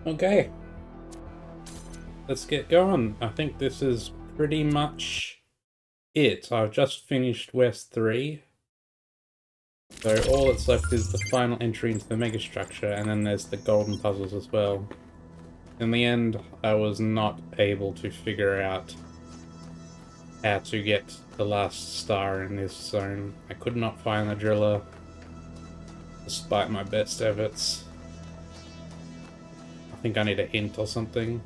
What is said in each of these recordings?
Okay, let's get going. I think this is pretty much it. I've just finished West 3. So all that's left is the final entry into the megastructure, and then there's the golden puzzles as well. In the end, I was not able to figure out how to get the last star in this zone. I could not find the driller, despite my best efforts. I think I need a hint or something.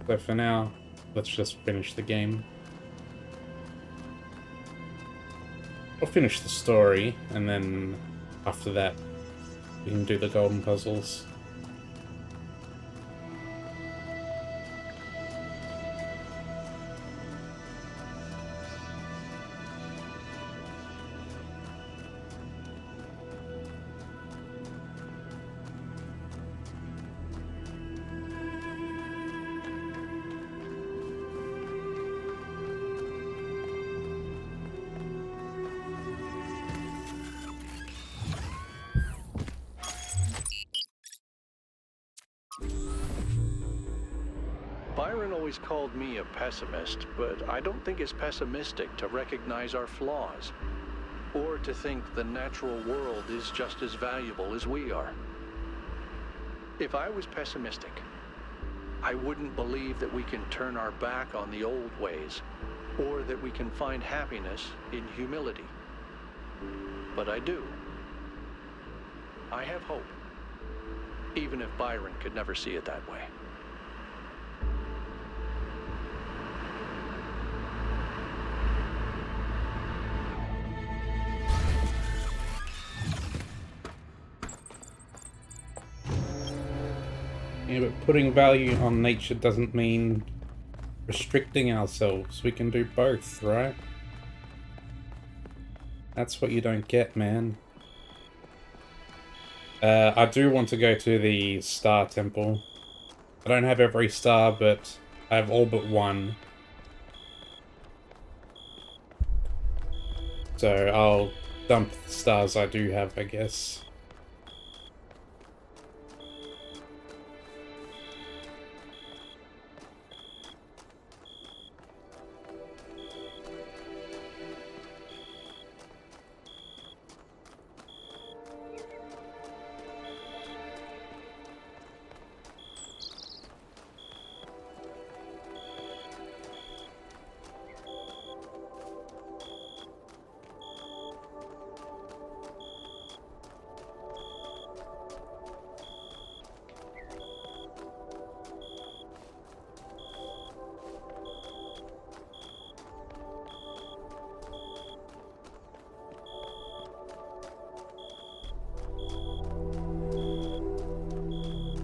So for now, let's just finish the game. I'll finish the story, and then after that, we can do the golden puzzles. Byron always called me a pessimist, but I don't think it's pessimistic to recognize our flaws, or to think the natural world is just as valuable as we are. If I was pessimistic, I wouldn't believe that we can turn our back on the old ways, or that we can find happiness in humility. But I do. I have hope, even if Byron could never see it that way. Yeah, but putting value on nature doesn't mean restricting ourselves. We can do both, right? That's what you don't get, man. I do want to go to the Star Temple. I don't have every star, but I have all but one. So I'll dump the stars I do have, I guess.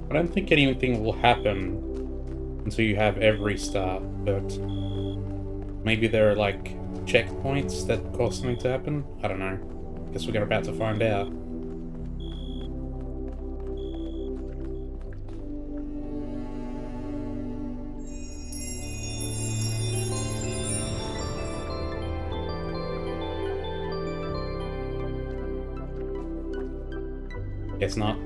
I don't think anything will happen until you have every star, but maybe there are like checkpoints that cause something to happen? I don't know. Guess we're about to find out. Guess not.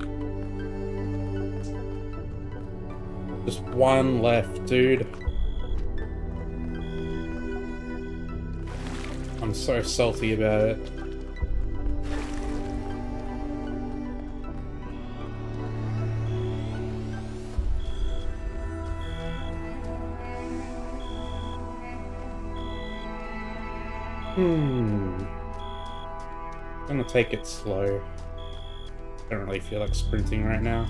Just one left, dude. I'm so salty about it. I'm gonna take it slow. Don't really feel like sprinting right now.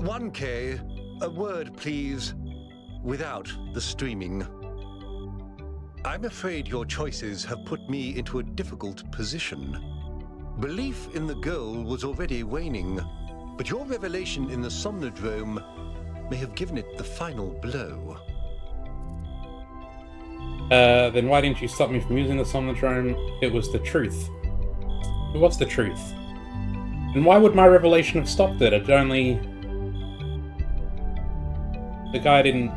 1K, a word please, without the streaming. I'm afraid your choices have put me into a difficult position. Belief in the goal was already waning, but your revelation in the Somnodrome may have given it the final blow. Then why didn't you stop me from using the Somnodrome? It was the truth. It was the truth. And why would my revelation have stopped it? It only... The guy didn't...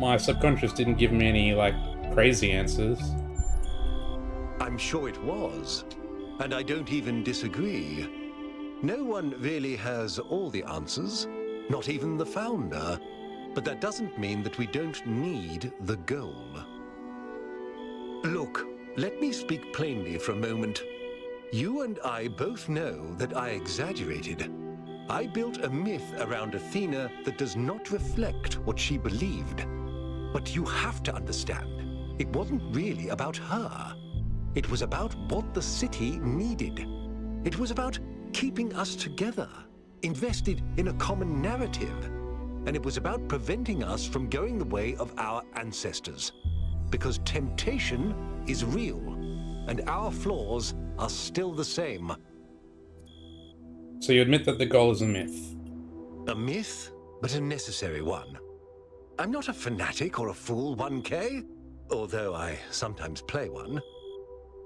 My subconscious didn't give me any, like, crazy answers. I'm sure it was, and I don't even disagree. No one really has all the answers, not even the founder, but that doesn't mean that we don't need the goal. Look, let me speak plainly for a moment. You and I both know that I exaggerated. I built a myth around Athena that does not reflect what she believed. But you have to understand, it wasn't really about her. It was about what the city needed. It was about keeping us together, invested in a common narrative. And it was about preventing us from going the way of our ancestors. Because temptation is real, and our flaws are still the same. So you admit that the goal is a myth? A myth, but a necessary one. I'm not a fanatic or a fool, 1K, although I sometimes play one.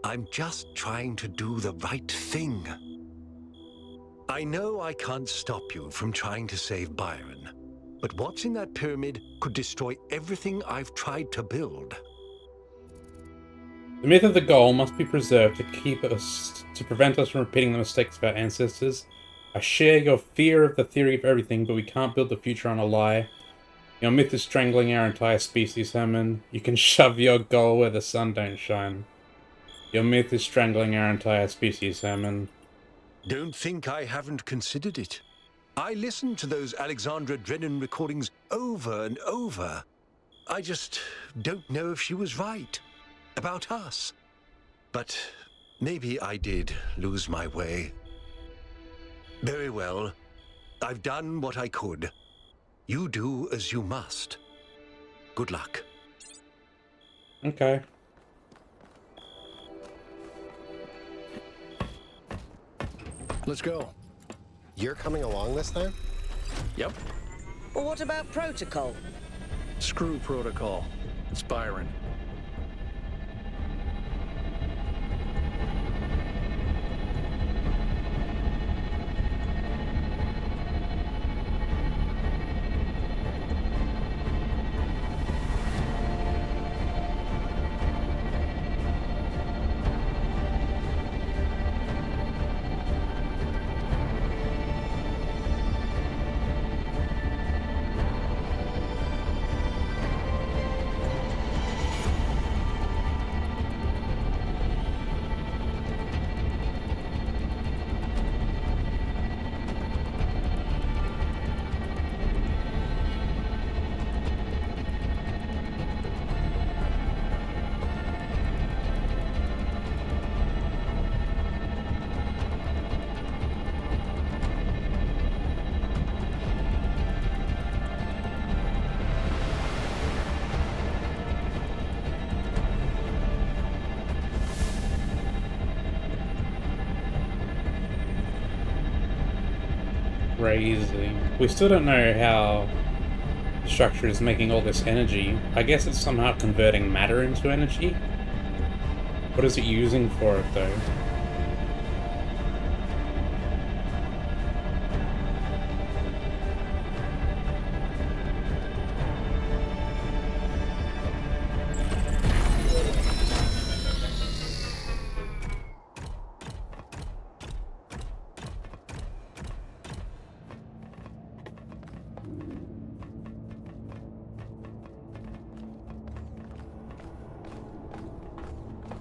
I'm just trying to do the right thing. I know I can't stop you from trying to save Byron, but what's in that pyramid could destroy everything I've tried to build. The myth of the goal must be preserved to prevent us from repeating the mistakes of our ancestors. I share your fear of the theory of everything, but we can't build the future on a lie. Your myth is strangling our entire species, Herman. You can shove your goal where the sun don't shine. Your myth is strangling our entire species, Herman. Don't think I haven't considered it. I listened to those Alexandra Drennan recordings over and over. I just don't know if she was right. About us. But maybe I did lose my way. Very well. I've done what I could. You do as you must. Good luck. Okay. Let's go. You're coming along this time? Yep. Well, what about protocol? Screw protocol. It's Byron. Crazy. We still don't know how the structure is making all this energy. I guess it's somehow converting matter into energy. What is it using for it, though?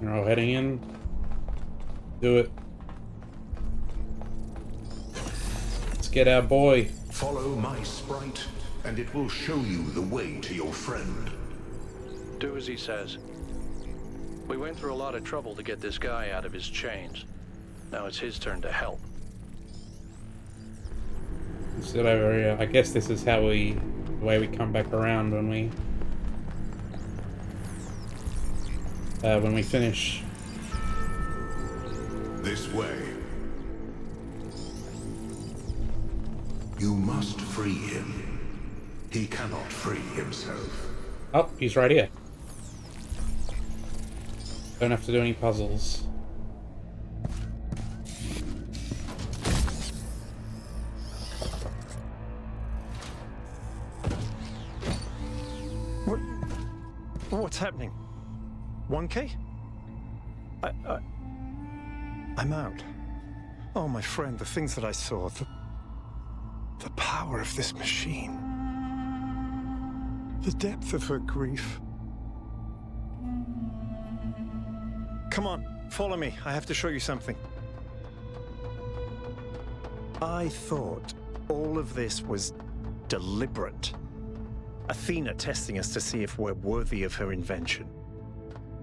We're all heading in. Do it. Let's get our boy. Follow my sprite, and it will show you the way to your friend. Do as he says. We went through a lot of trouble to get this guy out of his chains. Now it's his turn to help. Sit over here. I guess this is how the way we come back around when we finish. This way. You must free him. He cannot free himself. Oh, he's right here. Don't have to do any puzzles. What's happening? 1K? I'm out. Oh, my friend, the things that I saw, the power of this machine, the depth of her grief. Come on, follow me. I have to show you something. I thought all of this was deliberate. Athena testing us to see if we're worthy of her invention.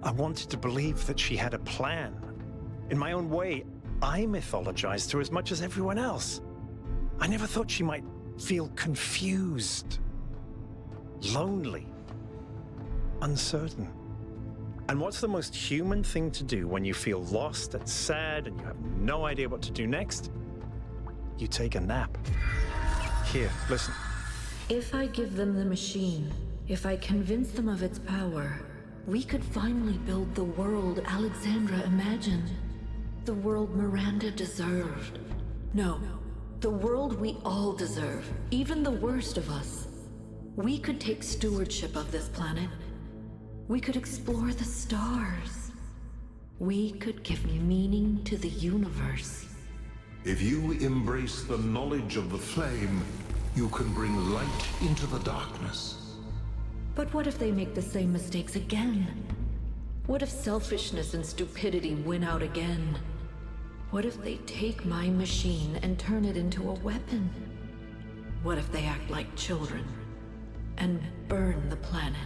I wanted to believe that she had a plan. In my own way, I mythologized her as much as everyone else. I never thought she might feel confused, lonely, uncertain. And what's the most human thing to do when you feel lost and sad and you have no idea what to do next? You take a nap. Here, listen. If I give them the machine, if I convince them of its power, we could finally build the world Alexandra imagined. The world Miranda deserved. No, the world we all deserve, even the worst of us. We could take stewardship of this planet. We could explore the stars. We could give meaning to the universe. If you embrace the knowledge of the flame, you can bring light into the darkness. But what if they make the same mistakes again? What if selfishness and stupidity win out again? What if they take my machine and turn it into a weapon? What if they act like children and burn the planet?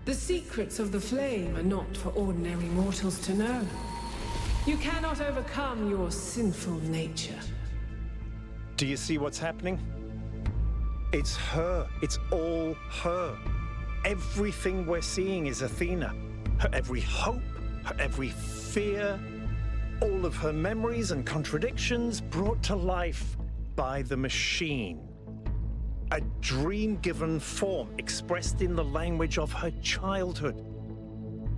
The secrets of the flame are not for ordinary mortals to know. You cannot overcome your sinful nature. Do you see what's happening? It's her. It's all her. Everything we're seeing is Athena. Her every hope, her every fear, all of her memories and contradictions brought to life by the machine. A dream given form expressed in the language of her childhood.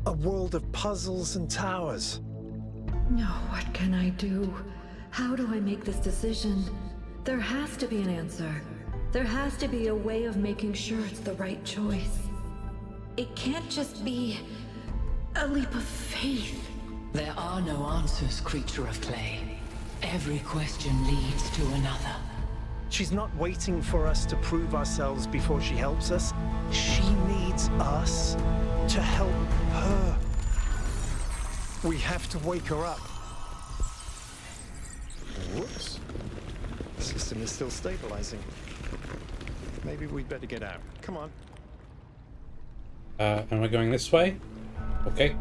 A world of puzzles and towers. No, what can I do? How do I make this decision? There has to be an answer. There has to be a way of making sure it's the right choice. It can't just be a leap of faith. There are no answers, creature of clay. Every question leads to another. She's not waiting for us to prove ourselves before she helps us. She needs us to help her. We have to wake her up. Whoops. The system is still stabilizing. Maybe we'd better get out. Come on. Am I going this way? Okay.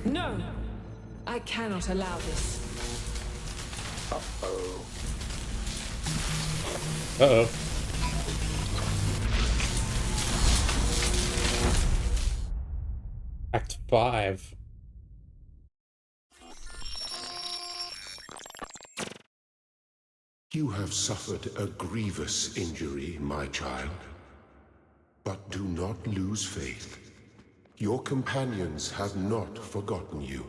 No! I cannot allow this. Uh-oh. Uh-oh. Act 5. You have suffered a grievous injury, my child. But do not lose faith. Your companions have not forgotten you,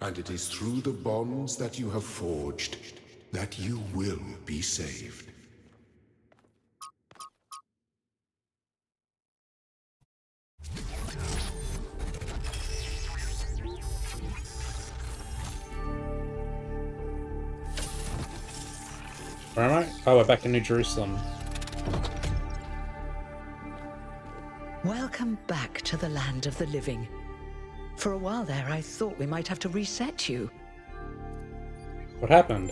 and it is through the bonds that you have forged that you will be saved. Where am I? Oh, we're back in New Jerusalem. Welcome back to the land of the living. For a while there, I thought we might have to reset you. What happened?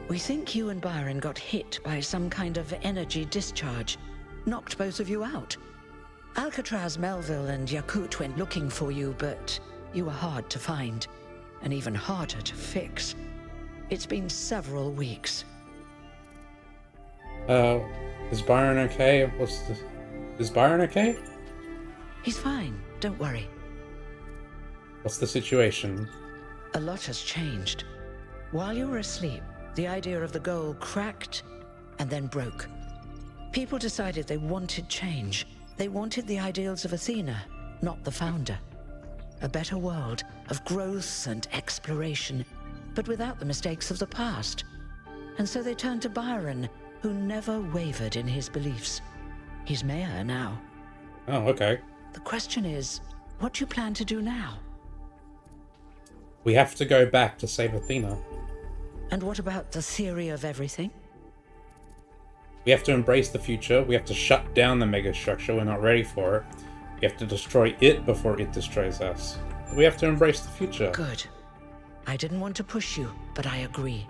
We think you and Byron got hit by some kind of energy discharge. Knocked both of you out. Alcatraz, Melville, and Yakut went looking for you, but you were hard to find. And even harder to fix. It's been several weeks. Is Byron okay? Is Byron okay? He's fine, don't worry. What's the situation? A lot has changed. While you were asleep, the idea of the goal cracked and then broke. People decided they wanted change. They wanted the ideals of Athena, not the founder. A better world of growth and exploration, but without the mistakes of the past. And so they turned to Byron, who never wavered in his beliefs. He's mayor now. Oh, okay. The question is, what do you plan to do now? We have to go back to save Athena. And what about the theory of everything? We have to embrace the future. We have to shut down the megastructure. We're not ready for it. We have to destroy it before it destroys us. We have to embrace the future. Good. I didn't want to push you, but I agree.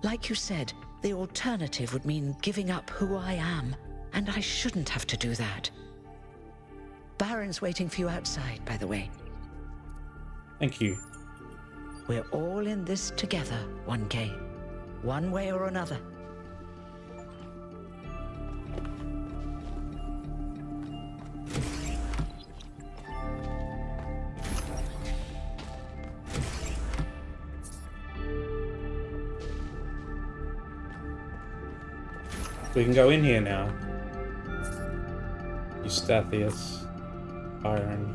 Like you said, the alternative would mean giving up who I am, and I shouldn't have to do that. Baron's waiting for you outside, by the way. Thank you. We're all in this together, 1K. One way or another. We can go in here now. Eustathius, Byron.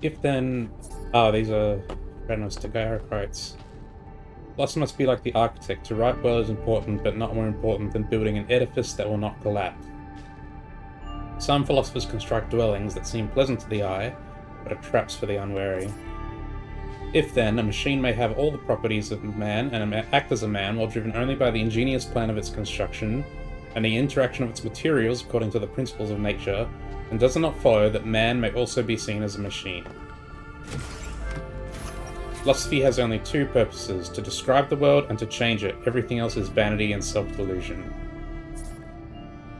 If then... Oh, these are Phrenos Plus must be like the architect. To write well is important, but not more important than building an edifice that will not collapse. Some philosophers construct dwellings that seem pleasant to the eye, but are traps for the unwary. If then, a machine may have all the properties of man and act as a man while driven only by the ingenious plan of its construction, and the interaction of its materials according to the principles of nature, and does it not follow that man may also be seen as a machine? Philosophy has only two purposes, to describe the world and to change it. Everything else is vanity and self-delusion.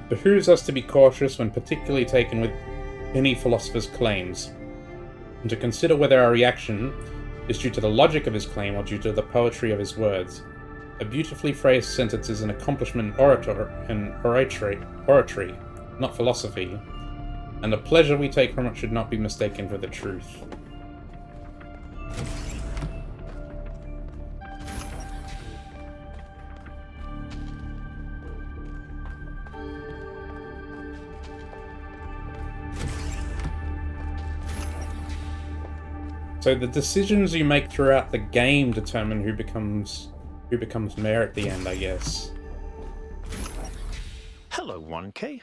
It behooves us to be cautious when particularly taken with any philosopher's claims, and to consider whether our reaction is due to the logic of his claim or due to the poetry of his words. A beautifully phrased sentence is an accomplishment in oratory, not philosophy, and the pleasure we take from it should not be mistaken for the truth. So the decisions you make throughout the game determine who becomes mayor at the end, I guess. Hello, 1K.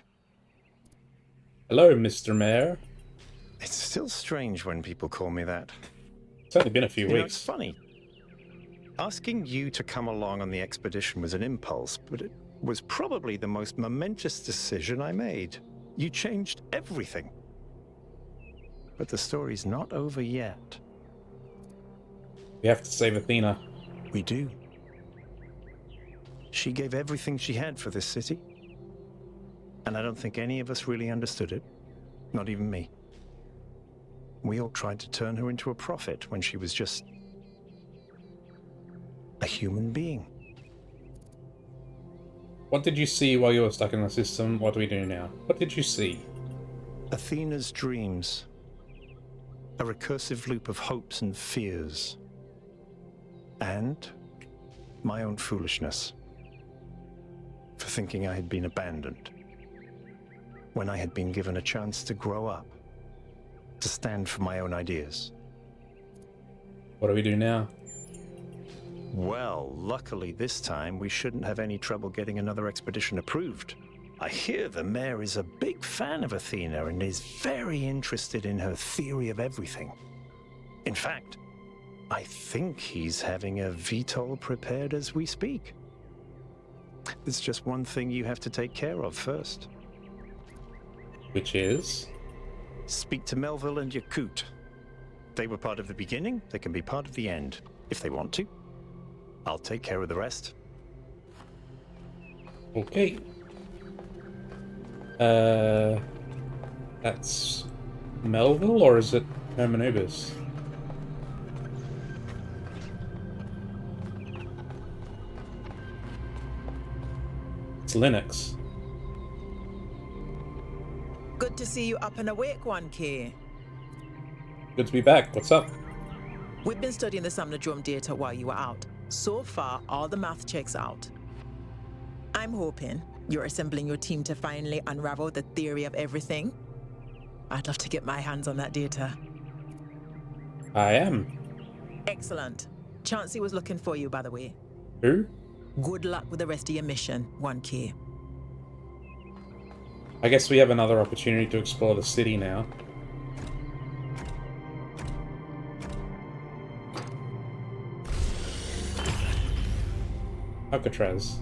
Hello, Mr. Mayor. It's still strange when people call me that. It's only been a few weeks. It's funny. Asking you to come along on the expedition was an impulse, but it was probably the most momentous decision I made. You changed everything. But the story's not over yet. We have to save Athena. We do. She gave everything she had for this city. And I don't think any of us really understood it. Not even me. We all tried to turn her into a prophet when she was just a human being. What did you see while you were stuck in the system? What do we do now? What did you see? Athena's dreams. A recursive loop of hopes and fears. And my own foolishness. For thinking I had been abandoned. When I had been given a chance to grow up. To stand for my own ideas. What do we do now? Well, luckily this time we shouldn't have any trouble getting another expedition approved. I hear the mayor is a big fan of Athena and is very interested in her theory of everything. In fact, I think he's having a VTOL prepared as we speak. There's just one thing you have to take care of first. Which is? Speak to Melville and Yakut. They were part of the beginning, they can be part of the end, if they want to. I'll take care of the rest. Okay. That's Melville, or is it Hermanubis? It's Linux. Good to see you up and awake, 1K. Good to be back. What's up? We've been studying the Somnodrome data while you were out. So far, all the math checks out. I'm hoping you're assembling your team to finally unravel the theory of everything. I'd love to get my hands on that data. I am. Excellent. Chauncey was looking for you, by the way. Who? Good luck with the rest of your mission, 1K. I guess we have another opportunity to explore the city now. Alcatraz.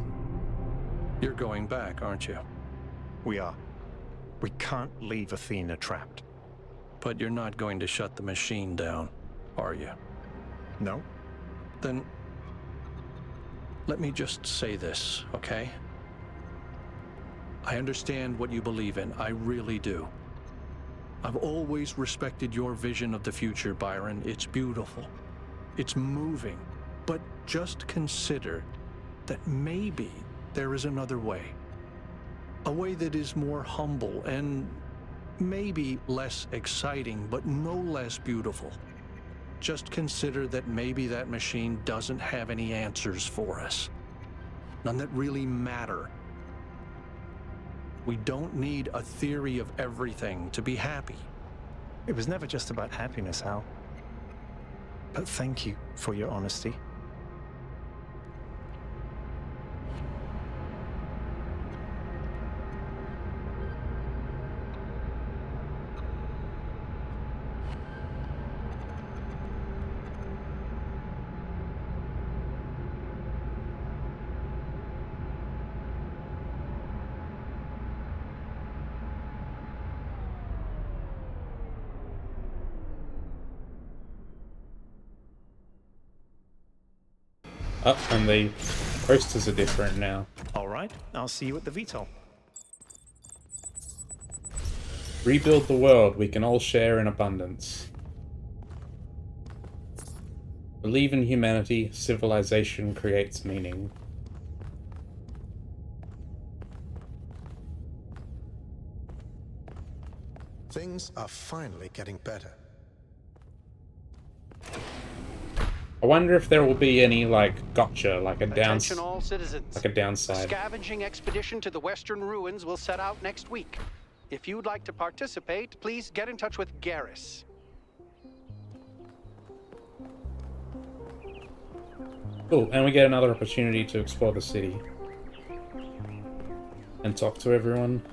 You're going back, aren't you? We are. We can't leave Athena trapped. But you're not going to shut the machine down, are you? No? Then let me just say this, okay? I understand what you believe in. I really do. I've always respected your vision of the future, Byron. It's beautiful. It's moving. But just consider that maybe there is another way. A way that is more humble and maybe less exciting, but no less beautiful. Just consider that maybe that machine doesn't have any answers for us. None that really matter. We don't need a theory of everything to be happy. It was never just about happiness, Hal. But thank you for your honesty. Oh, and the posters are different now. All right, I'll see you at the VTOL. Rebuild the world we can all share in abundance. Believe in humanity, civilization creates meaning. Things are finally getting better. I wonder if there will be any, like, gotcha, like a Attention all citizens. like a downside. A scavenging expedition to the western ruins will set out next week. If you'd like to participate, please get in touch with Garrus. Cool, and we get another opportunity to explore the city. And talk to everyone.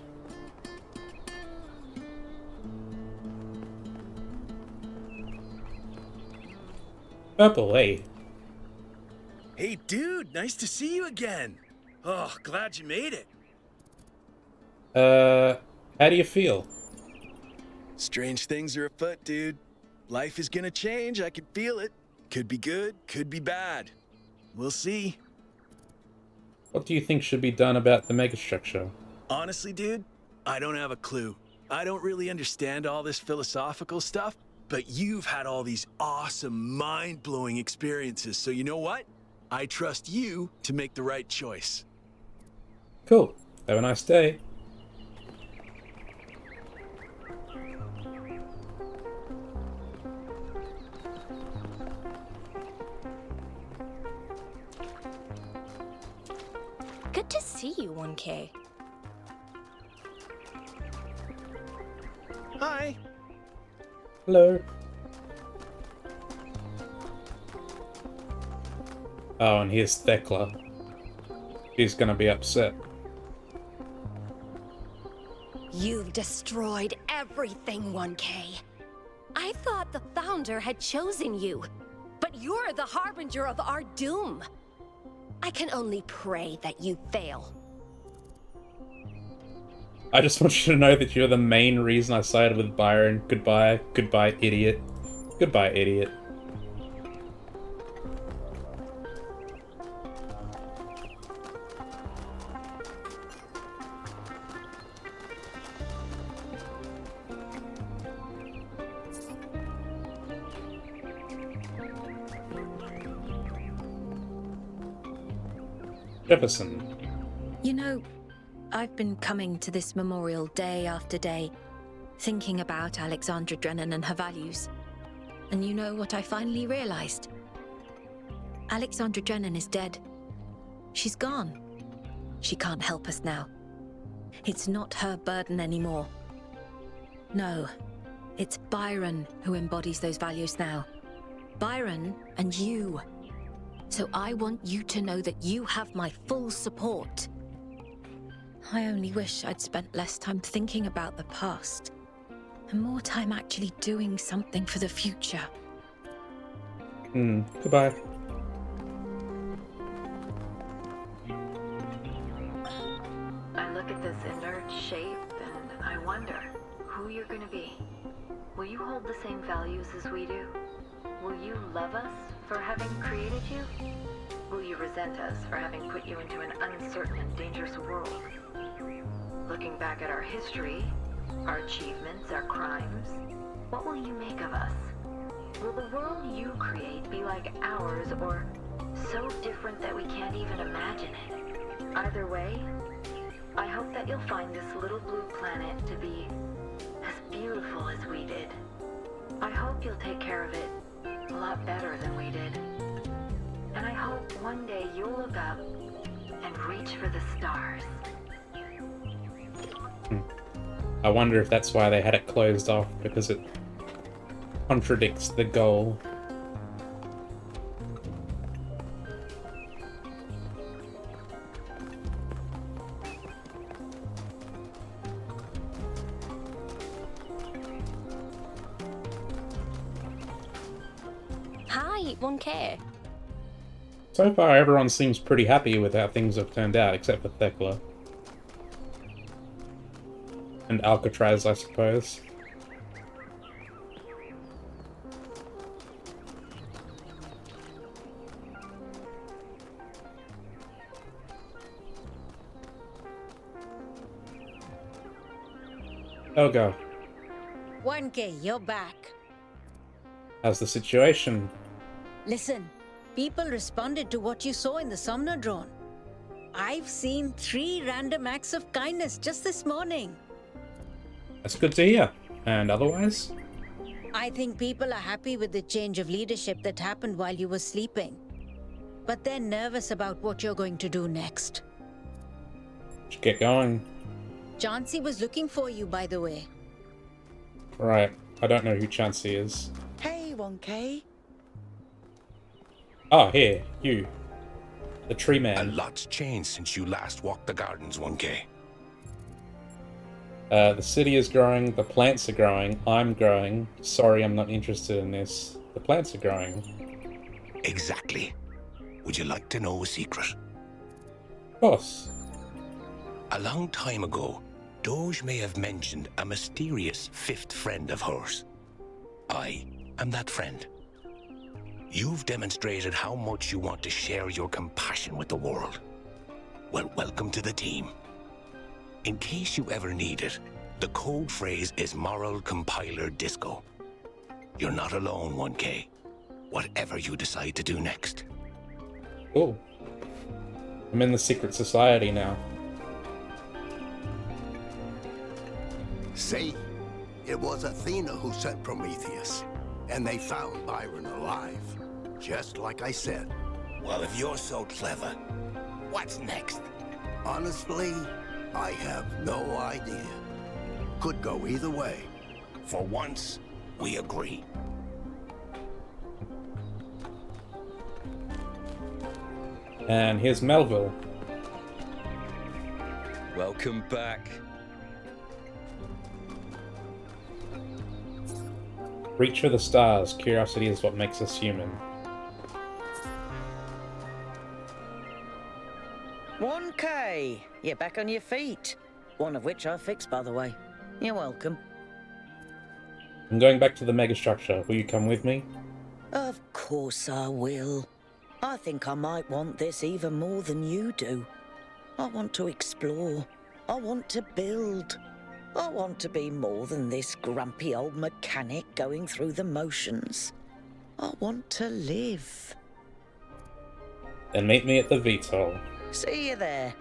Purple, hey. Hey, dude, nice to see you again. Oh, glad you made it. How do you feel? Strange things are afoot, dude. Life is gonna change, I can feel it. Could be good, could be bad. We'll see. What do you think should be done about the megastructure? Honestly, dude, I don't have a clue. I don't really understand all this philosophical stuff, but you've had all these awesome, mind-blowing experiences, so you know what? I trust you to make the right choice. Cool. Have a nice day. Good to see you, 1K. Hi. Hello. Oh, and here's Thekla. She's gonna be upset. You've destroyed everything, 1K. I thought the Founder had chosen you, but you're the harbinger of our doom. I can only pray that you fail. I just want you to know that you're the main reason I sided with Byron. Goodbye. Goodbye, idiot. Goodbye, idiot. Jefferson. You know, I've been coming to this memorial day after day, thinking about Alexandra Drennan and her values. And you know what I finally realized? Alexandra Drennan is dead. She's gone. She can't help us now. It's not her burden anymore. No, it's Byron who embodies those values now. Byron and you. So I want you to know that you have my full support. I only wish I'd spent less time thinking about the past, and more time actually doing something for the future. Goodbye. I look at this inert shape and I wonder who you're gonna be. Will you hold the same values as we do? Will you love us for having created you? Will you resent us for having put you into an uncertain and dangerous world? Looking back at our history, our achievements, our crimes, what will you make of us? Will the world you create be like ours, or so different that we can't even imagine it? Either way, I hope that you'll find this little blue planet to be as beautiful as we did. I hope you'll take care of it a lot better than we did. And I hope one day you'll look up and reach for the stars. I wonder if that's why they had it closed off, because it contradicts the goal. Hi, 1K. So far, everyone seems pretty happy with how things have turned out, except for Thekla. And Alcatraz, I suppose. Elga, 1K, you're back. how's the situation? Listen, people responded to what you saw in the Sumner drone. I've seen 3 random acts of kindness just this morning. That's good to hear. And otherwise? I think people are happy with the change of leadership that happened while you were sleeping. But they're nervous about what you're going to do next. Just get going. Chauncey was looking for you, by the way. Right. I don't know who Chauncey is. Hey, 1K. Oh, here. You. The tree man. A lot's changed since you last walked the gardens, 1K. The city is growing, the plants are growing, I'm growing. Sorry, I'm not interested in this. The plants are growing. Exactly. Would you like to know a secret? Of course. A long time ago, Doge may have mentioned a mysterious 5th friend of hers. I am that friend. You've demonstrated how much you want to share your compassion with the world. Well, welcome to the team. In case you ever need it, the code phrase is Moral Compiler Disco. You're not alone, 1K. Whatever you decide to do next. Cool. I'm in the secret society now. See? It was Athena who sent Prometheus. And they found Byron alive. Just like I said. Well, if you're so clever, what's next? Honestly, I have no idea. Could go either way. For once, we agree. And here's Melville. Welcome back. Creature of the stars. Curiosity is what makes us human. 1K! You're back on your feet. One of which I fixed, by the way. You're welcome. I'm going back to the megastructure. Will you come with me? Of course I will. I think I might want this even more than you do. I want to explore. I want to build. I want to be more than this grumpy old mechanic going through the motions. I want to live. Then meet me at the VTOL. See you there.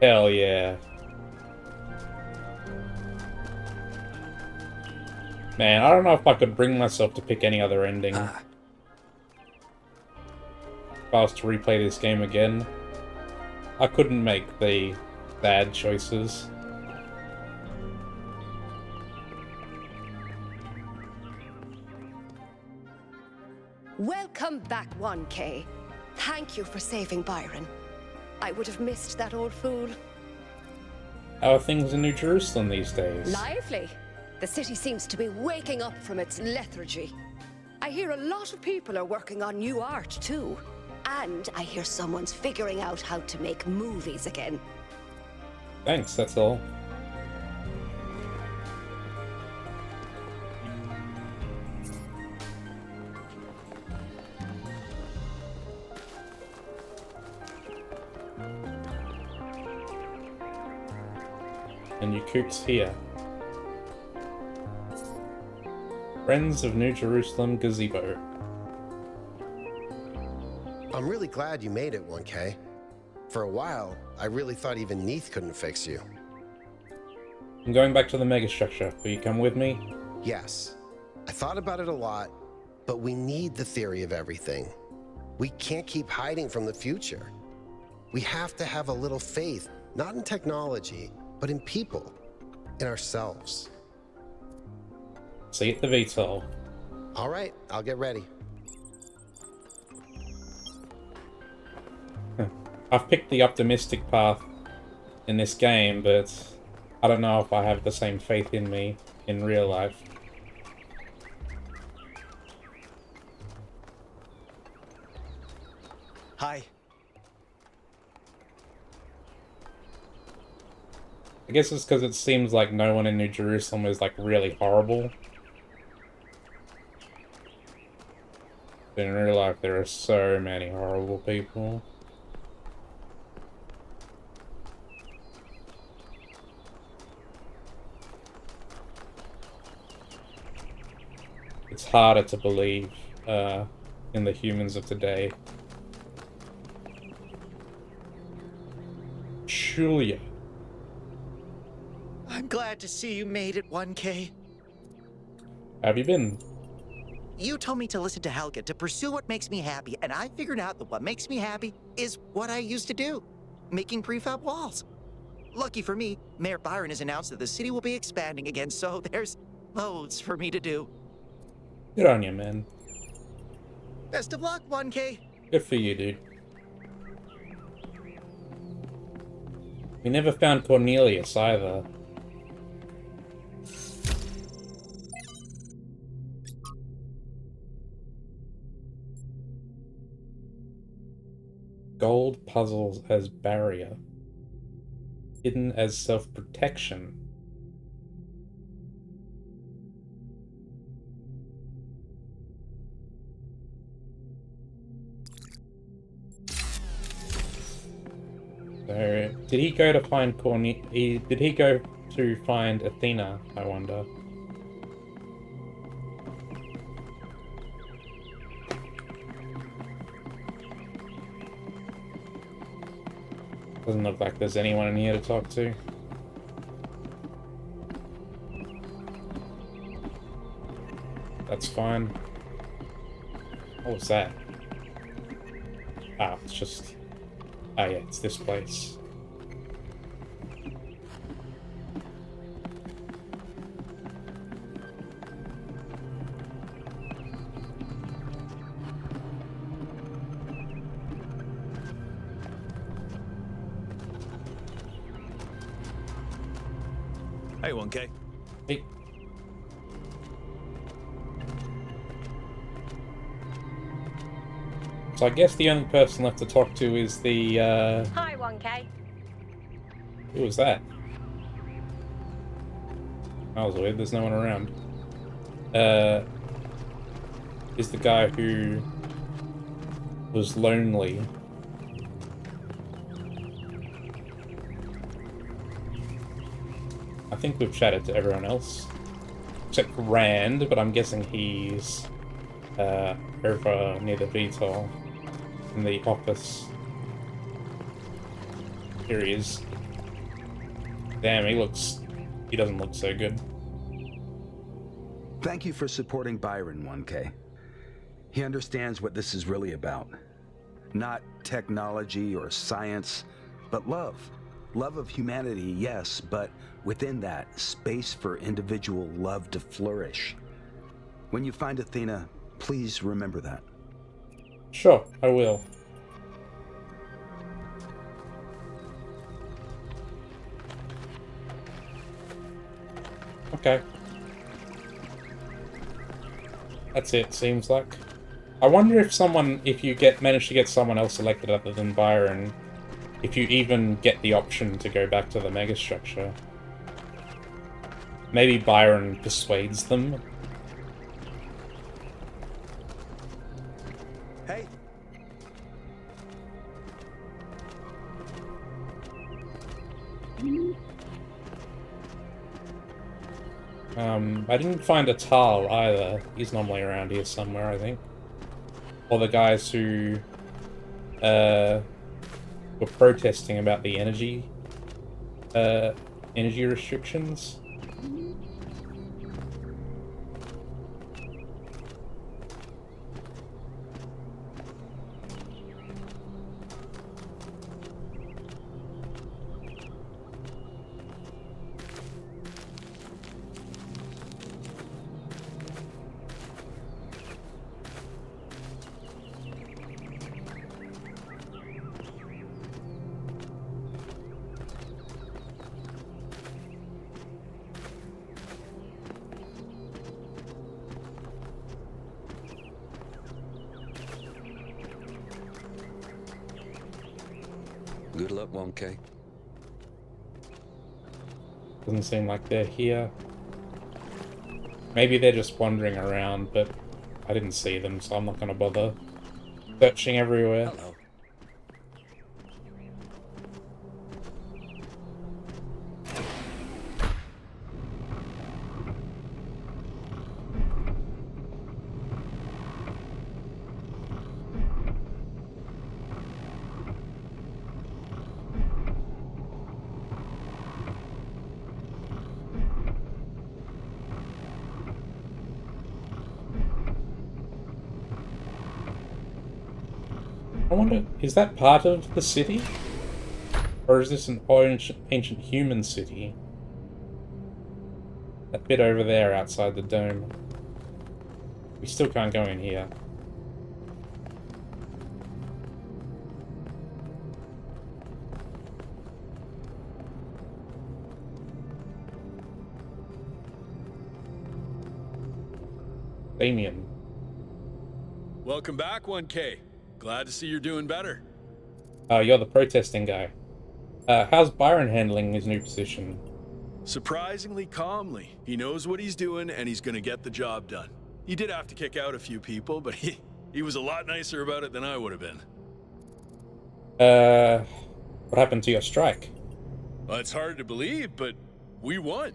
Hell yeah. Man, I don't know if I could bring myself to pick any other ending. If I was to replay this game again, I couldn't make the bad choices. Welcome back, 1K. Thank you for saving Byron. I would have missed that old fool. How are things in New Jerusalem these days? Lively. The city seems to be waking up from its lethargy. I hear a lot of people are working on new art, too. And I hear someone's figuring out how to make movies again. Thanks, that's all. And you kooks here. Friends of New Jerusalem Gazebo. I'm really glad you made it, 1K. For a while, I really thought even Neith couldn't fix you. I'm going back to the megastructure. Will you come with me? Yes. I thought about it a lot, but we need the theory of everything. We can't keep hiding from the future. We have to have a little faith, not in technology, but in people, in ourselves. See you at the VTOL. All right, I'll get ready. I've picked the optimistic path in this game, but I don't know if I have the same faith in me in real life. Hi. I guess it's because it seems like no one in New Jerusalem is like really horrible. But in real life there are so many horrible people. It's harder to believe in the humans of today. Julia. I'm glad to see you made it, 1K. How have you been? You told me to listen to Helga, to pursue what makes me happy, and I figured out that what makes me happy is what I used to do, making prefab walls. Lucky for me, Mayor Byron has announced that the city will be expanding again, so there's loads for me to do. Good on you, man. Best of luck, 1K. Good for you, dude. We never found Cornelius either. Gold puzzles as barrier. Hidden as self-protection. So, did he go to find did he go to find Athena, I wonder? Doesn't look like there's anyone in here to talk to. That's fine. What was that? Ah, it's just... Ah, yeah, it's this place. Hey, 1K. Hey. So I guess the only person left to talk to is the, Hi, 1K. Who was that? That was weird, there's no one around. Is the guy who was lonely. I think we've chatted to everyone else. Except Rand, but I'm guessing he's over near the VTOL in the office. Here he is. Damn, he doesn't look so good. Thank you for supporting Byron, 1K. He understands what this is really about. Not technology or science, but love. Love of humanity, yes, but within that, space for individual love to flourish. When you find Athena, please remember that. Sure, I will. Okay. That's it, seems like. I wonder if you manage to get someone else elected other than Byron, if you even get the option to go back to the megastructure. Maybe Byron persuades them. Hey. I didn't find a Tal either. He's normally around here somewhere, I think. Or the guys who were protesting about the energy restrictions. Good luck, 1K. Doesn't seem like they're here. Maybe they're just wandering around, but I didn't see them, so I'm not gonna bother searching everywhere. Hello. I wonder, is that part of the city? Or is this an ancient human city? That bit over there outside the dome. We still can't go in here. Damien. Welcome back, 1K. Glad to see you're doing better. You're the protesting guy. How's Byron handling his new position? Surprisingly calmly. He knows what he's doing, and he's gonna get the job done. He did have to kick out a few people, but he was a lot nicer about it than I would have been. What happened to your strike? Well, it's hard to believe, but we won.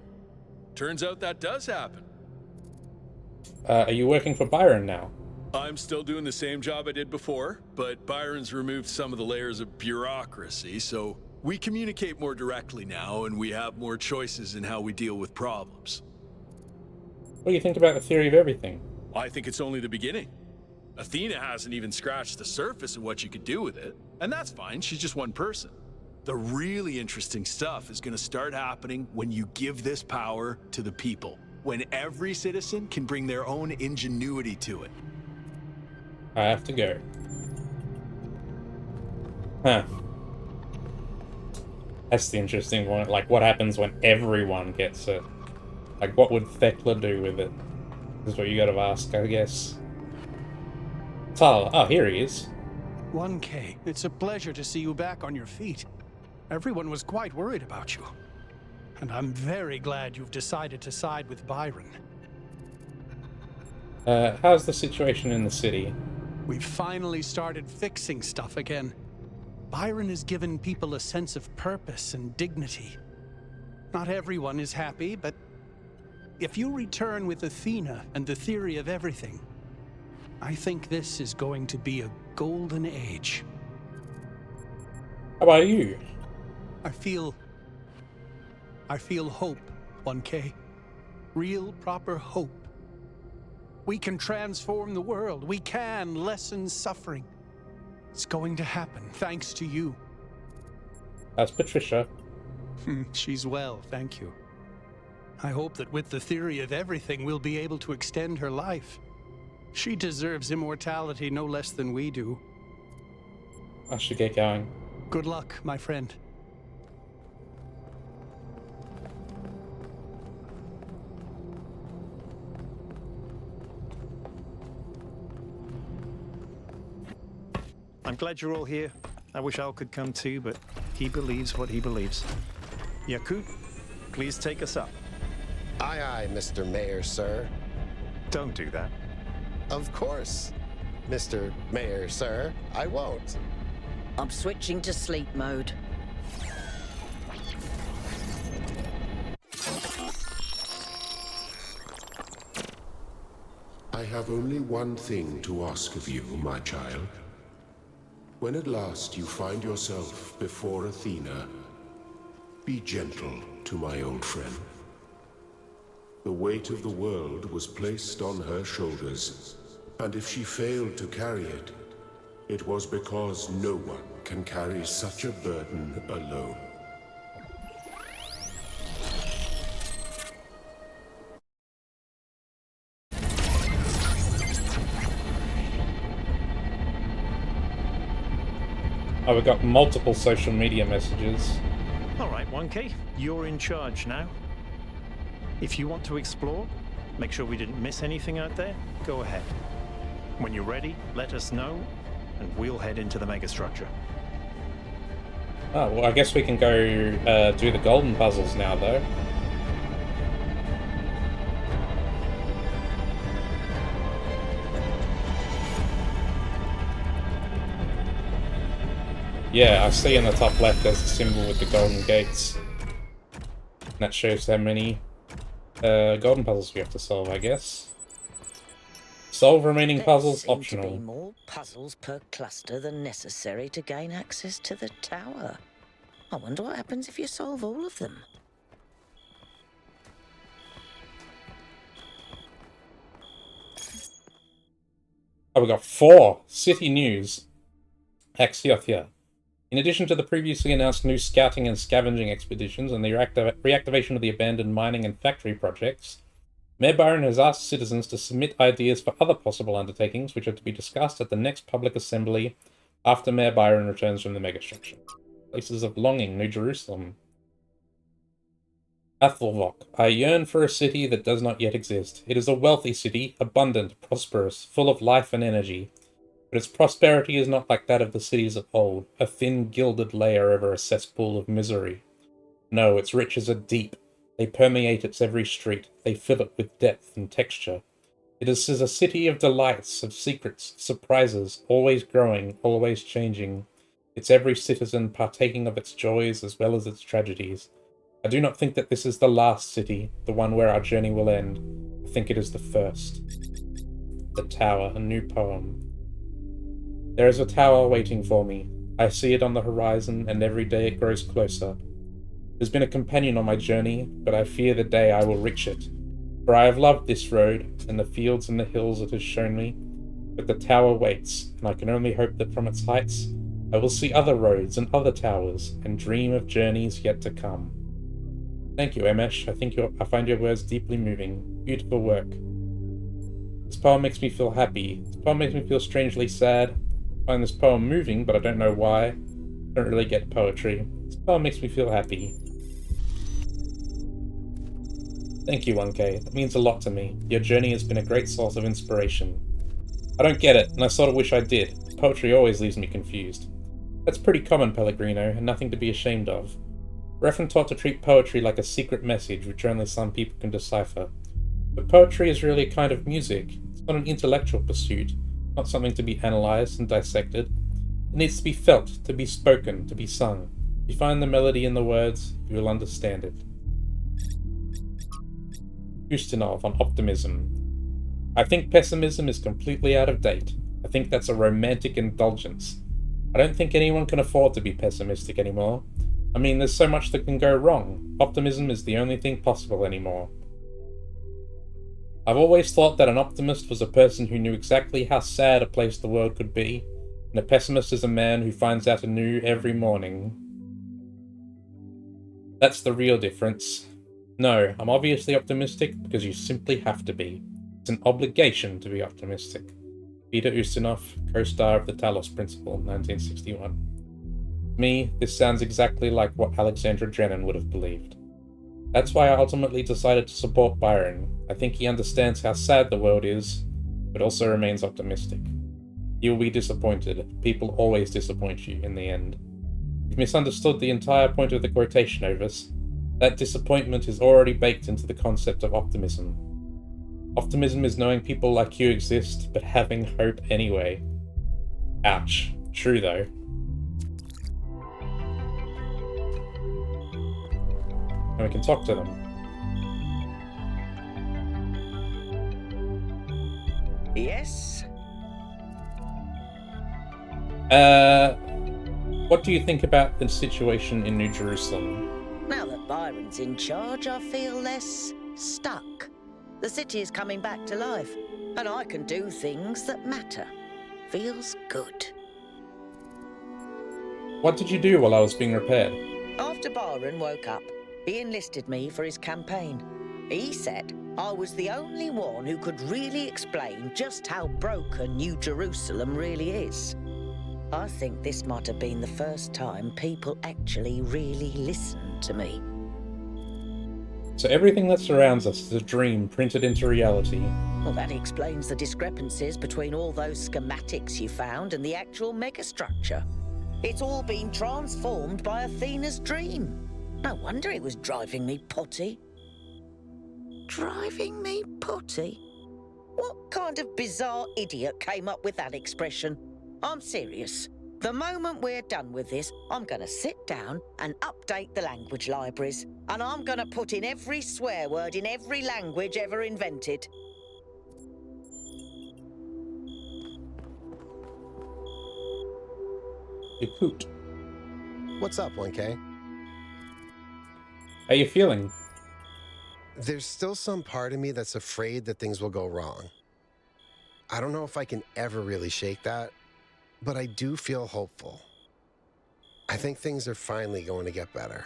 Turns out that does happen. Are you working for Byron now? I'm still doing the same job I did before, but Byron's removed some of the layers of bureaucracy, so we communicate more directly now, and we have more choices in how we deal with problems. What do you think about the theory of everything? I think it's only the beginning. Athena hasn't even scratched the surface of what you could do with it, and that's fine, she's just one person. The really interesting stuff is going to start happening when you give this power to the people, when every citizen can bring their own ingenuity to it. I have to go. Huh. That's the interesting one. Like, what happens when everyone gets it? Like, what would Thekla do with it? Is what you gotta ask, I guess. Tal. Oh, here he is. 1K, it's a pleasure to see you back on your feet. Everyone was quite worried about you. And I'm very glad you've decided to side with Byron. How's the situation in the city? We've finally started fixing stuff again. Byron has given people a sense of purpose and dignity. Not everyone is happy, but if you return with Athena and the theory of everything, I think this is going to be a golden age. How about you? I feel hope, 1K. Real, proper hope. We can transform the world. We can lessen suffering. It's going to happen, thanks to you. That's Patricia. She's well, thank you. I hope that with the theory of everything, we'll be able to extend her life. She deserves immortality no less than we do. I should get going. Good luck, my friend. I'm glad you're all here. I wish Al could come too, but he believes what he believes. Yakut, please take us up. Aye, aye, Mr. Mayor, sir. Don't do that. Of course, Mr. Mayor, sir. I won't. I'm switching to sleep mode. I have only one thing to ask of you, my child. When at last you find yourself before Athena, be gentle to my old friend. The weight of the world was placed on her shoulders, and if she failed to carry it, it was because no one can carry such a burden alone. Oh, we got multiple social media messages. All right, 1K, you're in charge now. If you want to explore, make sure we didn't miss anything out there, go ahead. When you're ready, let us know, and we'll head into the megastructure. Oh, well, I guess we can go do the golden puzzles now, though. Yeah, I see in the top left there's a symbol with the golden gates. And that shows how many golden puzzles we have to solve, I guess. Solve remaining puzzles optional. There seem to be more puzzles per cluster than necessary to gain access to the tower. I wonder what happens if you solve all of them. Oh, we got 4 city news. Axiothia. In addition to the previously announced new scouting and scavenging expeditions and the reactivation of the abandoned mining and factory projects, Mayor Byron has asked citizens to submit ideas for other possible undertakings which are to be discussed at the next public assembly after Mayor Byron returns from the megastructure. Places of Longing, New Jerusalem. Athelvok. I yearn for a city that does not yet exist. It is a wealthy city, abundant, prosperous, full of life and energy. But its prosperity is not like that of the cities of old, a thin gilded layer over a cesspool of misery. No, its riches are deep. They permeate its every street. They fill it with depth and texture. It is a city of delights, of secrets, surprises, always growing, always changing. Its every citizen partaking of its joys as well as its tragedies. I do not think that this is the last city, the one where our journey will end. I think it is the first. The Tower, a new poem. There is a tower waiting for me. I see it on the horizon, and every day it grows closer. It has been a companion on my journey, but I fear the day I will reach it. For I have loved this road, and the fields and the hills it has shown me. But the tower waits, and I can only hope that from its heights I will see other roads and other towers, and dream of journeys yet to come. Thank you, Emesh. I find your words deeply moving. Beautiful work. This poem makes me feel happy. This poem makes me feel strangely sad. I find this poem moving, but I don't know why. I don't really get poetry. This poem makes me feel happy. Thank you, 1K. That means a lot to me. Your journey has been a great source of inspiration. I don't get it, and I sort of wish I did. poetry always leaves me confused. That's pretty common, Pellegrino, and nothing to be ashamed of. We're often taught to treat poetry like a secret message which only some people can decipher. But poetry is really a kind of music. It's not an intellectual pursuit, not something to be analysed and dissected. It needs to be felt, to be spoken, to be sung. If you find the melody in the words, you will understand it. Ustinov on optimism. I think pessimism is completely out of date. I think that's a romantic indulgence. I don't think anyone can afford to be pessimistic anymore. I mean, there's so much that can go wrong. Optimism is the only thing possible anymore. I've always thought that an optimist was a person who knew exactly how sad a place the world could be, and a pessimist is a man who finds out anew every morning. That's the real difference. No, I'm obviously optimistic because you simply have to be. It's an obligation to be optimistic. Peter Ustinov, co-star of the Talos Principle, 1961. To me, this sounds exactly like what Alexandra Drennan would have believed. That's why I ultimately decided to support Byron. I think he understands how sad the world is, but also remains optimistic. You'll be disappointed. People always disappoint you in the end. You've misunderstood the entire point of the quotation, Ovis. That disappointment is already baked into the concept of optimism. Optimism is knowing people like you exist, but having hope anyway. Ouch. True, though. And we can talk to them. Yes? What do you think about the situation in New Jerusalem? Now that Byron's in charge, I feel less stuck. The city is coming back to life, and I can do things that matter. Feels good. What did you do while I was being repaired? After Byron woke up, he enlisted me for his campaign. He said I was the only one who could really explain just how broken New Jerusalem really is. I think this might have been the first time people actually really listened to me. So everything that surrounds us is a dream printed into reality. Well, that explains the discrepancies between all those schematics you found and the actual megastructure. It's all been transformed by Athena's dream. No wonder it was driving me potty. Driving me potty? What kind of bizarre idiot came up with that expression? I'm serious. The moment we're done with this, I'm going to sit down and update the language libraries, and I'm going to put in every swear word in every language ever invented. Yakut. What's up, 1K? How you feeling? There's still some part of me that's afraid that things will go wrong. I don't know if I can ever really shake that, but I do feel hopeful. I think things are finally going to get better.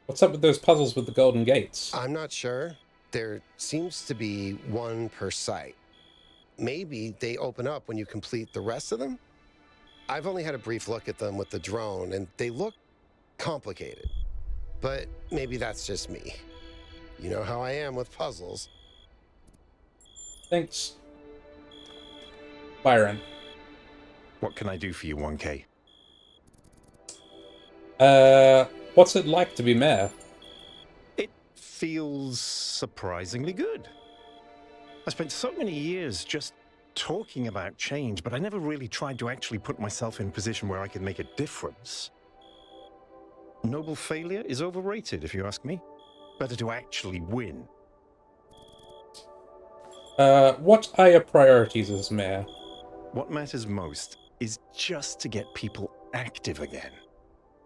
What's up with those puzzles with the golden gates? I'm not sure. There seems to be one per site. Maybe they open up when you complete the rest of them? I've only had a brief look at them with the drone, and they look complicated. But maybe that's just me. You know how I am with puzzles. Thanks. Byron. What can I do for you, 1K? What's it like to be mayor? It feels surprisingly good. I spent so many years just talking about change, but I never really tried to actually put myself in a position where I could make a difference. Noble failure is overrated, if you ask me. Better to actually win. What are your priorities as mayor? What matters most is just to get people active again.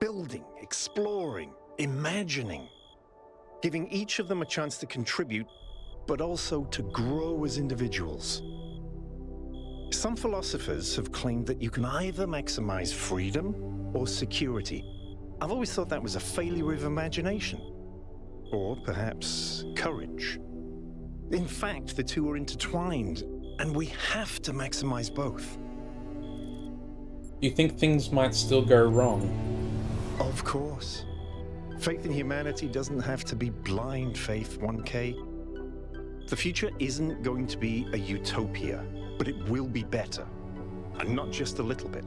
Building, exploring, imagining. Giving each of them a chance to contribute, but also to grow as individuals. Some philosophers have claimed that you can either maximize freedom or security. I've always thought that was a failure of imagination. Or perhaps courage. In fact, the two are intertwined, and we have to maximize both. You think things might still go wrong? Of course. Faith in humanity doesn't have to be blind faith, 1K. The future isn't going to be a utopia, but it will be better. And not just a little bit.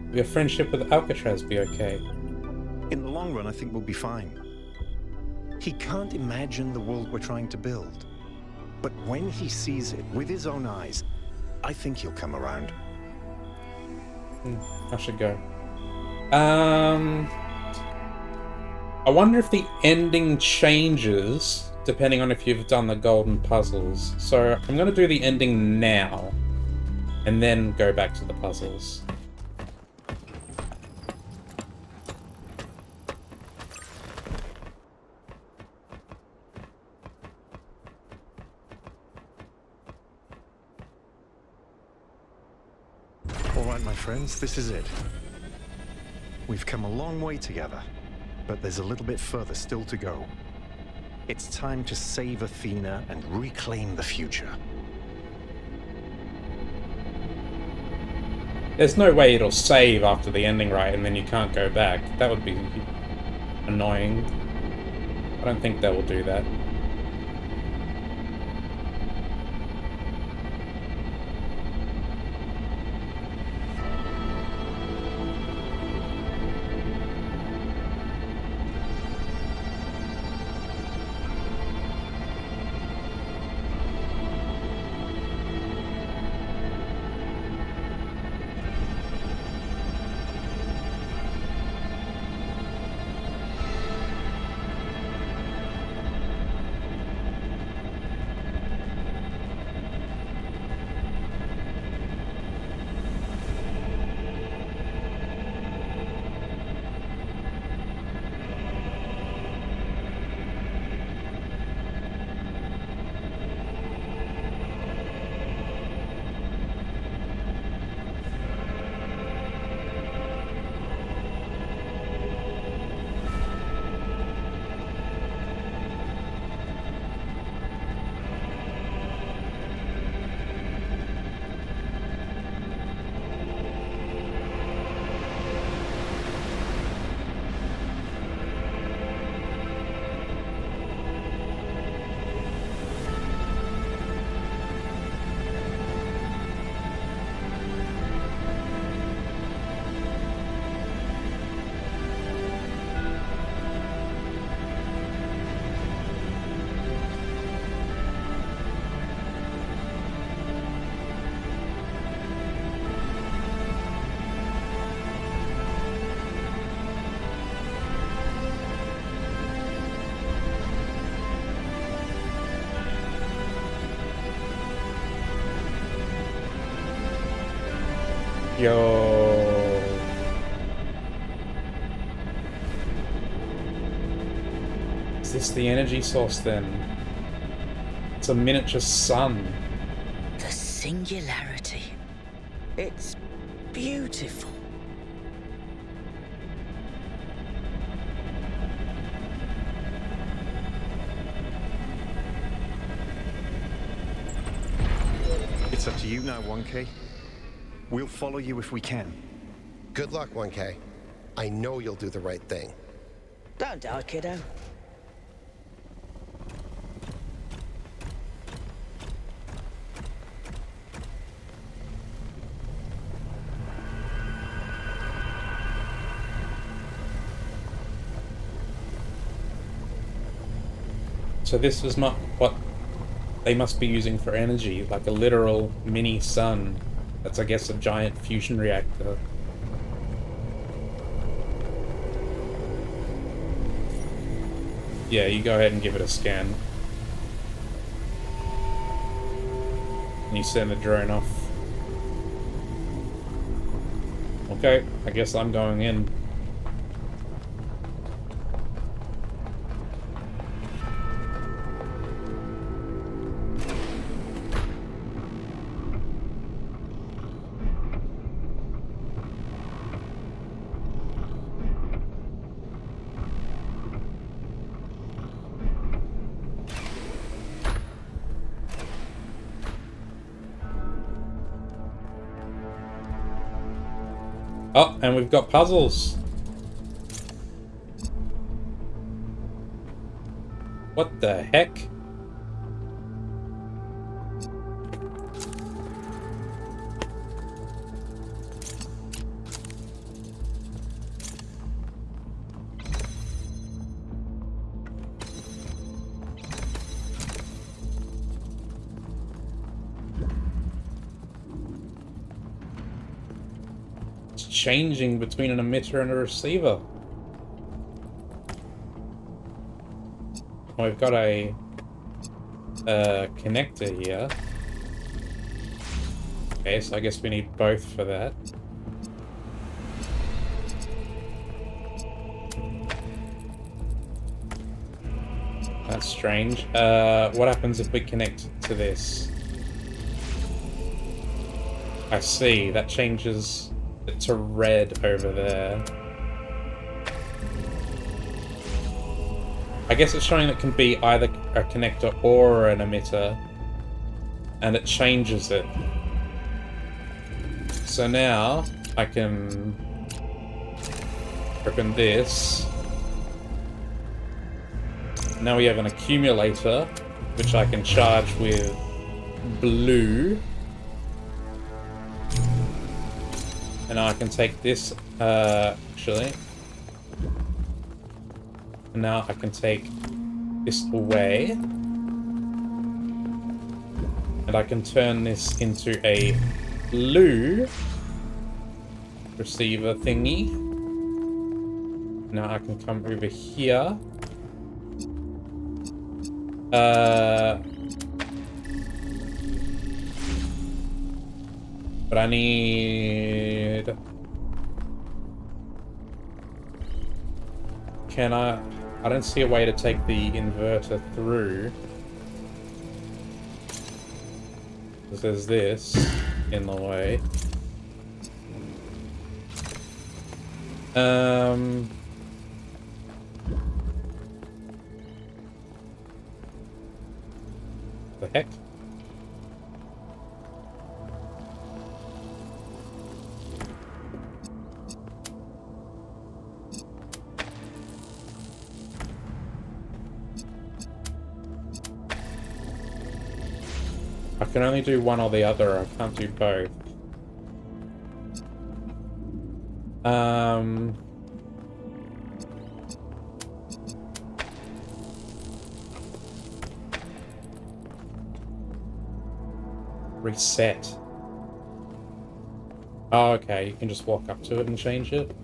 Will your friendship with Alcatraz be okay? In the long run, I think we'll be fine. He can't imagine the world we're trying to build. But when he sees it with his own eyes, I think he'll come around. I should go. I wonder if the ending changes depending on if you've done the golden puzzles. So I'm going to do the ending now and then go back to the puzzles. All right, my friends, this is it. We've come a long way together, but there's a little bit further still to go. It's time to save Athena and reclaim the future. There's no way it'll save after the ending, right, and then you can't go back. That would be annoying. I don't think they will do that. Yo. Is this the energy source then? It's a miniature sun. The singularity. It's beautiful. It's up to you now, 1K. We'll follow you if we can. Good luck, 1K. I know you'll do the right thing. Don't doubt, kiddo. So this is not what they must be using for energy, like a literal mini sun. That's, I guess, a giant fusion reactor. Yeah, you go ahead and give it a scan. And you send the drone off. Okay, I guess I'm going in. Oh, and we've got puzzles. What the heck? changing between an emitter and a receiver. We've got a connector here. Okay, so I guess we need both for that. That's strange. What happens if we connect to this? I see, that changes it to red over there. I guess it's showing that it can be either a connector or an emitter, and it changes it. So now I can open this. Now we have an accumulator, which I can charge with blue. And now I can take this, actually. And now I can take this away. And I can turn this into a blue receiver thingy. Now I can come over here. But I need... Can I don't see a way to take the inverter through. Because there's this in the way. The heck? I can only do one or the other, I can't do both. Reset. Oh, okay, you can just walk up to it and change it.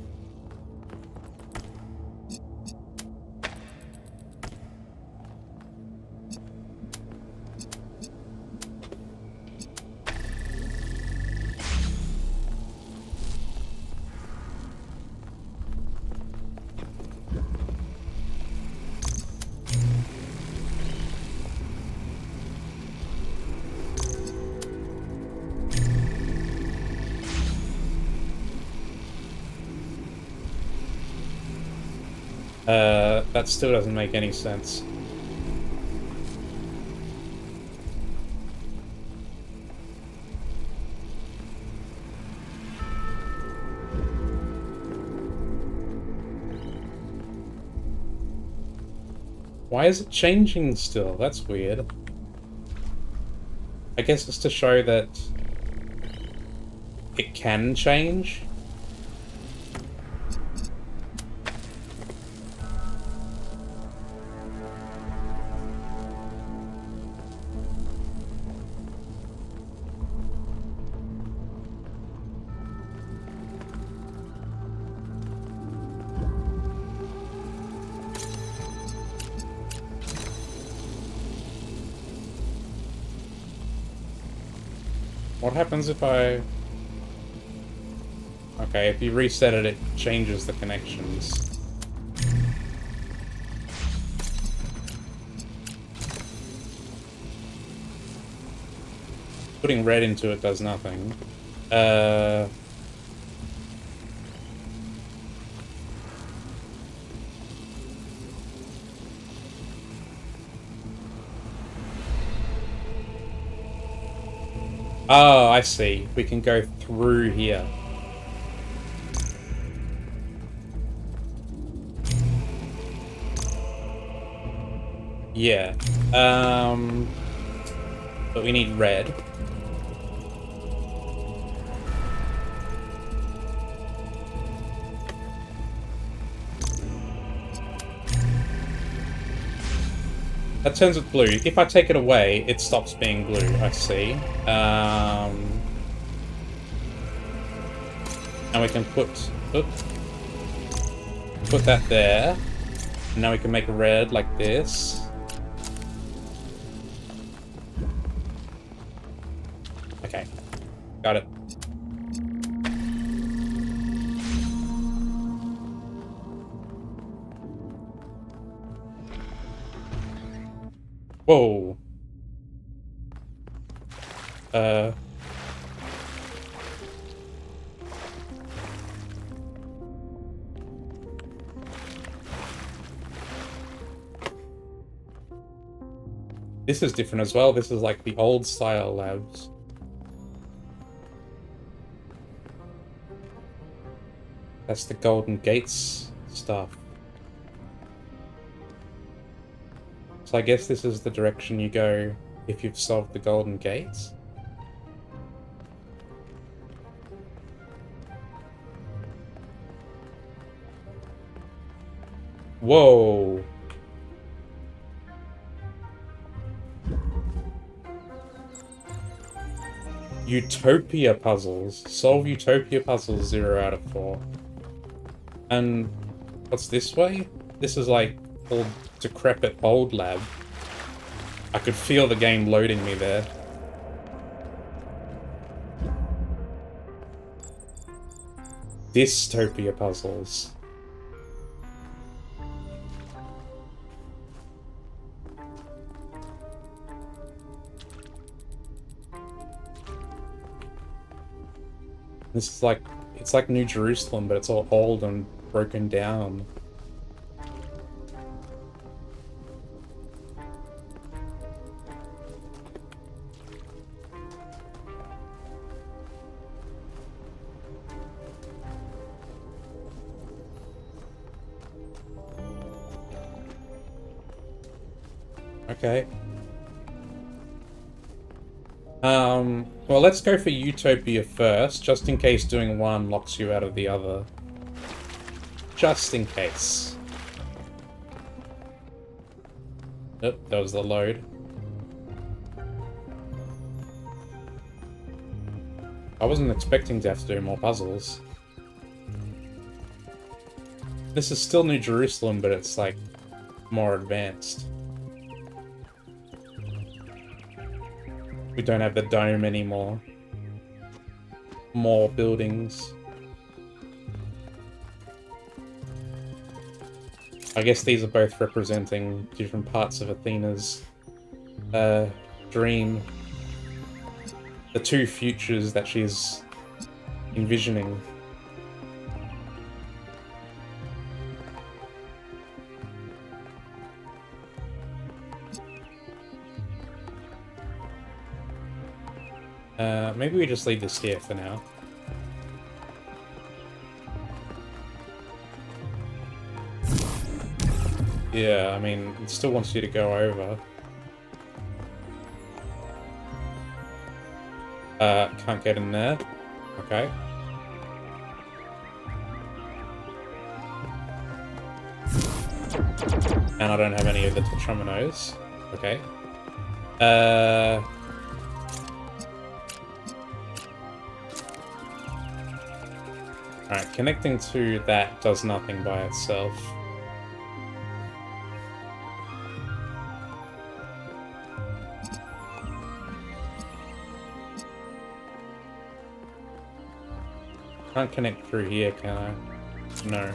That still doesn't make any sense. Why is it changing still? That's weird. I guess it's to show that it can change. What happens if I... Okay, if you reset it, it changes the connections. Putting red into it does nothing. Oh, I see. We can go through here. Yeah. But we need red. That turns it blue. If I take it away, it stops being blue. I see. And we can put that there. And now we can make red like this. Okay, got it. Whoa. This is different as well. This is like the old style labs. That's the Golden Gates stuff. So I guess this is the direction you go if you've solved the Golden Gates. Whoa. Utopia puzzles. Solve Utopia puzzles 0 out of 4. And what's this way? This is like old decrepit old lab. I could feel the game loading me there. Dystopia puzzles. This is like, it's like New Jerusalem, but it's all old and broken down. Okay. Well, let's go for Utopia first, just in case doing one locks you out of the other. Just in case. Oh, that was the load. I wasn't expecting to have to do more puzzles. This is still New Jerusalem, but it's like more advanced. We don't have the dome anymore. More buildings. I guess these are both representing different parts of Athena's dream. The two futures that she's envisioning. Maybe we just leave this here for now. Yeah, I mean, it still wants you to go over. Can't get in there. Okay. And I don't have any of the tetrominos. Okay. Alright, connecting to that does nothing by itself. Can't connect through here, can I? No.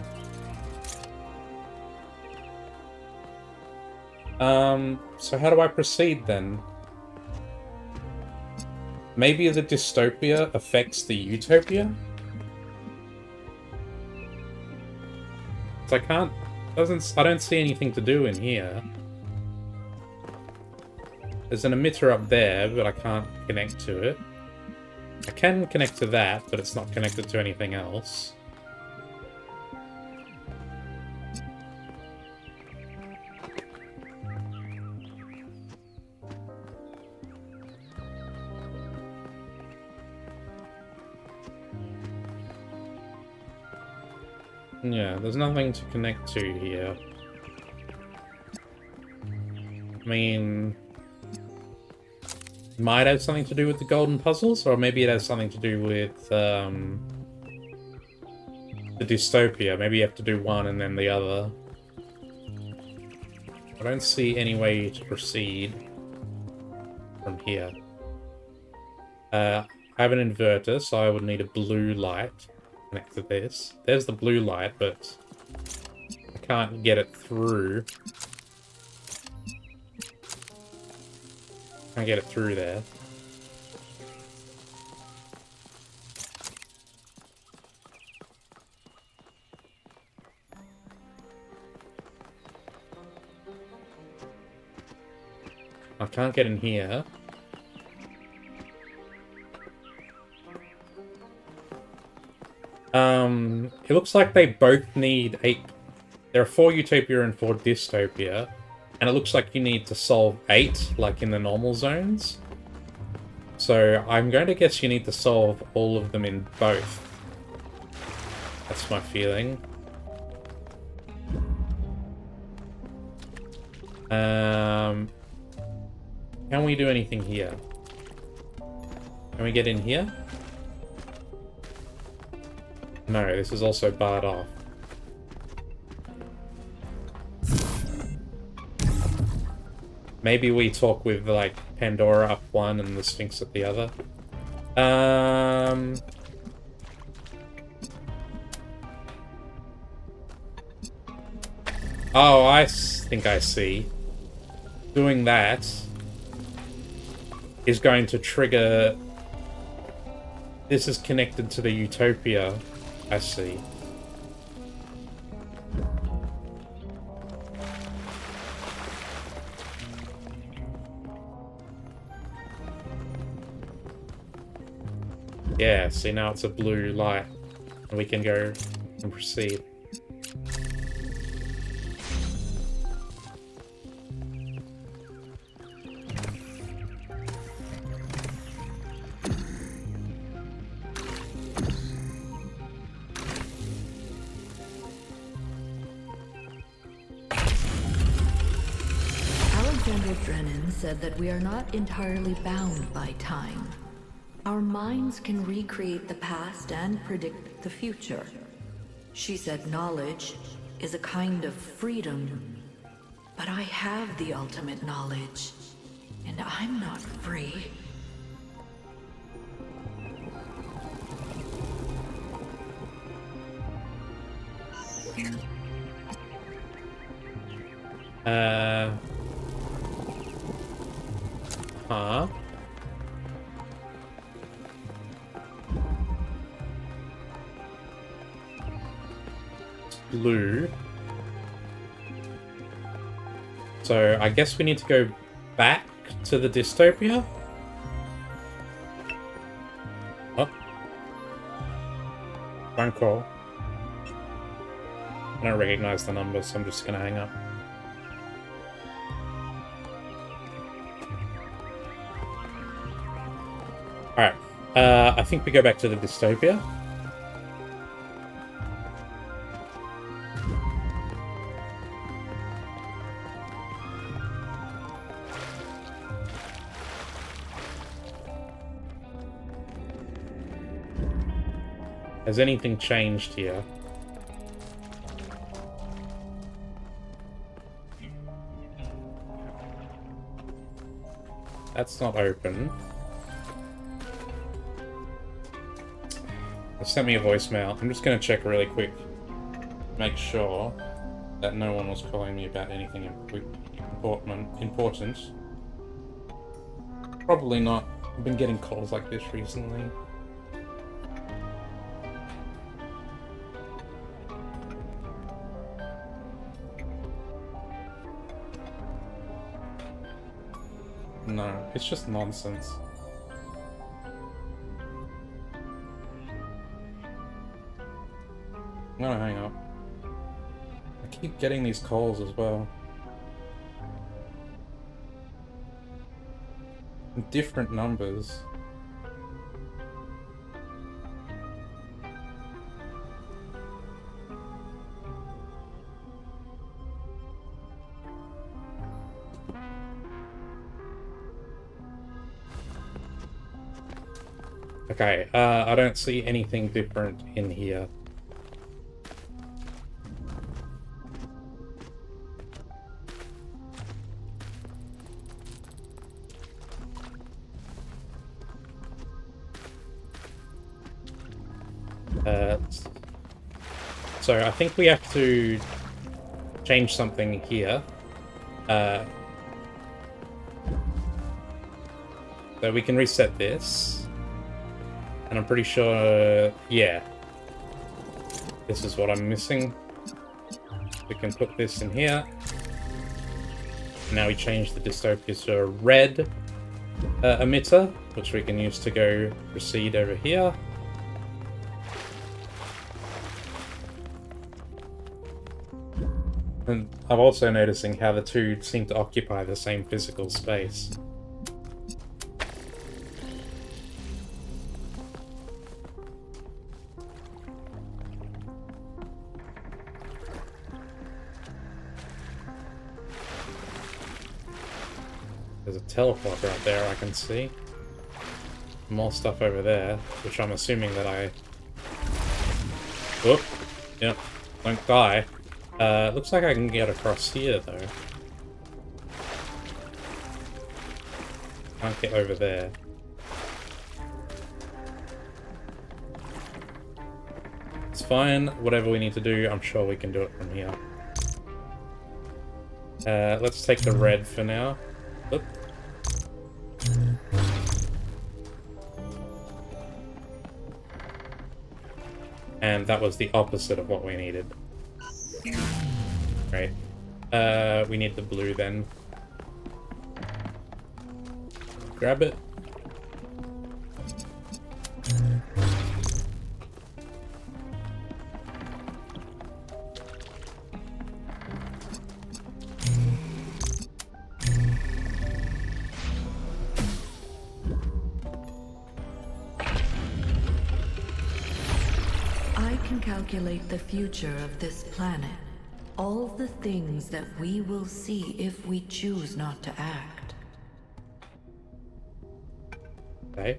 So how do I proceed then? Maybe the dystopia affects the utopia? So I don't see anything to do in here. There's an emitter up there, but I can't connect to it. I can connect to that, but it's not connected to anything else. Yeah, there's nothing to connect to here. I mean, might have something to do with the golden puzzles, or maybe it has something to do with the dystopia. Maybe you have to do one and then the other. I don't see any way to proceed from here. I have an inverter, so I would need a blue light connect to this. There's the blue light, but I can't get it through. Can't get it through there. I can't get in here. It looks like they both need 8. There are 4 Utopia and 4 Dystopia. And it looks like you need to solve 8, like in the normal zones. So I'm going to guess you need to solve all of them in both. That's my feeling. Can we do anything here? Can we get in here? No, this is also barred off. Maybe we talk with, like, Pandora up one and the Sphinx at the other. Oh, I think I see. Doing that is going to trigger... This is connected to the Utopia. I see. Yeah, see, now it's a blue light. And we can go and proceed. Said that we are not entirely bound by time. Our minds can recreate the past and predict the future. She said knowledge is a kind of freedom. But I have the ultimate knowledge, and I'm not free. Huh? It's blue. So I guess we need to go back to the dystopia? Oh. Phone call. I don't recognize the number, so I'm just gonna hang up. Alright, I think we go back to the dystopia. Has anything changed here? That's not open. They sent me a voicemail. I'm just going to check really quick. Make sure that no one was calling me about anything important. Probably not. I've been getting calls like this recently. No, it's just nonsense. I'm gonna hang up. I keep getting these calls as well. Different numbers. Okay, I don't see anything different in here. So I think we have to change something here. So we can reset this. And I'm pretty sure, yeah. This is what I'm missing. We can put this in here. Now we change the dystopia to a red emitter, which we can use to go proceed over here. And I'm also noticing how the two seem to occupy the same physical space. There's a teleporter out there I can see. More stuff over there, which I'm assuming that I... Whoop. Yep. Don't die. Looks like I can get across here, though. Can't get over there. It's fine. Whatever we need to do, I'm sure we can do it from here. Let's take the red for now. Oop. And that was the opposite of what we needed. Right. We need the blue then. Grab it. I can calculate the future of this planet. All the things that we will see if we choose not to act. Okay.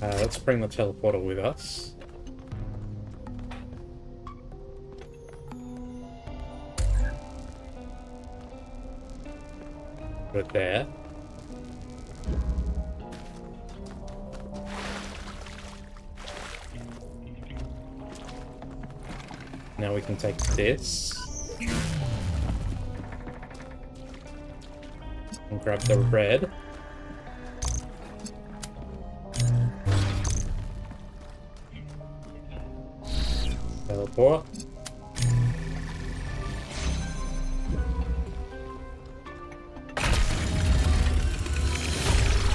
Let's bring the teleporter with us. Put it there. Now we can take this and grab the red. Teleport.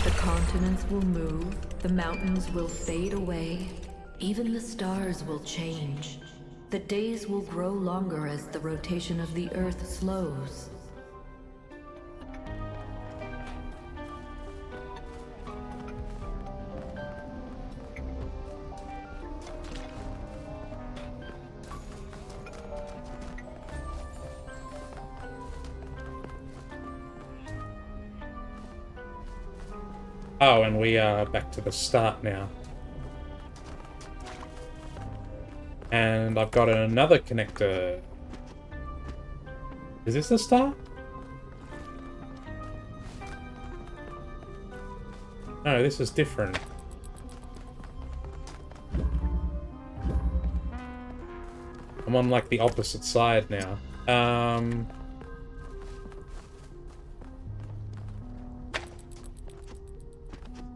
The continents will move, the mountains will fade away, even the stars will change. The days will grow longer as the rotation of the Earth slows. Oh, and we are back to the start now. And I've got another connector. Is this the start? No, this is different. I'm on like the opposite side now.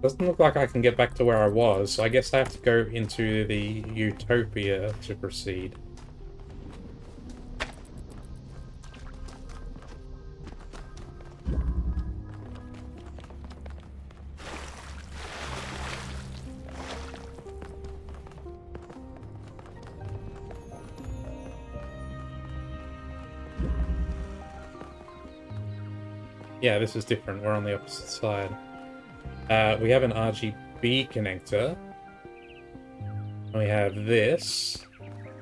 Doesn't look like I can get back to where I was, so I guess I have to go into the Utopia to proceed. Yeah, this is different. We're on the opposite side. We have an RGB connector. And we have this.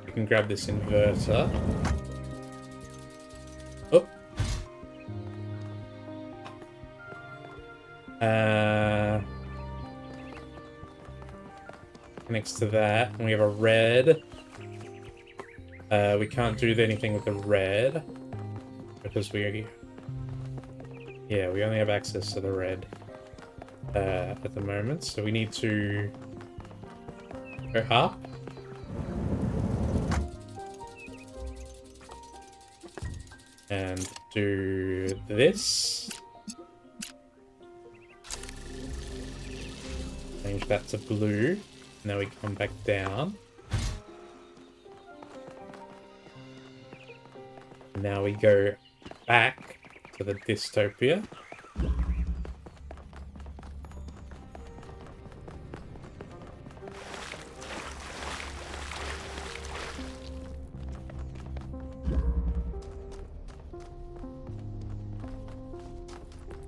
We can grab this inverter. Oh. Connects to that. And we have a red. We can't do anything with the red. Because we Yeah, we only have access to the red at the moment, so we need to go up. And do this. Change that to blue. Now we come back down. Now we go back to the dystopia.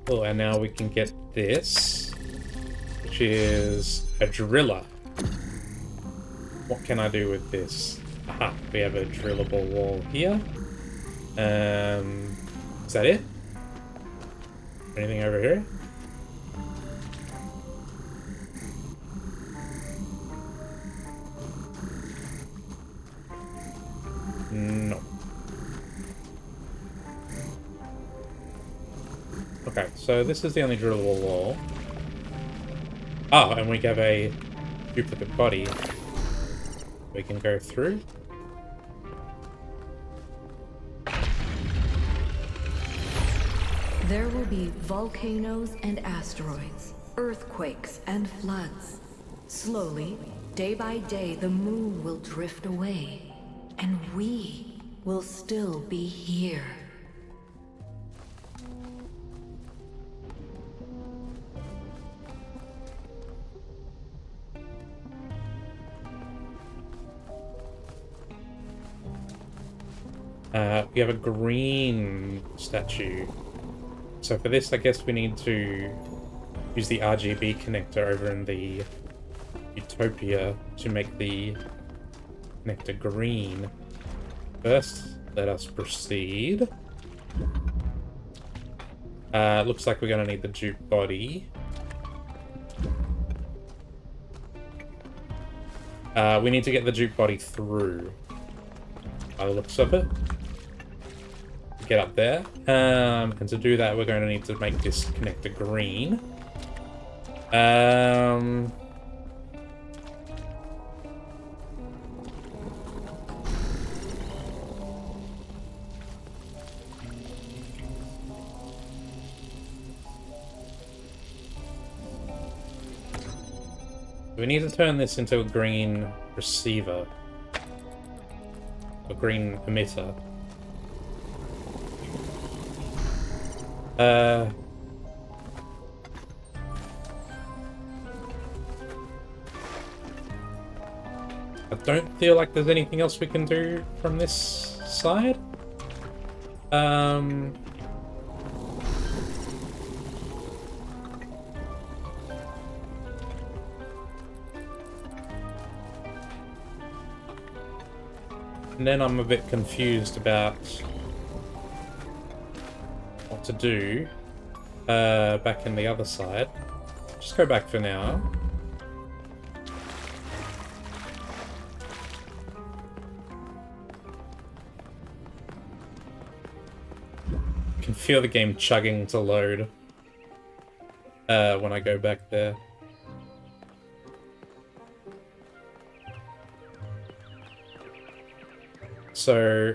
Oh, and now we can get this, which is a driller. What can I do with this? Aha, we have a drillable wall here. Is that it? Anything over here? No. Okay, so this is the only drillable wall. Oh, and we have a duplicate body we can go through. There will be volcanoes and asteroids, earthquakes and floods. Slowly, day by day, the moon will drift away, and we will still be here. We have a green statue. So for this, I guess we need to use the RGB connector over in the Utopia to make the connector green. First, let us proceed. Looks like we're going to need the dupe body. We need to get the dupe body through, by the looks of it. Get up there. And to do that, we're going to need to make this connector green. We need to turn this into a green receiver. A green emitter. I don't feel like there's anything else we can do from this side. And then I'm a bit confused about what to do back in the other side. Just go back for now. I can feel the game chugging to load when I go back there. So,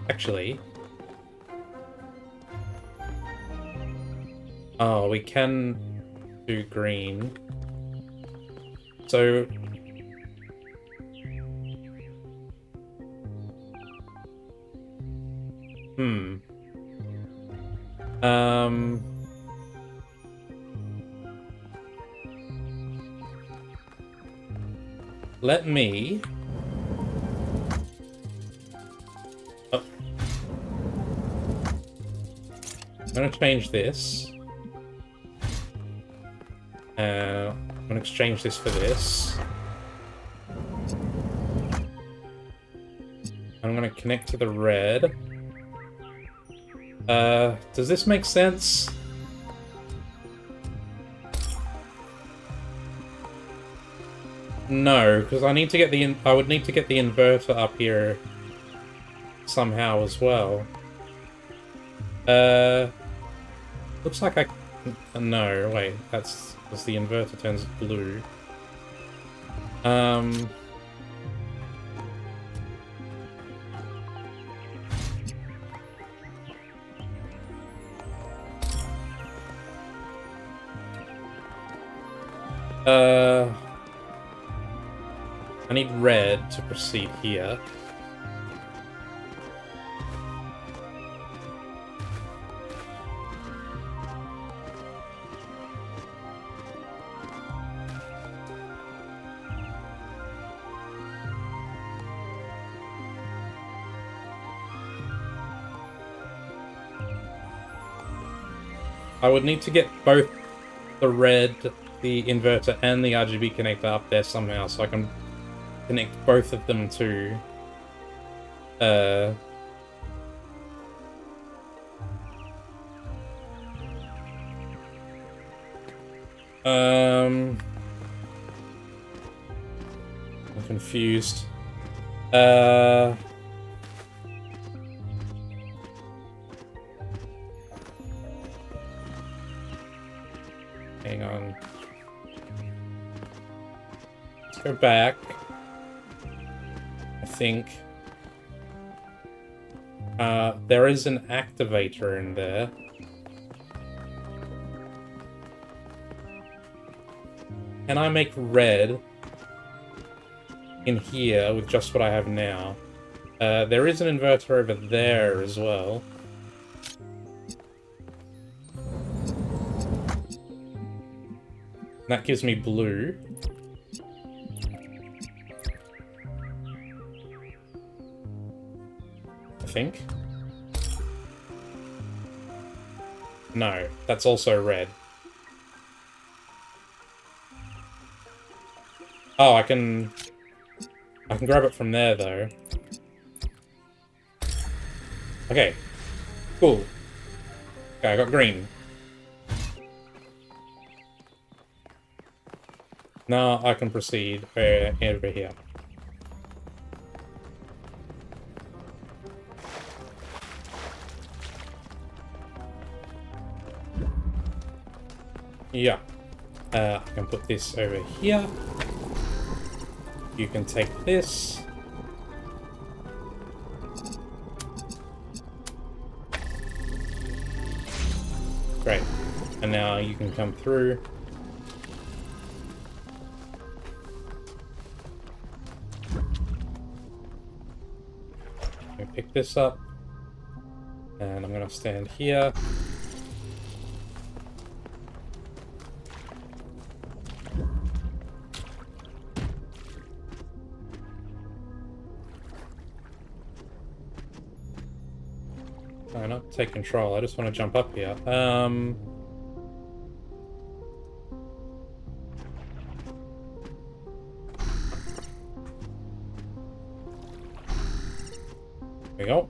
actually, we can do green. So, let me... Oh. I'm going to change this. I'm going to exchange this for this. I'm going to connect to the red. Does this make sense? No, because I need to get the I would need to get the inverter up here somehow as well. Looks like I... No, wait, that's because the inverter turns blue. I need red to proceed here. I would need to get both the red, the inverter, and the RGB connector up there somehow, so I can connect both of them to... I'm confused. Hang on. Let's go back. I think. There is an activator in there. Can I make red in here with just what I have now? There is an inverter over there as well. That gives me blue. I think. No, that's also red. Oh, I can grab it from there though. Okay. Cool. Okay, I got green. Now I can proceed over here. Yeah. I can put this over here. You can take this. Great. And now you can come through. Pick this up, and I'm gonna stand here. No, not take control. I just want to jump up here. There we go.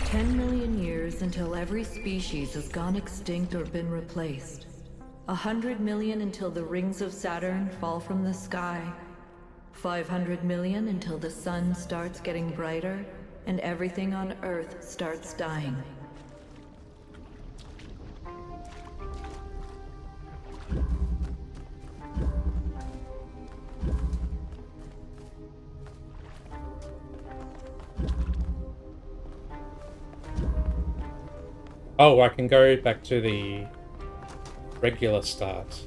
10 million years until every species has gone extinct or been replaced. 100 million until the rings of Saturn fall from the sky. 500 million until the sun starts getting brighter and everything on Earth starts dying. Oh, I can go back to the regular start.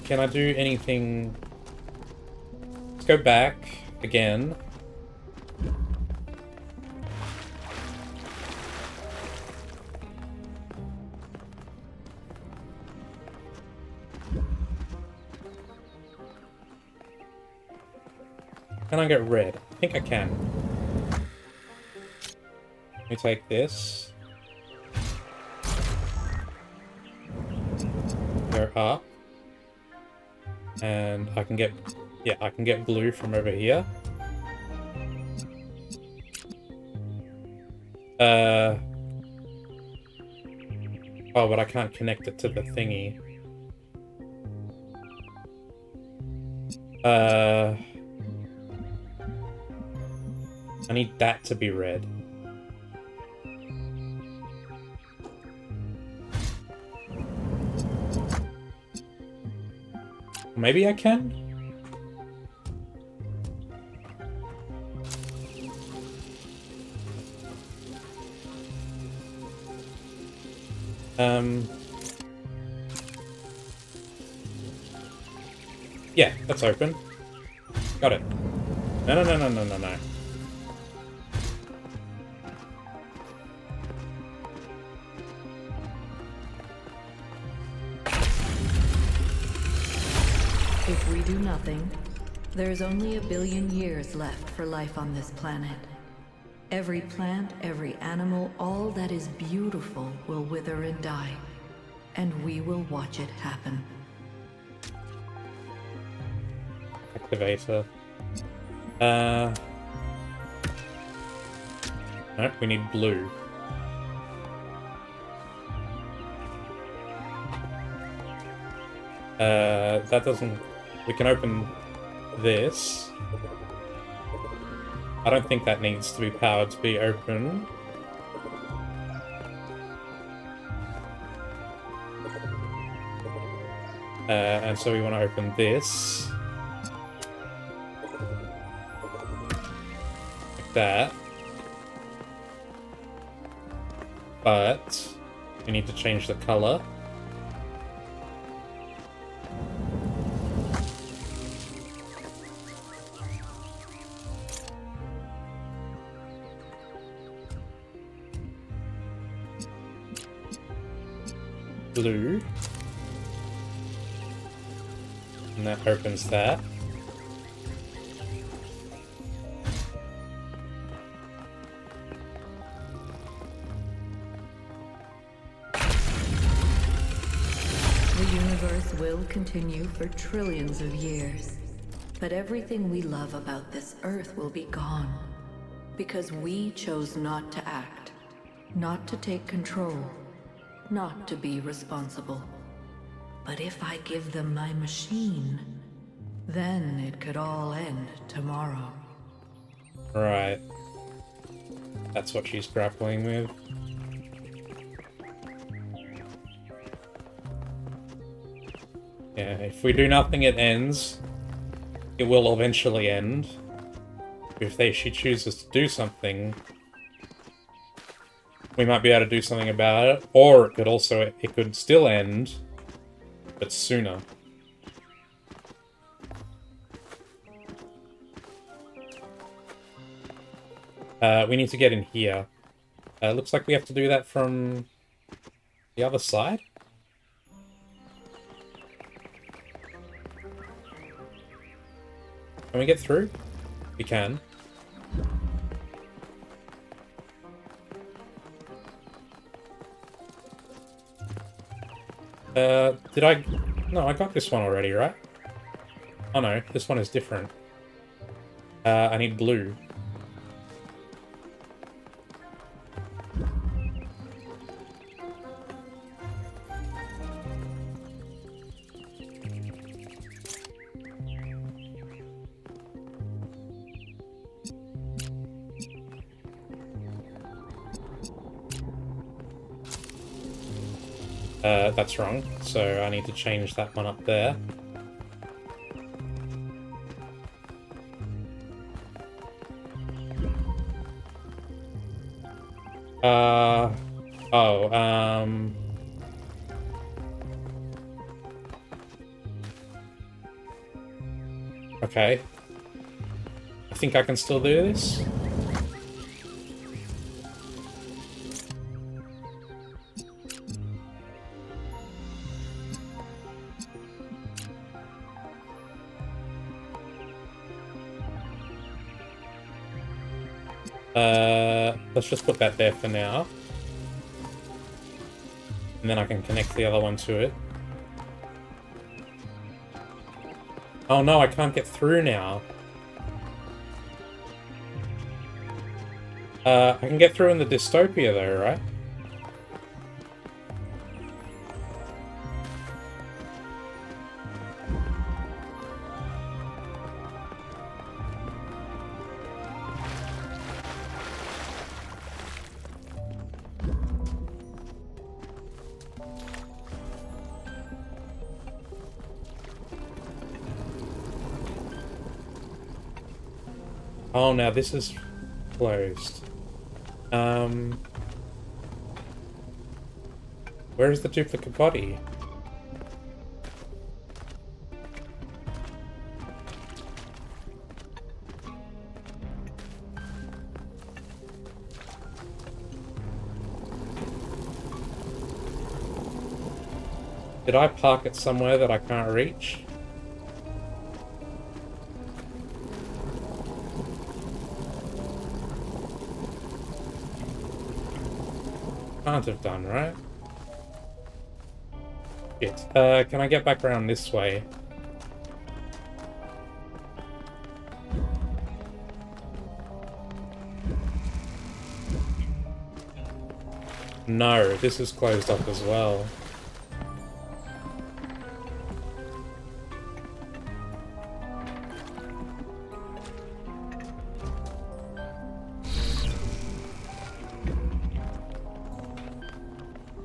Can I do anything? Let's go back again. Can I get red? I think I can. Let me take this. Go up. And I can get Yeah, I can get blue from over here. Oh, but I can't connect it to the thingy. I need that to be red. Maybe I can? Yeah, that's open. Got it. No, no, no, no, no, no, no. If we do nothing, there's only 1 billion years left for life on this planet. Every plant, every animal, all that is beautiful will wither and die. And we will watch it happen. Activator. Nope, we need blue. That doesn't... We can open this. I don't think that needs to be powered to be open. And so we want to open this. Like that. But we need to change the color. Blue. And that opens that. The universe will continue for trillions of years. But everything we love about this Earth will be gone. Because we chose not to act. Not to take control. Not to be responsible. But if I give them my machine, then it could all end tomorrow. Right. That's what she's grappling with. Yeah, if we do nothing, it ends. It will eventually end. If she chooses to do something, we might be able to do something about it. Or it could still end, but sooner. We need to get in here. Looks like we have to do that from the other side. Can we get through? We can. Did I... No, I got this one already, right? Oh no, this one is different. I need blue. That's wrong, so I need to change that one up there. Okay. I think I can still do this. Let's just put that there for now. And then I can connect the other one to it. Oh no, I can't get through now. I can get through in the dystopia though, right? Oh, now this is closed. Where is the duplicate body? Did I park it somewhere that I can't reach? Can't have done, right? Shit. Can I get back around this way? No, this is closed up as well.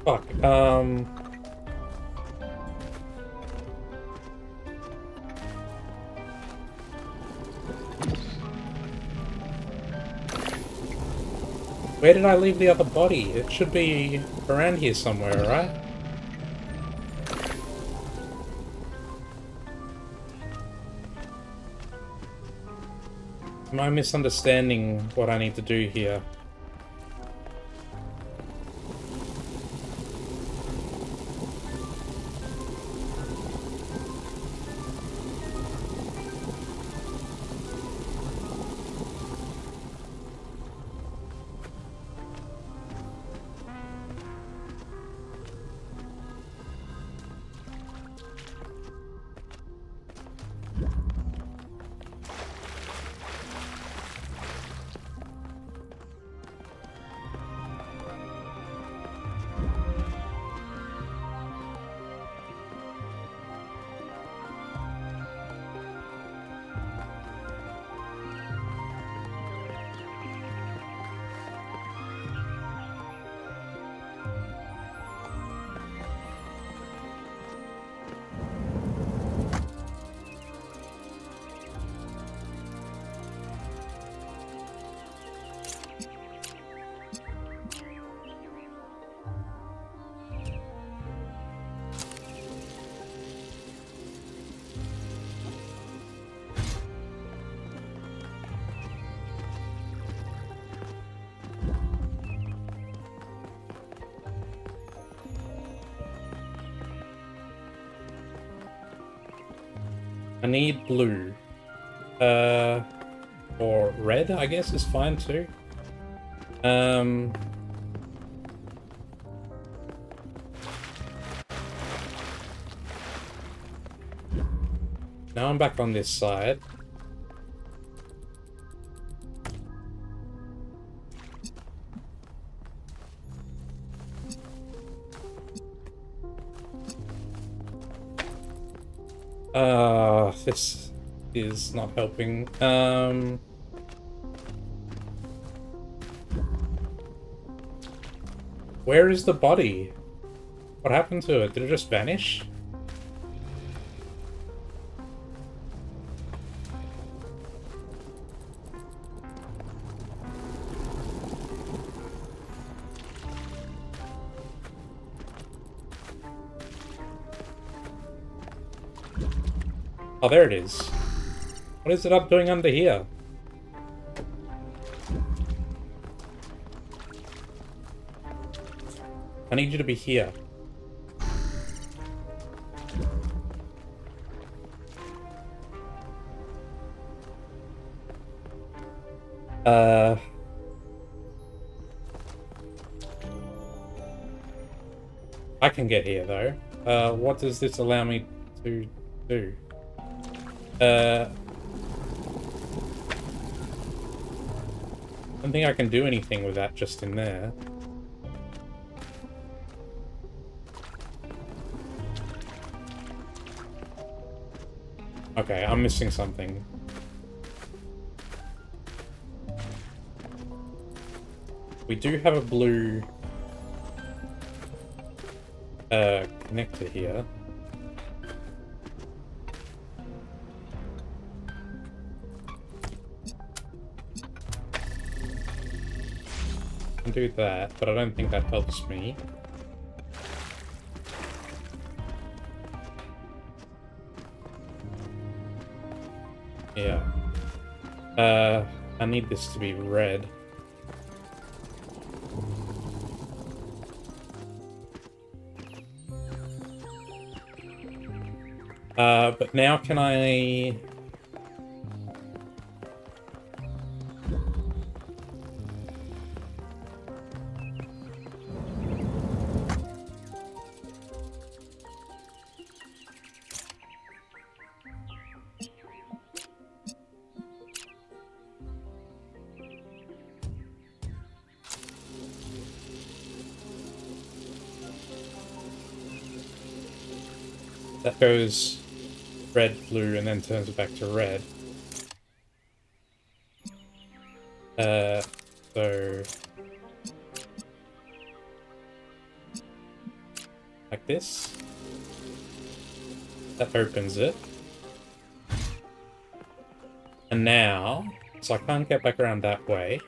Fuck, where did I leave the other body? It should be around here somewhere, right? Am I misunderstanding what I need to do here? I need blue. Or red, I guess, is fine too. Now I'm back on this side. This is not helping. Where is the body? What happened to it? Did it just vanish? Oh, there it is. What is it up doing under here? I need you to be here. I can get here though. What does this allow me to do? I don't think I can do anything with that just in there. Okay, I'm missing something. We do have a blue connector here. I can do that, but I don't think that helps me. Yeah. I need this to be red. But now can I... That goes red, blue, and then turns it back to red. So... like this. That opens it. And now... so I can't get back around that way.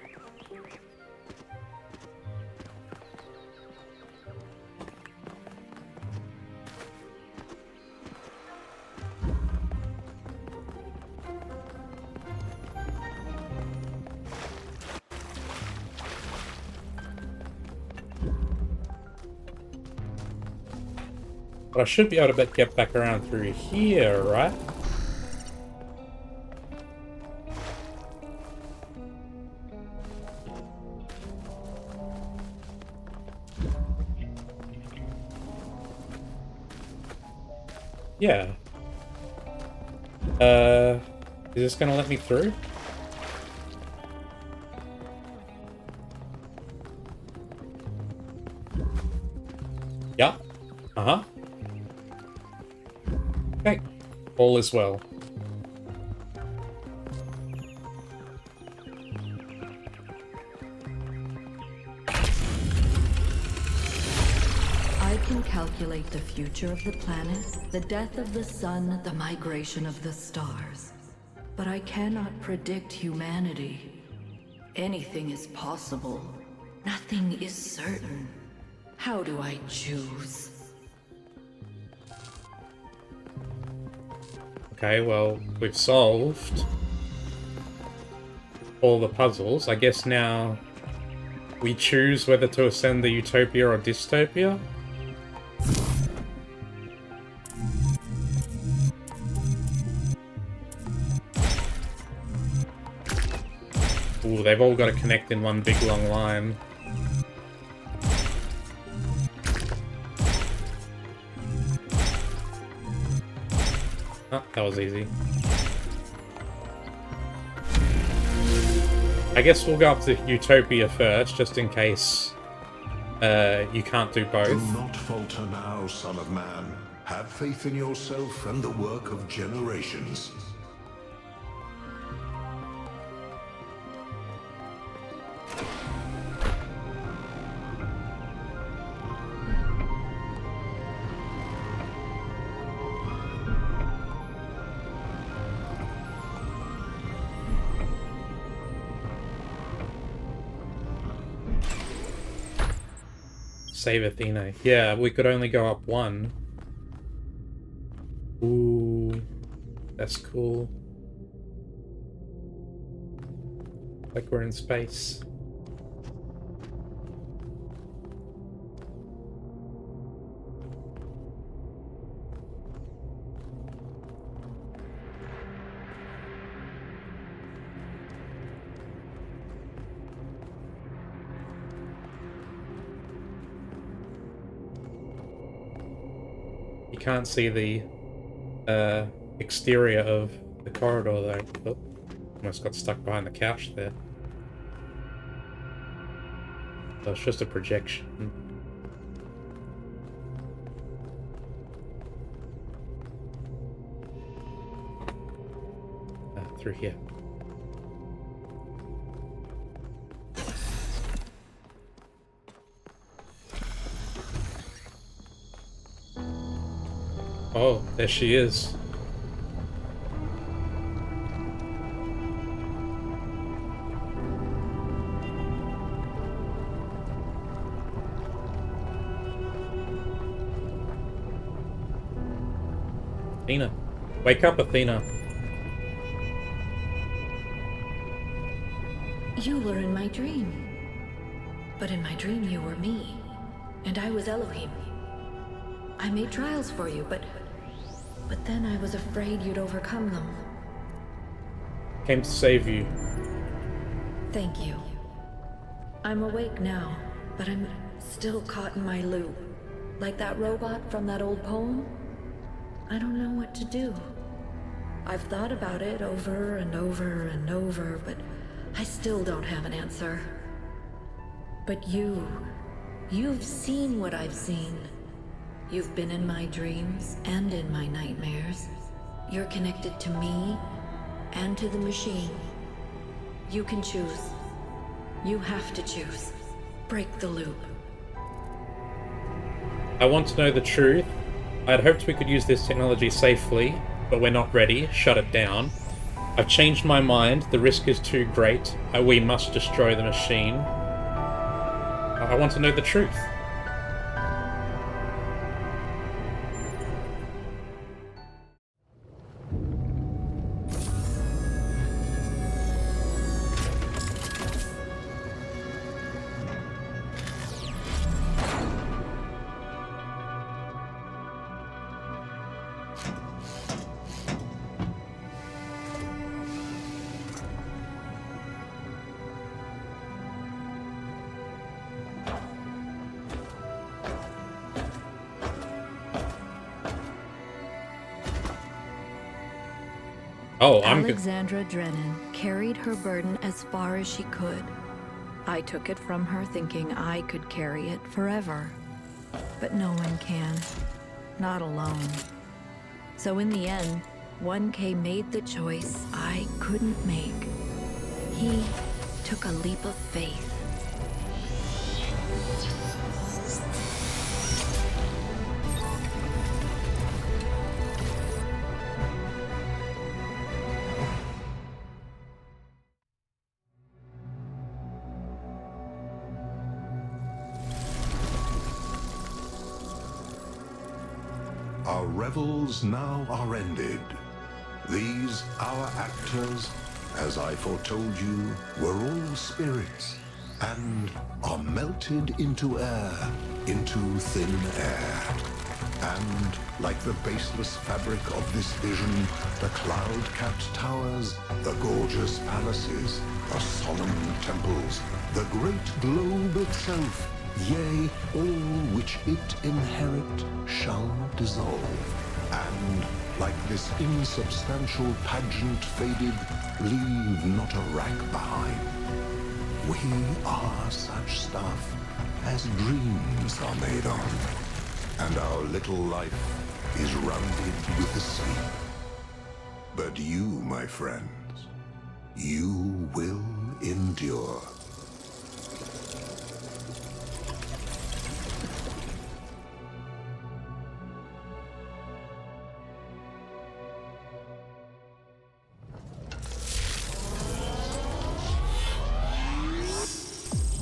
But I should be able to get back around through here, right? Yeah. Is this gonna let me through? Yeah. Uh-huh. Okay. All is well. I can calculate the future of the planet, the death of the sun, the migration of the stars. But I cannot predict humanity. Anything is possible. Nothing is certain. How do I choose? Okay, well, we've solved all the puzzles. I guess now we choose whether to ascend the utopia or dystopia. Ooh, they've all got to connect in one big long line. Oh, that was easy. I guess we'll go up to Utopia first, just in case you can't do both. Do not falter now, son of man. Have faith in yourself and the work of generations. Save Athena. Yeah, we could only go up one. Ooh, that's cool. Like we're in space. You can't see the exterior of The corridor there. Oh, almost got stuck behind the couch there. That's just a projection. Through here. Oh, there she is. Athena. Wake up, Athena. You were in my dream. But in my dream you were me. And I was Elohim. I made trials for you, but then I was afraid you'd overcome them. Came to save you. Thank you. I'm awake now, but I'm still caught in my loop. Like that robot from that old poem. I don't know what to do. I've thought about it over and over and over, but I still don't have an answer. But you've seen what I've seen. You've been in my dreams and in my nightmares. You're connected to me and to the machine. You can choose. You have to choose. Break the loop. I want to know the truth. I'd hoped we could use this technology safely, but we're not ready. Shut it down. I've changed my mind. The risk is too great. We must destroy the machine. I want to know the truth. Oh, Alexandra Drennan carried her burden as far as she could. I took it from her thinking I could carry it forever. But no one can. Not alone. So in the end, 1K made the choice I couldn't make. He took a leap of faith. Our revels now are ended. These, our actors, as I foretold you, were all spirits, and are melted into air, into thin air. And, like the baseless fabric of this vision, the cloud-capped towers, the gorgeous palaces, the solemn temples, the great globe itself, yea, all which it inherit shall dissolve, and, like this insubstantial pageant faded, leave not a rack behind. We are such stuff as dreams are made of, and our little life is rounded with the sleep. But you, my friends, you will endure.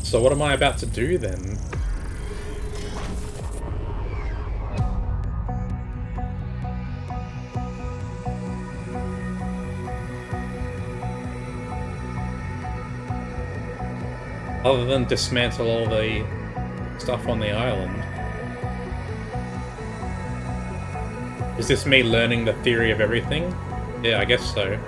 So what am I about to do then? Other than dismantle all the stuff on the island. Is this me learning the theory of everything? Yeah, I guess so.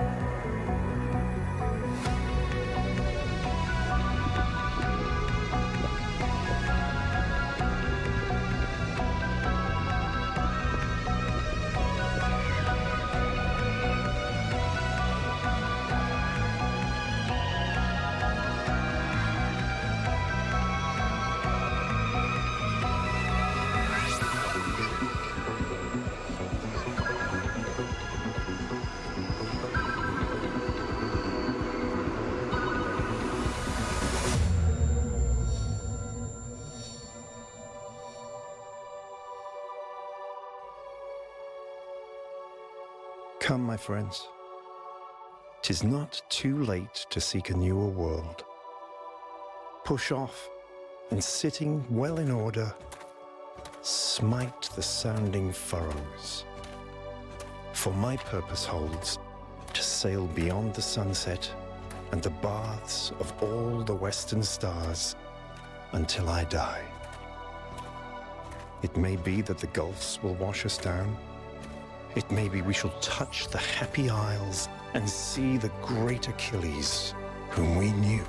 Come, my friends. 'Tis not too late to seek a newer world. Push off, and sitting well in order, smite the sounding furrows. For my purpose holds to sail beyond the sunset and the baths of all the western stars until I die. It may be that the gulfs will wash us down. It may be we shall touch the happy isles and see the great Achilles, whom we knew.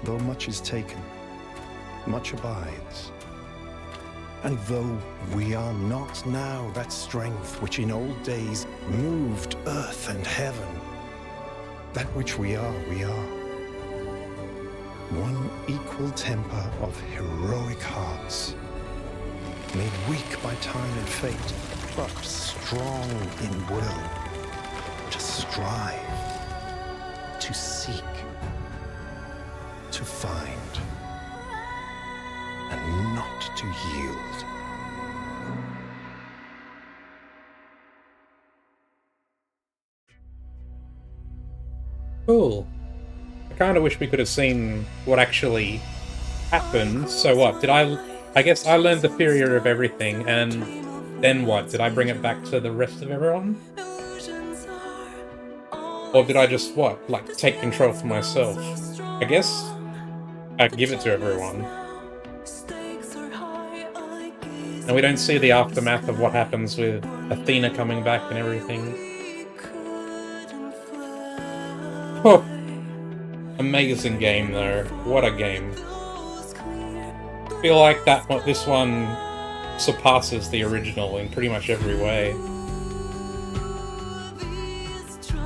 Though much is taken, much abides. And though we are not now that strength which in old days moved earth and heaven, that which we are, we are. One equal temper of heroic hearts, made weak by time and fate, but strong in will, to strive, to seek, to find, and not to yield. Cool. I kind of wish we could have seen what actually happened. So what? I guess I learned the theory of everything, and then what? Did I bring it back to the rest of everyone? Or did I just, what? Like, take control for myself? I guess I'd give it to everyone. And we don't see the aftermath of what happens with Athena coming back and everything. Oh, amazing game though. What a game. I feel like this one surpasses the original in pretty much every way.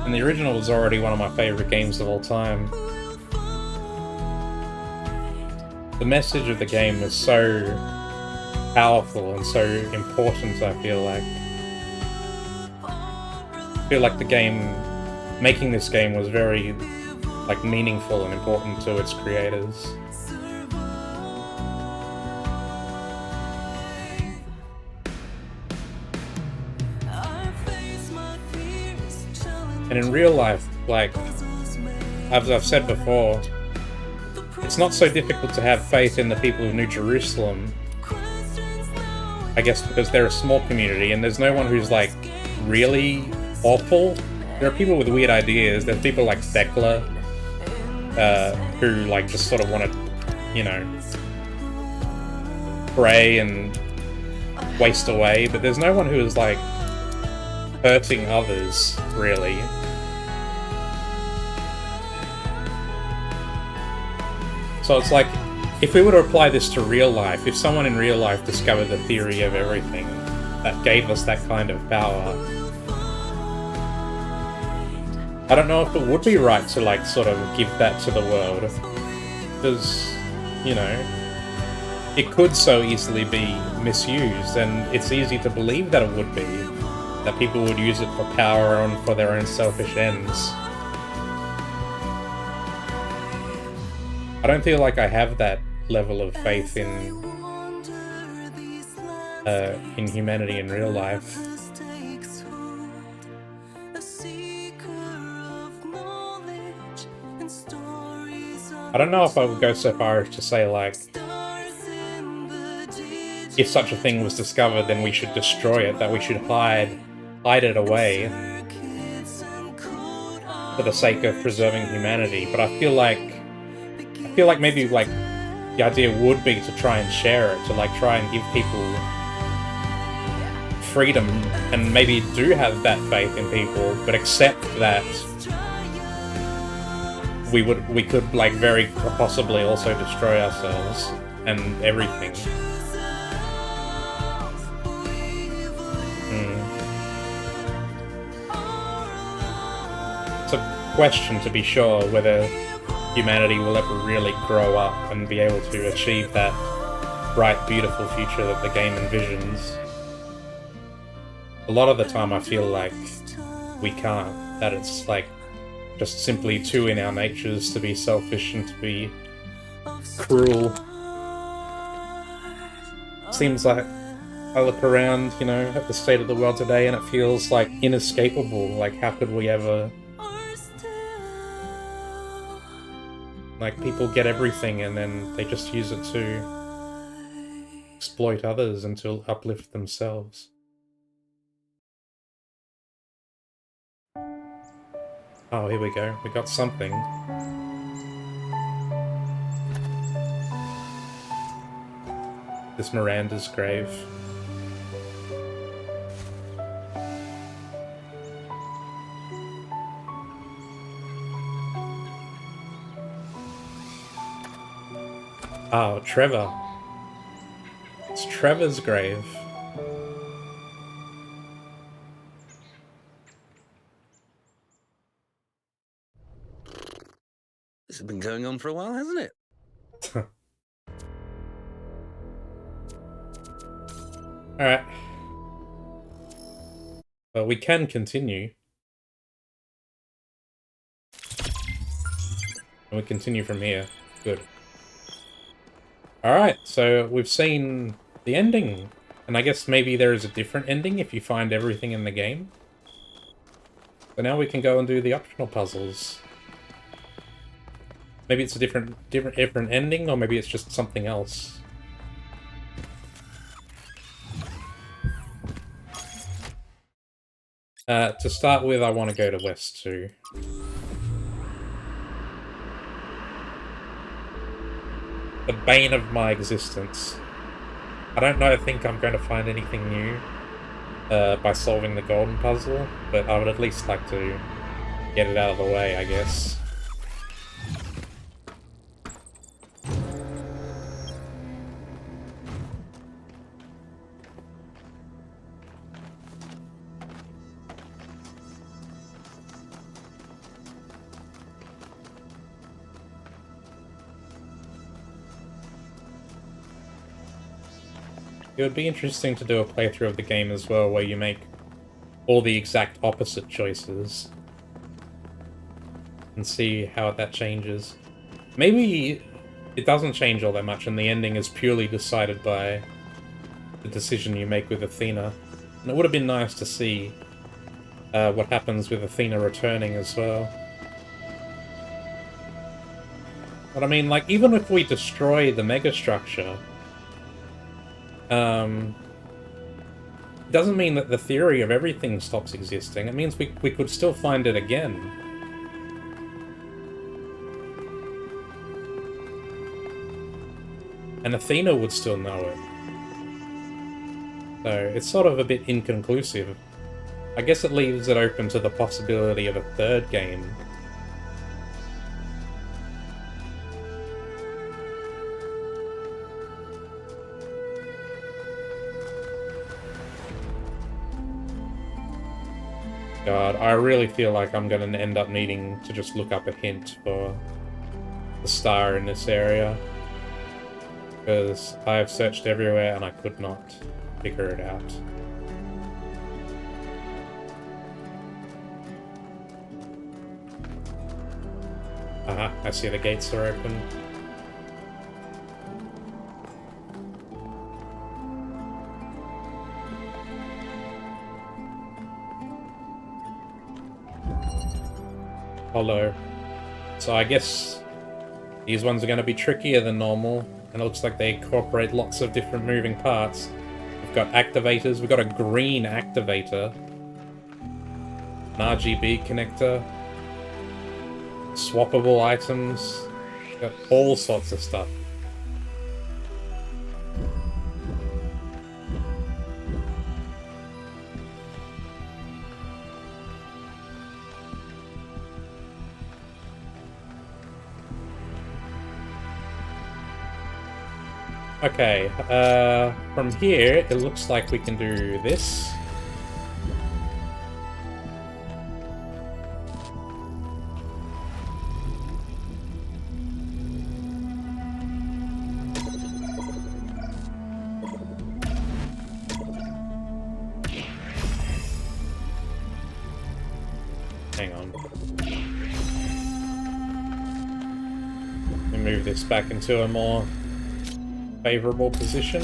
And the original was already one of my favorite games of all time. The message of the game is so powerful and so important, I feel like. I feel like the game, making this game was very, like, meaningful and important to its creators. And in real life, like, as I've said before, it's not so difficult to have faith in the people of New Jerusalem. I guess because they're a small community and there's no one who's, like, really awful. There are people with weird ideas. There's people like Thekla, who, like, just sort of want to, you know, pray and waste away. But there's no one who is, like, hurting others, really. So it's like, if we were to apply this to real life, if someone in real life discovered the theory of everything that gave us that kind of power, I don't know if it would be right to, like, sort of give that to the world. Because, you know, it could so easily be misused, and it's easy to believe that it would be. That people would use it for power and for their own selfish ends. I don't feel like I have that level of faith in humanity in real life. I don't know if I would go so far as to say, like, if such a thing was discovered, then we should destroy it, that we should hide it away for the sake of preserving humanity. But I feel like maybe, like, the idea would be to try and share it, to, like, try and give people freedom, and maybe do have that faith in people, but accept that we could, like, very possibly also destroy ourselves and everything. It's a question, to be sure, whether humanity will ever really grow up and be able to achieve that bright, beautiful future that the game envisions. A lot of the time I feel like we can't, that it's, like, just simply too in our natures to be selfish and to be cruel. Seems like I look around, you know, at the state of the world today, and it feels like inescapable. Like, how could we ever... Like, people get everything and then they just use it to exploit others and to uplift themselves. Oh, here we go. We got something. This Miranda's grave. Oh, Trevor. It's Trevor's grave. This has been going on for a while, hasn't it? Alright. But we can continue. And we continue from here. Good. Alright, so we've seen the ending. And I guess maybe there is a different ending if you find everything in the game. So now we can go and do the optional puzzles. Maybe it's a different ending, or maybe it's just something else. To start with, I want to go to West 2. The bane of my existence. I don't think I'm going to find anything new by solving the golden puzzle, but I would at least like to get it out of the way, I guess. It would be interesting to do a playthrough of the game as well, where you make all the exact opposite choices. And see how that changes. Maybe it doesn't change all that much, and the ending is purely decided by the decision you make with Athena. And it would have been nice to see what happens with Athena returning as well. But I mean, like, even if we destroy the megastructure, it doesn't mean that the theory of everything stops existing. It means we could still find it again. And Athena would still know it. So it's sort of a bit inconclusive. I guess it leaves it open to the possibility of a third game. God, I really feel like I'm going to end up needing to just look up a hint for the star in this area. Because I have searched everywhere and I could not figure it out. Aha, I see the gates are open. Hollow. So I guess these ones are going to be trickier than normal, and it looks like they incorporate lots of different moving parts. We've got activators, we've got a green activator, an RGB connector, swappable items, got all sorts of stuff. Okay, from here, it looks like we can do this. Hang on. Let me move this back into a more favorable position.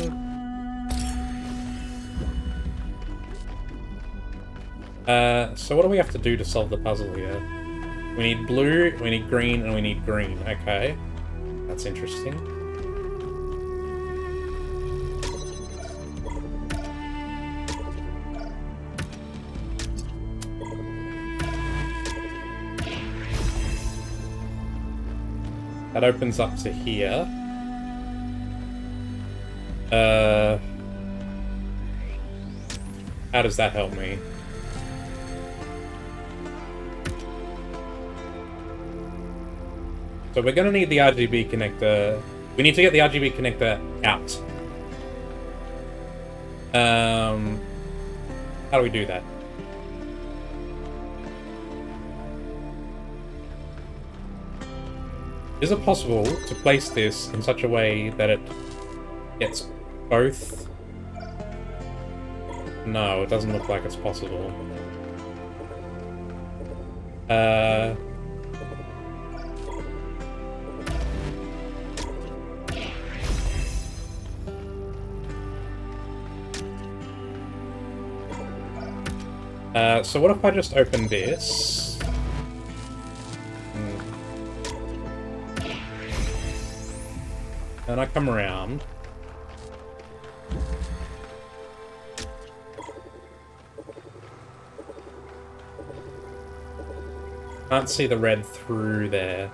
So what do we have to do to solve the puzzle here? We need blue, we need green, and we need green. Okay. That's interesting. That opens up to here. How does that help me? So we're gonna need the RGB connector. We need to get the RGB connector out. How do we do that? Is it possible to place this in such a way that it gets both? No, it doesn't look like it's possible. So what if I just open this? And I come around. Can't see the red through there.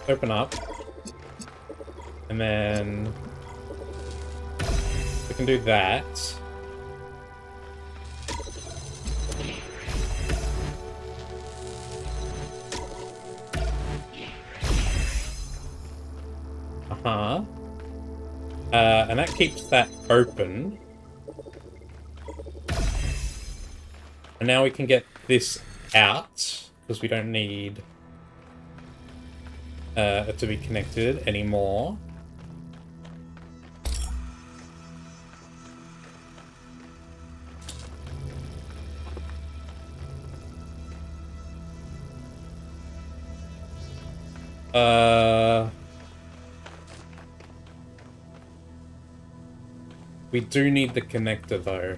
Open up. And then we can do that. And that keeps that open. And now we can get this out, because we don't need it to be connected anymore. We do need the connector, though.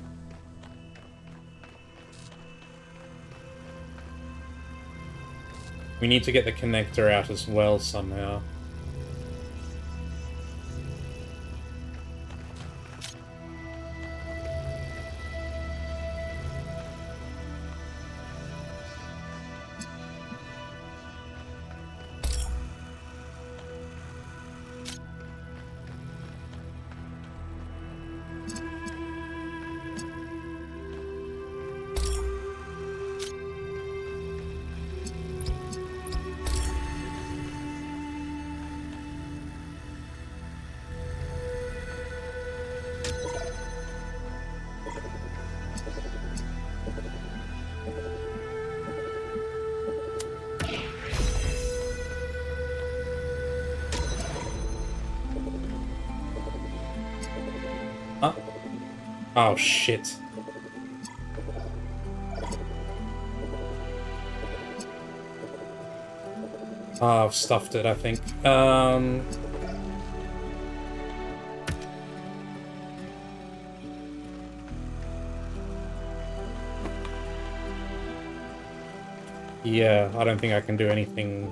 We need to get the connector out as well somehow. Oh, shit. Oh, I've stuffed it, I think. Yeah, I don't think I can do anything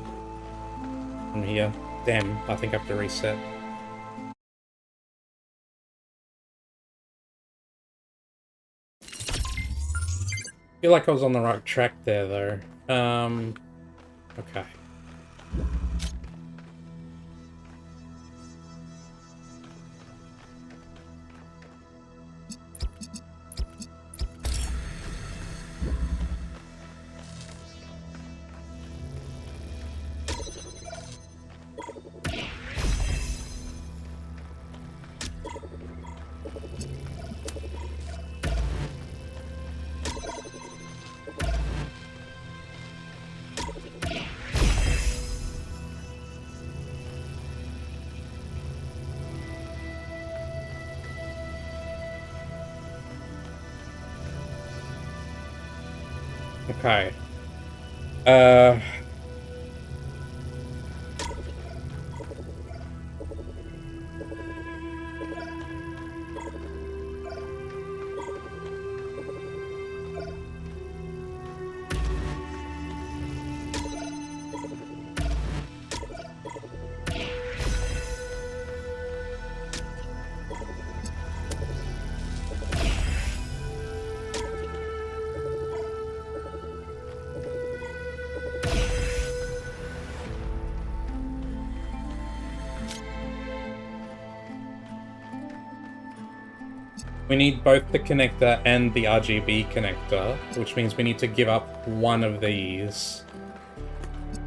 from here. Damn, I think I have to reset. I feel like I was on the right track there, though. Okay. Okay. We need both the connector and the RGB connector, which means we need to give up one of these.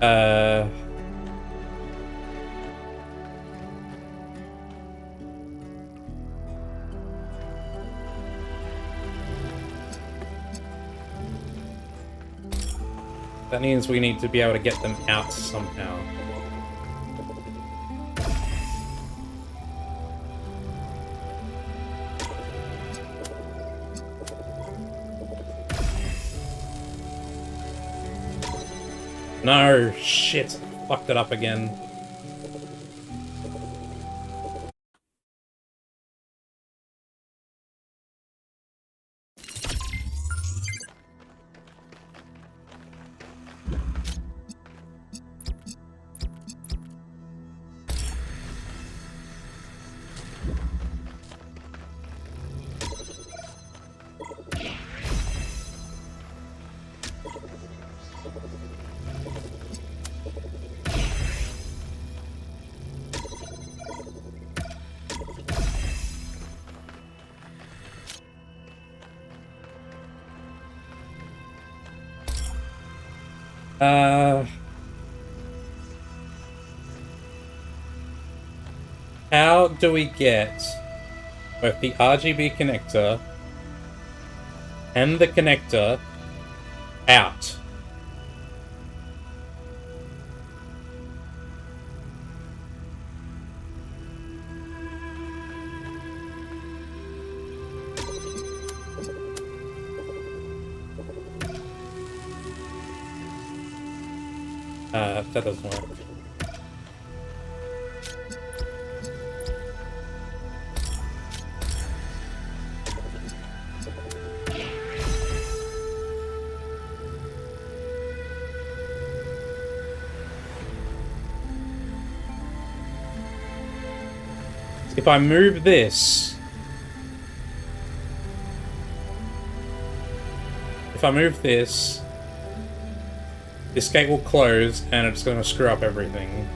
That means we need to be able to get them out somehow. No, shit. Fucked it up again. How do we get both the RGB connector and the connector out? That doesn't work. If I move this... If I move this... This gate will close, and it's going to screw up everything.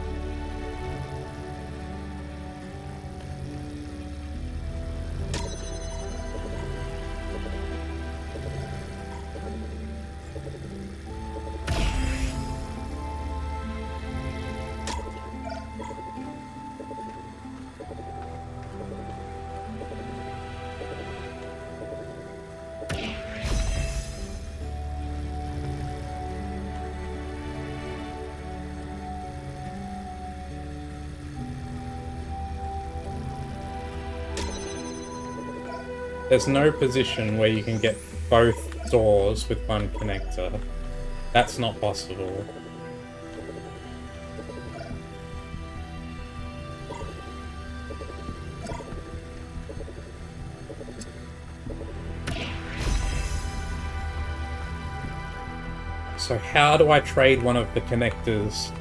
There's no position where you can get both doors with one connector. That's not possible. So how do I trade one of the connectors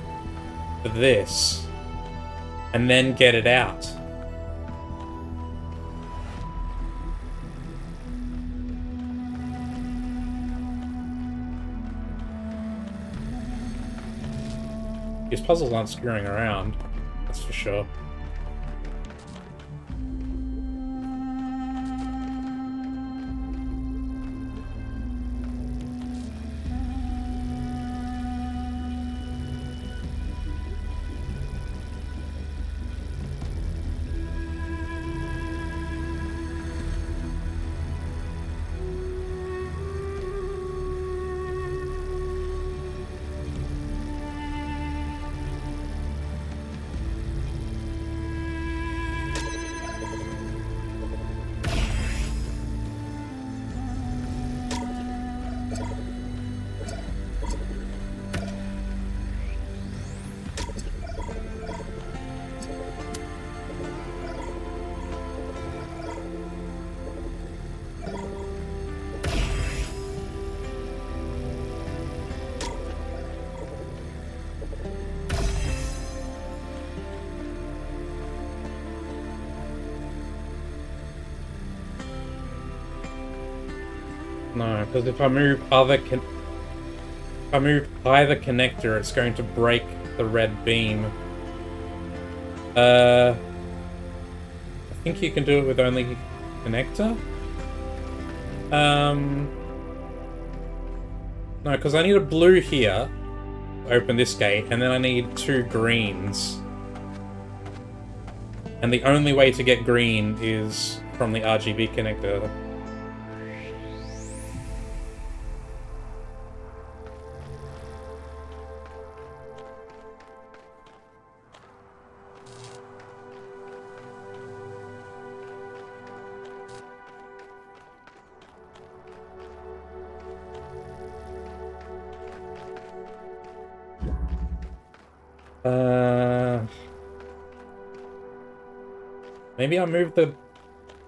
for this and then get it out? These puzzles aren't screwing around, that's for sure. No, because if I move if I move either connector, it's going to break the red beam. I think you can do it with only connector? No, because I need a blue here to open this gate, and then I need 2 greens. And the only way to get green is from the RGB connector. Maybe I'll move the...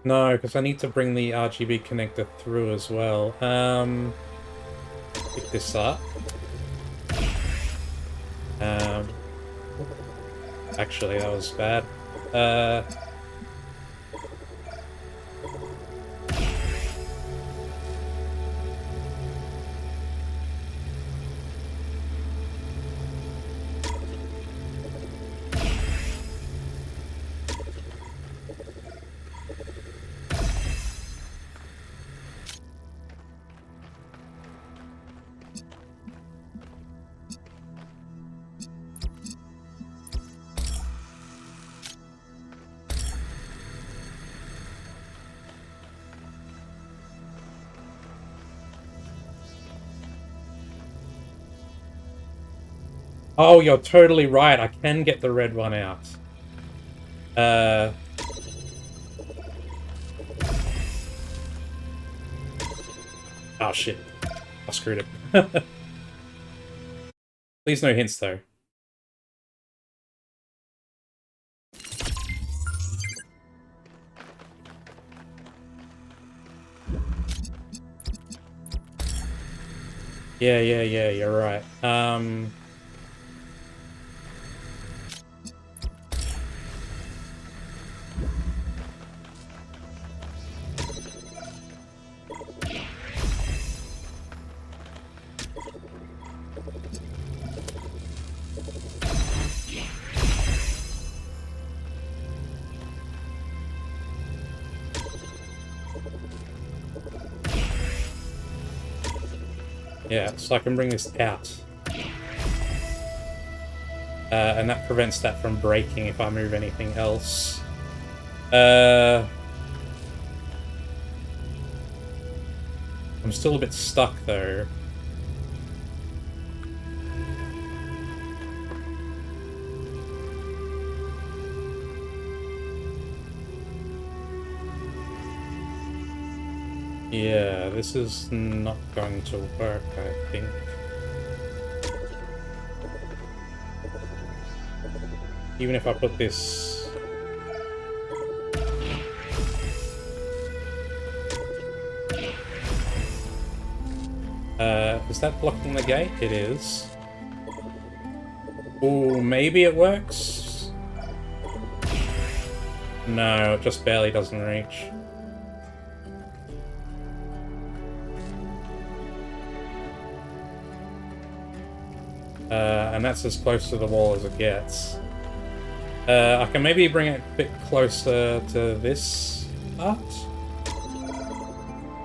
No, because I need to bring the RGB connector through as well. Pick this up. Actually, that was bad. Oh, you're totally right. I can get the red one out. Oh, shit. I screwed it. Please no hints, though. Yeah, you're right. Yeah, so I can bring this out. And that prevents that from breaking if I move anything else. I'm still a bit stuck, though. Yeah, this is not going to work, I think. Even if I put this... is that blocking the gate? It is. Ooh, maybe it works? No, it just barely doesn't reach. And that's as close to the wall as it gets. I can maybe bring it a bit closer to this part?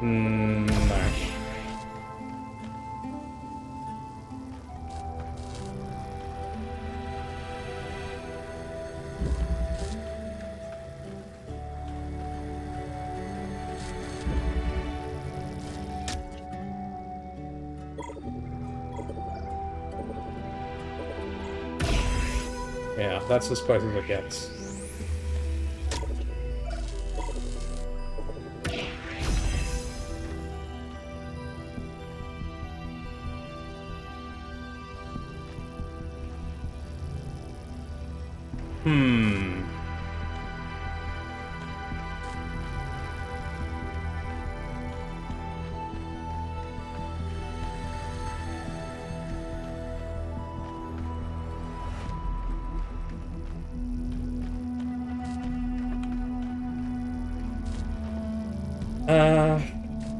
No. Yeah, that's as close as it gets.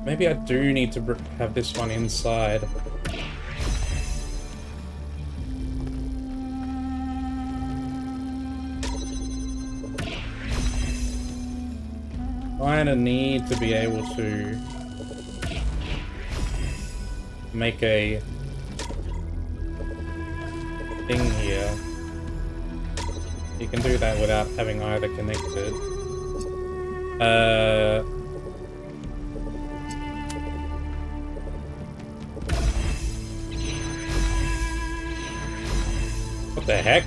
Maybe I do need to have this one inside. Kinda need to be able to make a thing here. You can do that without having either connected. What the heck?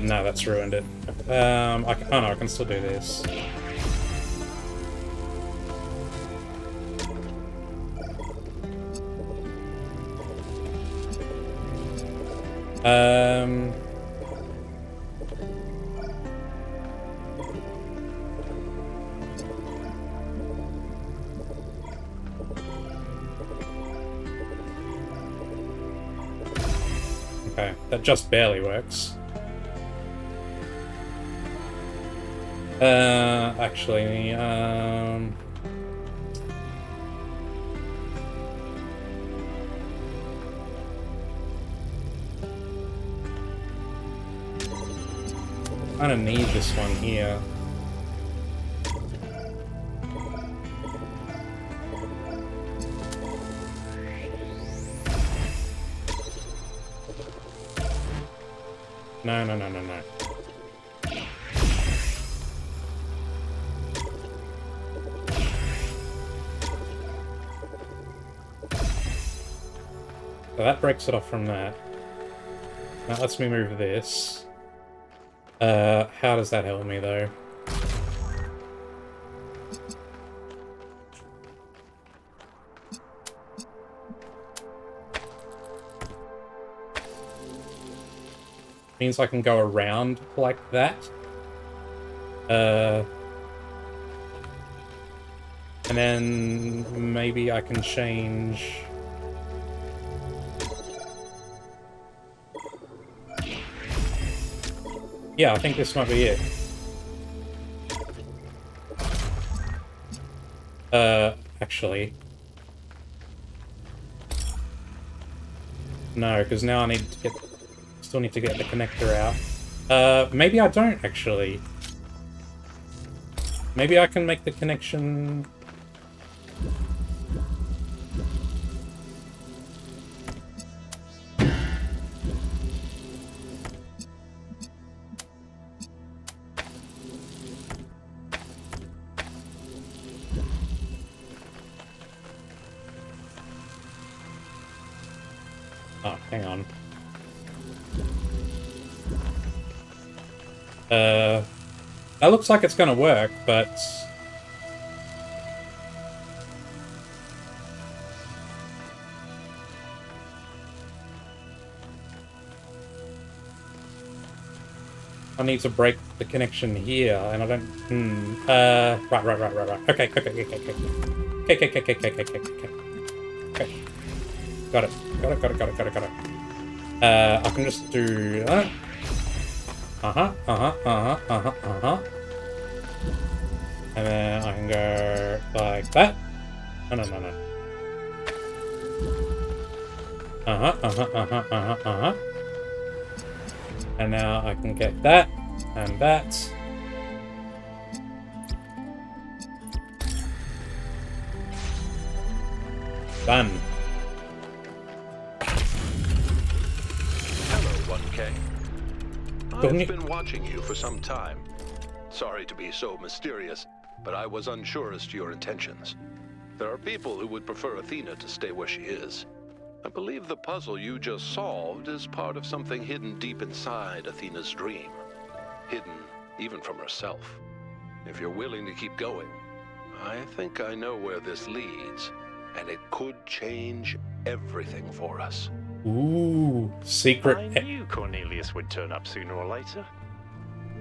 No, that's ruined it. Oh no, I can still do this. Okay, that just barely works. Actually, I don't need this one here. No. So that breaks it off from that. Now lets me move this. How does that help me though? Means I can go around like that. And then maybe I can change... Yeah, I think this might be it. Actually. No, because now I need to get... Still need to get the connector out. Maybe I don't, actually. Maybe I can make the connection... Oh, hang on. That looks like it's gonna work, but... I need to break the connection here, and I don't... Right. Okay. Got it. I can just do that. And then I can go like that. No. And now I can get that and that. Done. Hello, 1K. I've been watching you for some time. Sorry to be so mysterious, but I was unsure as to your intentions. There are people who would prefer Athena to stay where she is. I believe the puzzle you just solved is part of something hidden deep inside Athena's dream. Hidden even from herself. If you're willing to keep going, I think I know where this leads, and it could change everything for us. Ooh, secret. I knew Cornelius would turn up sooner or later.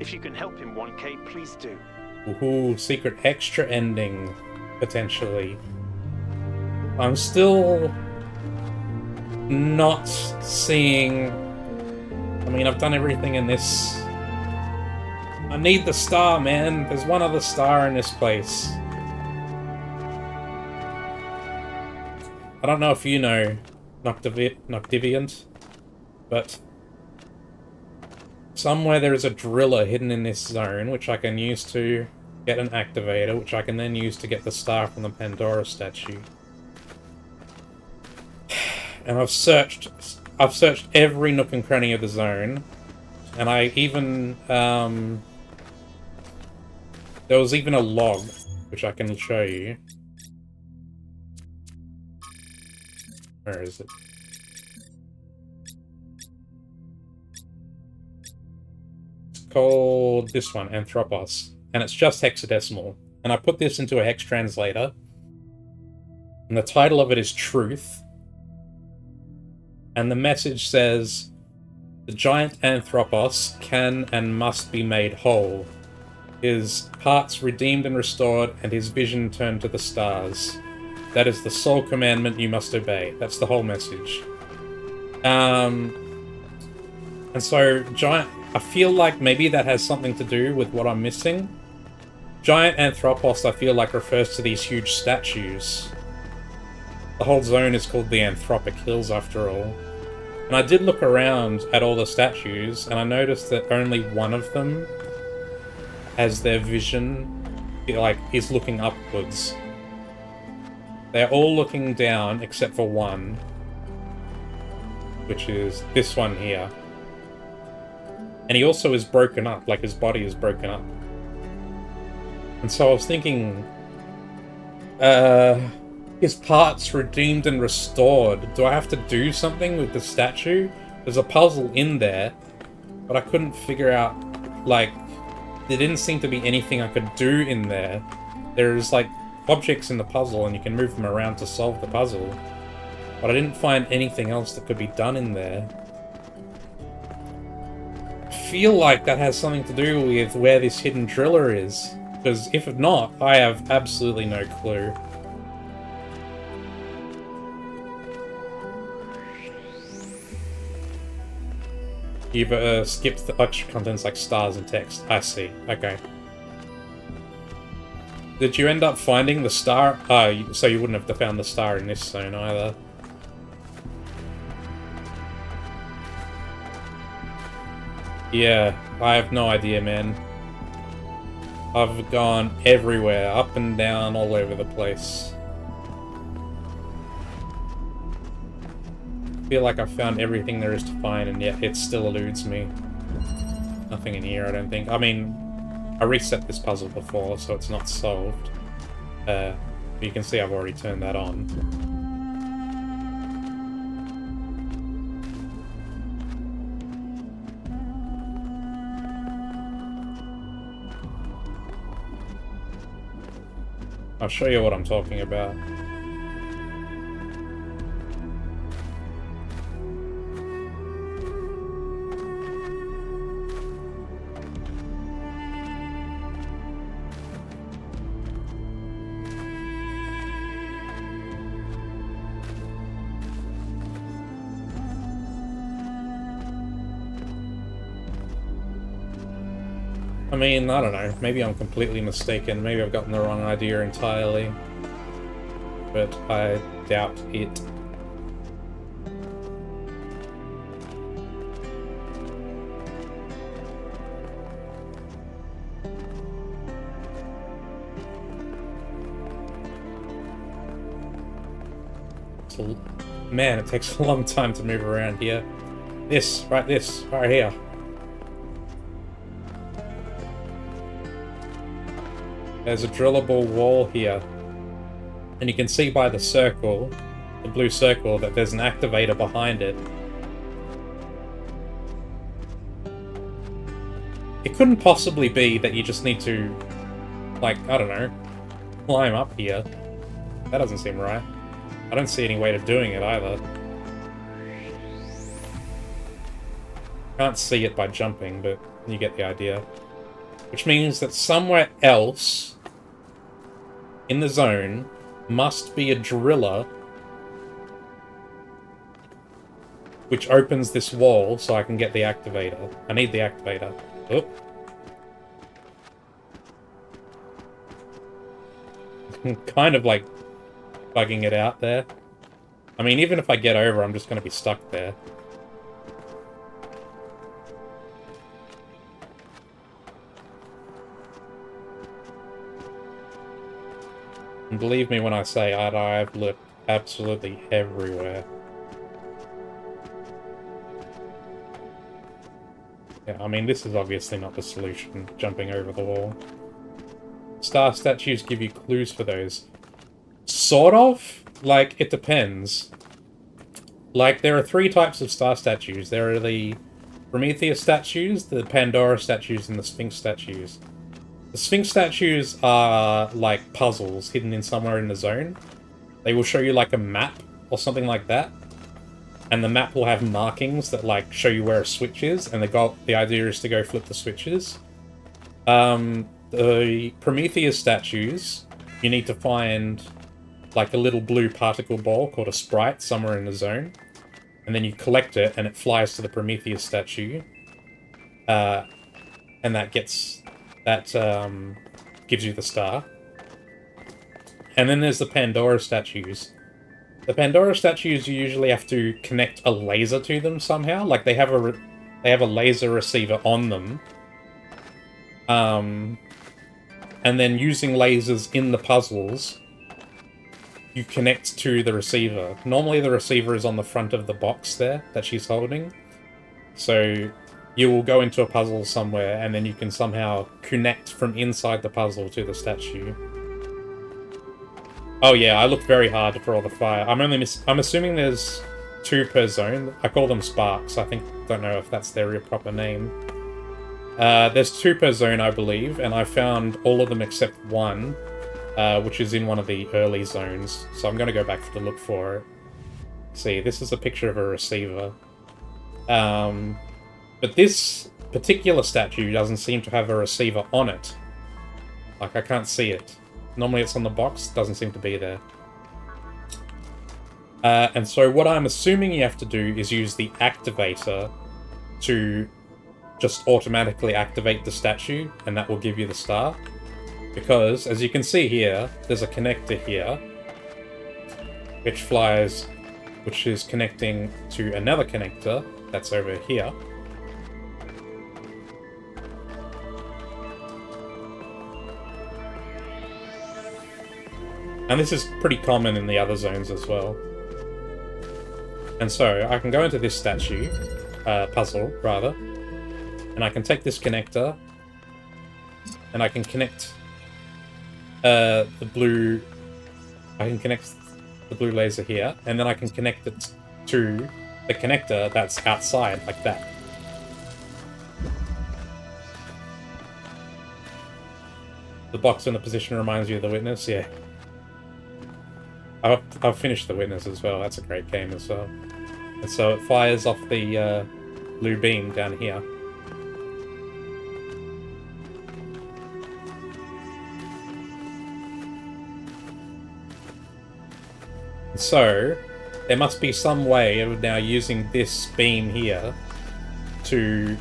If you can help him, 1K, please do. Ooh, secret extra ending, potentially. I'm still not seeing... I mean, I've done everything in this I need the star, man. There's one other star in this place. I don't know if you know Noctiviant, but somewhere there is a driller hidden in this zone, which I can use to get an activator, which I can then use to get the star from the Pandora statue. And I've searched every nook and cranny of the zone, and I even, there was even a log, which I can show you. Where is it? It's called this one, Anthropos, and it's just hexadecimal. And I put this into a hex translator, and the title of it is Truth. And the message says, the giant Anthropos can and must be made whole. His parts redeemed and restored, and his vision turned to the stars. That is the sole commandment you must obey. That's the whole message. And so, I feel like maybe that has something to do with what I'm missing. Giant Anthropos, I feel like, refers to these huge statues. The whole zone is called the Anthropic Hills, after all. And I did look around at all the statues, and I noticed that only one of them has their vision, like, is looking upwards. They're all looking down, except for one, which is this one here. And he also is broken up, like his body is broken up. And so I was thinking, his parts redeemed and restored. Do I have to do something with the statue? There's a puzzle in there, but I couldn't figure out, like, there didn't seem to be anything I could do in there. There's, like, objects in the puzzle, and you can move them around to solve the puzzle. But I didn't find anything else that could be done in there. I feel like that has something to do with where this hidden driller is. Because if not, I have absolutely no clue. You've skipped the extra contents like stars and text. I see. Okay. Did you end up finding the star? Oh, so you wouldn't have found the star in this zone either. Yeah, I have no idea, man. I've gone everywhere, up and down, all over the place. I feel like I've found everything there is to find, and yet it still eludes me. Nothing in here, I don't think. I mean, I reset this puzzle before, so it's not solved. You can see I've already turned that on. I'll show you what I'm talking about. I mean, I don't know. Maybe I'm completely mistaken. Maybe I've gotten the wrong idea entirely. But I doubt it. Man, it takes a long time to move around here. This right here. There's a drillable wall here. And you can see by the circle, the blue circle, that there's an activator behind it. It couldn't possibly be that you just need to, like, I don't know, climb up here. That doesn't seem right. I don't see any way of doing it either. Can't see it by jumping, but you get the idea. Which means that somewhere else in the zone must be a driller which opens this wall so I can get the activator. I need the activator. Oh. kind of like bugging it out there. I mean, even if I get over, I'm just going to be stuck there. And believe me when I say I've looked absolutely everywhere. Yeah, I mean, this is obviously not the solution, jumping over the wall. Star statues give you clues for those. Sort of? Like, it depends. Like, there are 3 types of star statues. There are the Prometheus statues, the Pandora statues, and the Sphinx statues. The Sphinx statues are, like, puzzles hidden in somewhere in the zone. They will show you, like, a map or something like that. And the map will have markings that, like, show you where a switch is, and the idea is to go flip the switches. The Prometheus statues, you need to find, like, a little blue particle ball called a sprite somewhere in the zone. And then you collect it, and it flies to the Prometheus statue. And that gives you the star. And then there's the Pandora statues. The Pandora statues, you usually have to connect a laser to them somehow. Like, they have a laser receiver on them. And then using lasers in the puzzles, you connect to the receiver. Normally the receiver is on the front of the box there that she's holding. So you will go into a puzzle somewhere, and then you can somehow connect from inside the puzzle to the statue. Oh yeah, I looked very hard for all the fire. I'm assuming there's 2 per zone. I call them sparks. Don't know if that's their real proper name. There's 2 per zone, I believe, and I found all of them except 1, which is in one of the early zones. So I'm going to go back to look for it. See, this is a picture of a receiver. But this particular statue doesn't seem to have a receiver on it. Like, I can't see it. Normally it's on the box, doesn't seem to be there. And so what I'm assuming you have to do is use the activator to just automatically activate the statue, and that will give you the star. Because, as you can see here, there's a connector here, which is connecting to another connector that's over here. And this is pretty common in the other zones as well. And so, I can go into this statue, puzzle, rather, and I can take this connector, and I can connect the blue laser here, and then I can connect it to the connector that's outside, like that. The box in the position reminds you of the Witness, yeah. I've finished The Witness as well. That's a great game as well. And so it fires off the blue beam down here. So there must be some way of now using this beam here to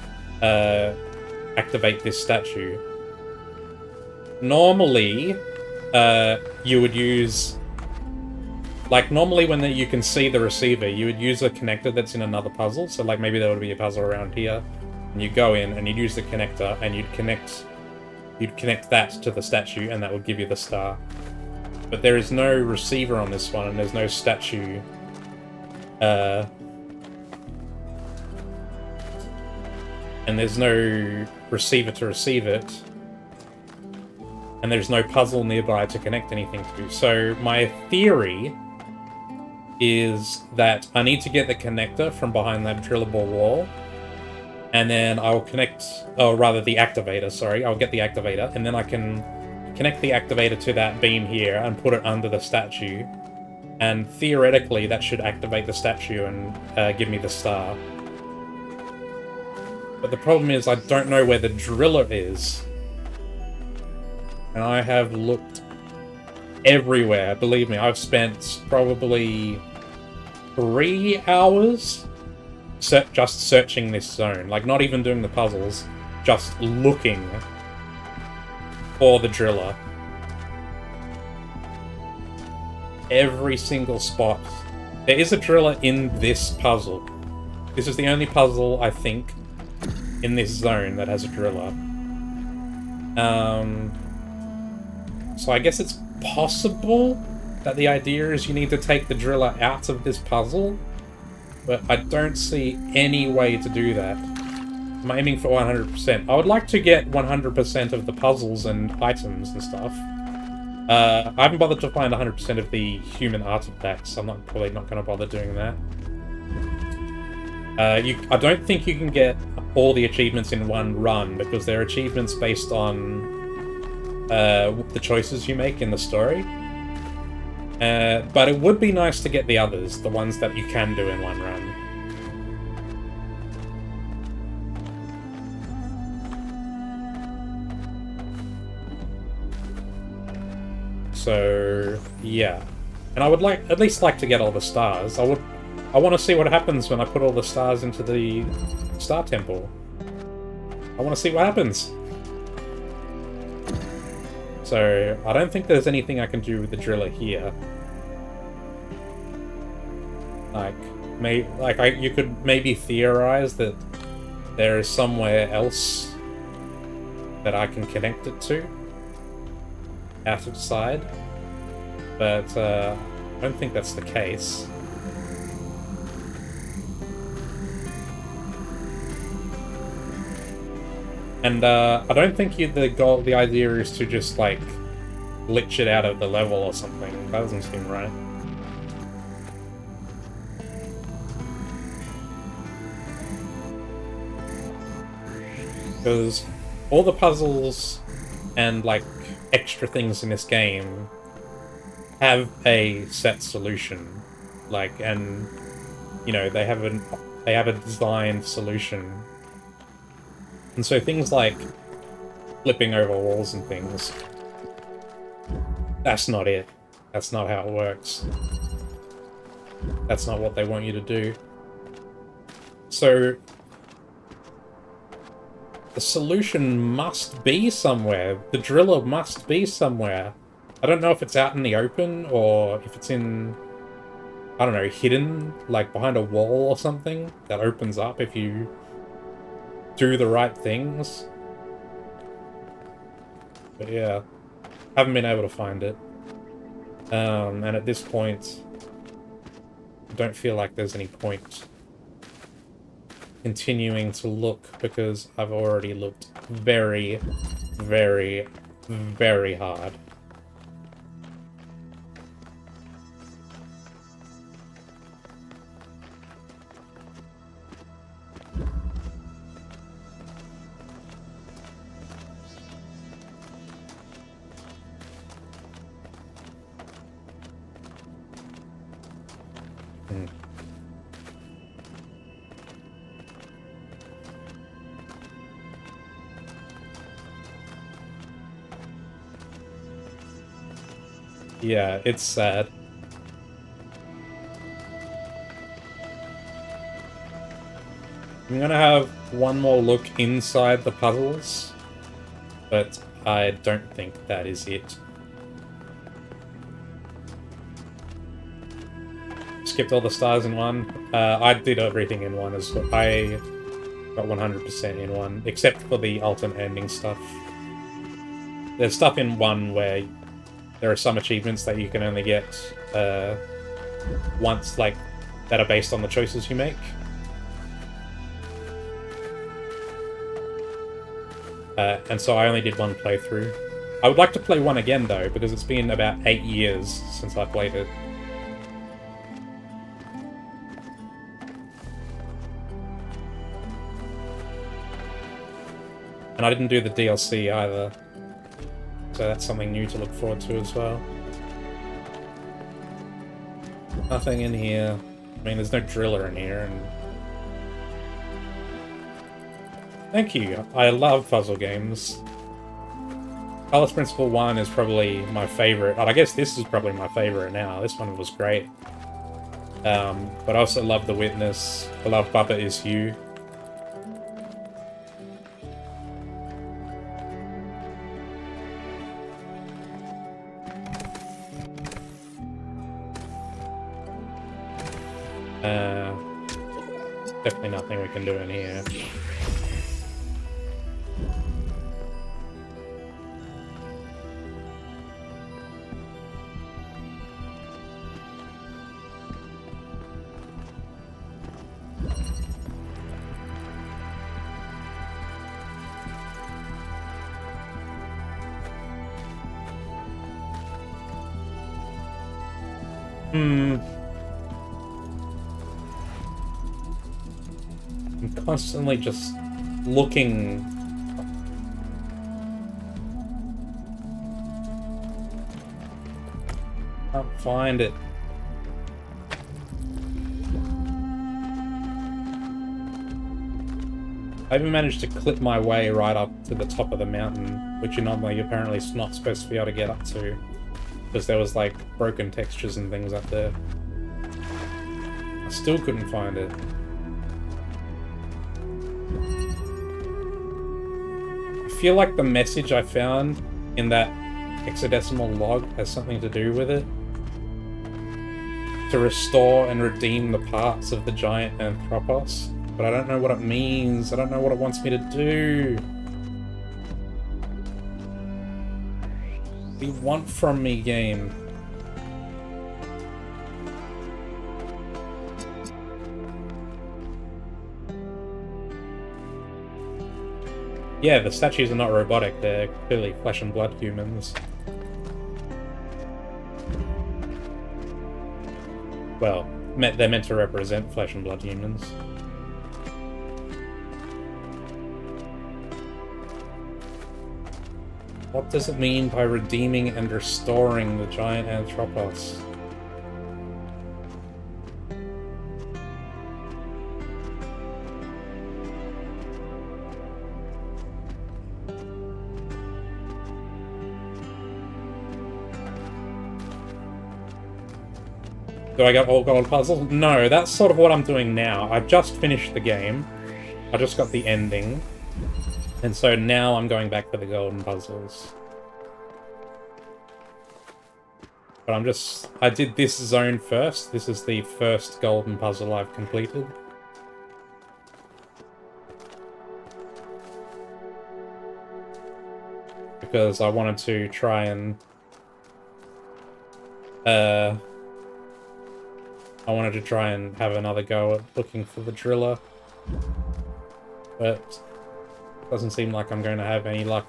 activate this statue. Normally, you would use... Like, normally when you can see the receiver, you would use a connector that's in another puzzle. So, like, maybe there would be a puzzle around here. And you go in, and you'd use the connector, and you'd connect that to the statue, and that would give you the star. But there is no receiver on this one, and there's no statue. And there's no receiver to receive it. And there's no puzzle nearby to connect anything to. So, my theory is that I need to get the connector from behind that drillable wall, and then I'll connect, or rather the activator, sorry, I'll get the activator, and then I can connect the activator to that beam here and put it under the statue, and theoretically that should activate the statue and give me the star. But the problem is I don't know where the driller is, and I have looked everywhere. Believe me, I've spent probably 3 hours just searching this zone. Like, not even doing the puzzles, just looking for the driller. every single spot. There is a driller in this puzzle. This is the only puzzle, I think, in this zone that has a driller. So I guess it's possible that the idea is you need to take the driller out of this puzzle, but I don't see any way to do that. I'm aiming for 100%. I would like to get 100% of the puzzles and items and stuff. I haven't bothered to find 100% of the human artifacts, so I'm probably not going to bother doing that. I don't think you can get all the achievements in one run, because they're achievements based on the choices you make in the story. But it would be nice to get the others, the ones that you can do in one run. So, yeah. And I would at least like to get all the stars. I want to see what happens when I put all the stars into the Star Temple. I want to see what happens. So, I don't think there's anything I can do with the driller here. You could maybe theorize that there is somewhere else that I can connect it to outside, but I don't think that's the case. And I don't think the idea is to just like glitch it out of the level or something. That doesn't seem right. Because all the puzzles and like extra things in this game have a set solution, and you know they have a designed solution, and so things like flipping over walls and things, that's not it. That's not how it works. That's not what they want you to do. So the solution must be somewhere. The driller must be somewhere. I don't know if it's out in the open or if it's in, I don't know, hidden, like behind a wall or something that opens up if you do the right things. But yeah, haven't been able to find it. And at this point, I don't feel like there's any point continuing to look, because I've already looked very, very, very hard. Yeah, it's sad. I'm gonna have one more look inside the puzzles, but I don't think that is it. Skipped all the stars in one. I did everything in one as well. I got 100% in one, except for the alternate ending stuff. There's stuff in one where there are some achievements that you can only get once, like, that are based on the choices you make. And so I only did one playthrough. I would like to play one again, though, because it's been about 8 years since I played it. And I didn't do the DLC either. So that's something new to look forward to as well. Nothing in here. I mean, there's no driller in here, and... Thank you. I love puzzle games. Talos Principle 1 is probably my favorite. I guess this is probably my favorite now. This one was great. But I also love The Witness. I love Bubba Is You. Definitely nothing we can do in here. I'm constantly just looking. Can't find it. I even managed to clip my way right up to the top of the mountain, which you're normally apparently not supposed to be able to get up to, because there was like broken textures and things up there. I still couldn't find it. I feel like the message I found in that hexadecimal log has something to do with it. To restore and redeem the parts of the giant Anthropos. But I don't know what it means. I don't know what it wants me to do. What do you want from me, game? Yeah, the statues are not robotic. They're clearly flesh and blood humans. Well, they're meant to represent flesh and blood humans. What does it mean by redeeming and restoring the giant Anthropos? Do I get all gold puzzles? No, that's sort of what I'm doing now. I just finished the game. I just got the ending. And so now I'm going back for the golden puzzles. But I did this zone first. This is the first golden puzzle I've completed. Because I wanted to try and... I wanted to try and have another go at looking for the driller. But it doesn't seem like I'm going to have any luck.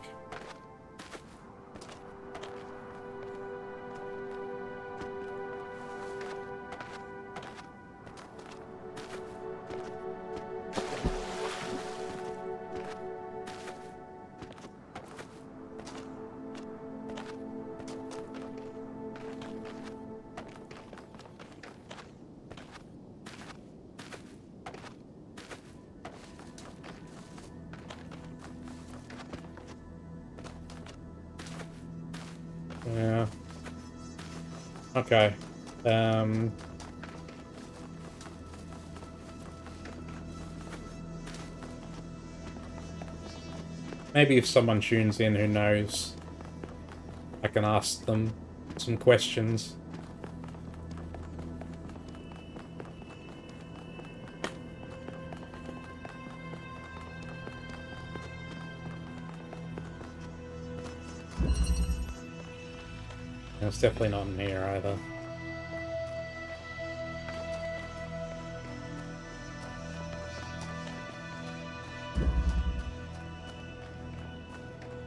Yeah. Okay. Maybe if someone tunes in who knows, I can ask them some questions. It's definitely not in here either.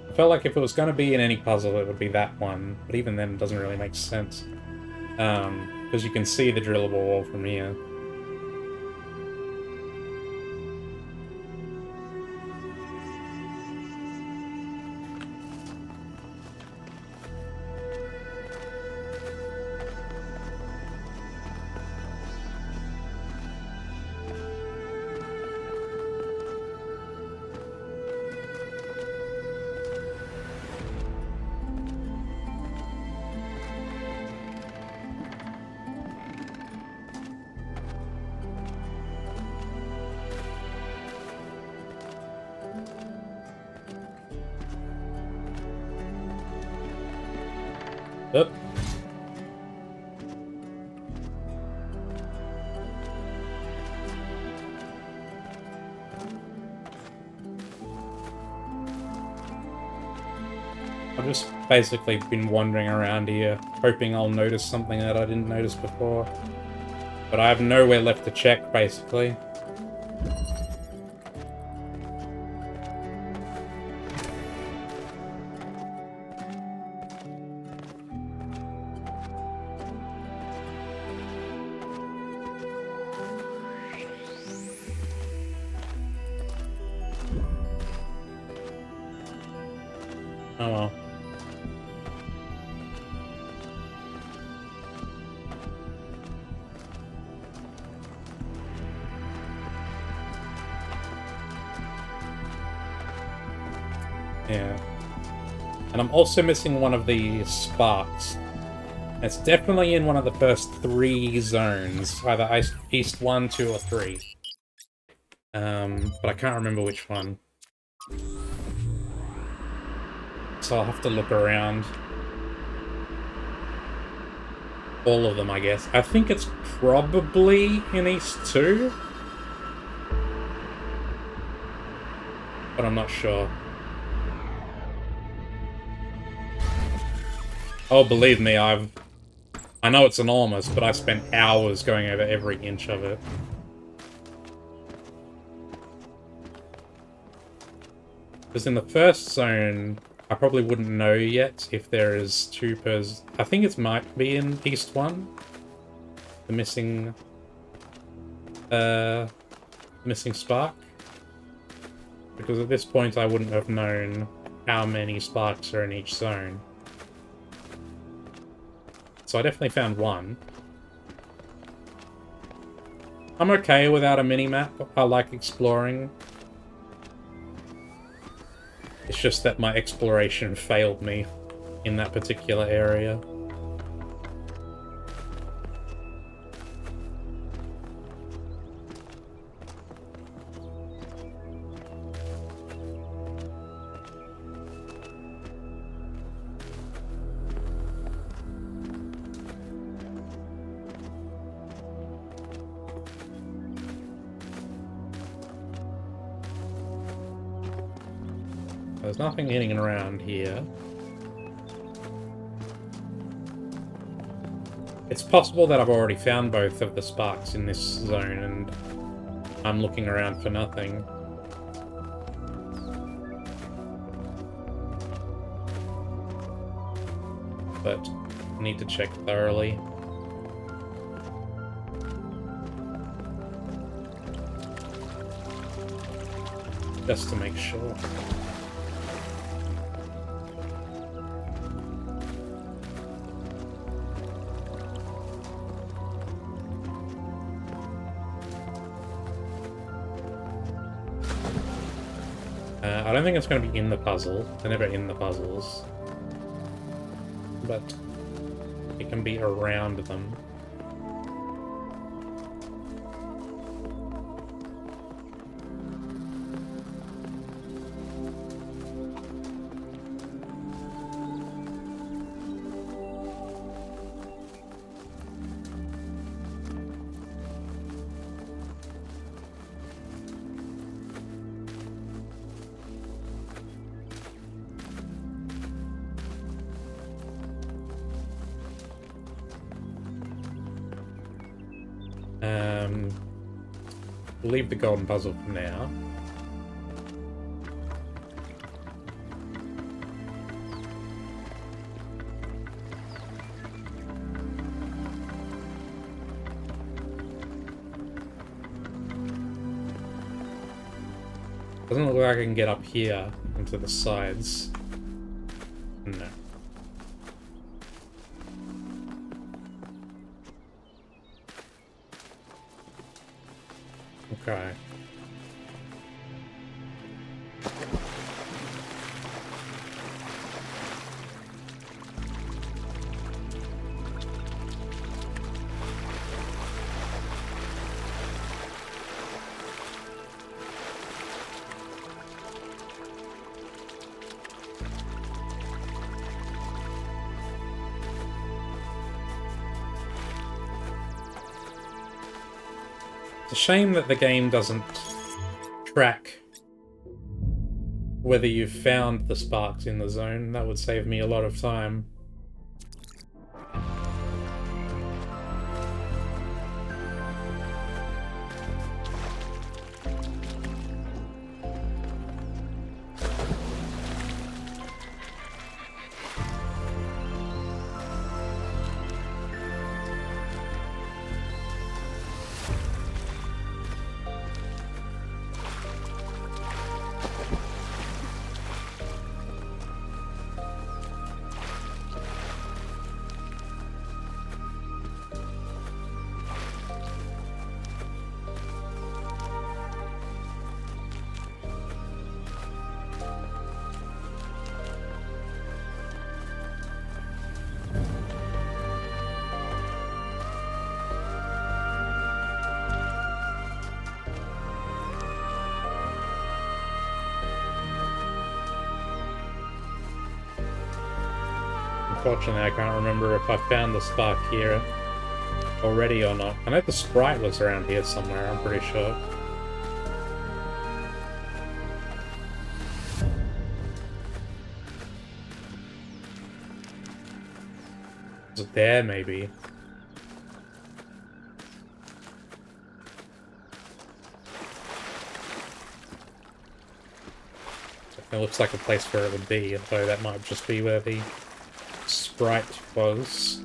I felt like if it was going to be in any puzzle, it would be that one. But even then, it doesn't really make sense. Because you can see the drillable wall from here. I've just basically been wandering around here, hoping I'll notice something that I didn't notice before. But I have nowhere left to check, basically. Oh well. Yeah. And I'm also missing one of the sparks. It's definitely in one of the first 3 zones, either East 1, 2, or 3. But I can't remember which one. So I'll have to look around. All of them, I guess. I think it's probably in East 2. But I'm not sure. Oh, believe me, I know it's enormous, but I spent hours going over every inch of it. Because in the first zone, I probably wouldn't know yet if there is 2 per... I think it might be in East 1. The missing... missing spark. Because at this point I wouldn't have known how many sparks are in each zone. So I definitely found one. I'm okay without a mini-map. I like exploring. It's just that my exploration failed me in that particular area. There's nothing hitting around here. It's possible that I've already found both of the sparks in this zone and I'm looking around for nothing. But I need to check thoroughly. Just to make sure. I don't think it's going to be in the puzzle. They're never in the puzzles. But it can be around them. We'll leave the golden puzzle for now. Doesn't look like I can get up here into the sides. No. Okay. It's a shame that the game doesn't track whether you've found the sparks in the zone. That would save me a lot of time. Unfortunately, I can't remember if I found the spark here already or not. I know the sprite was around here somewhere, I'm pretty sure. Is it there, maybe? It looks like a place where it would be, although that might just be where the sprite was.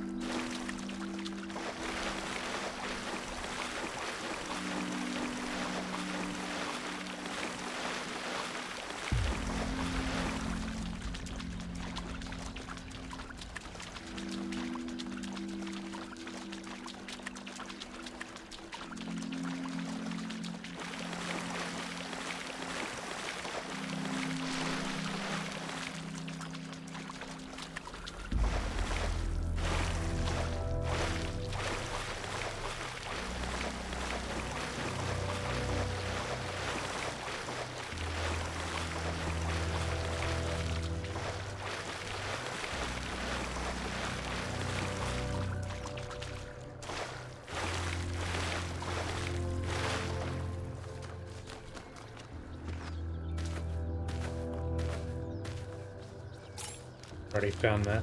Already found that.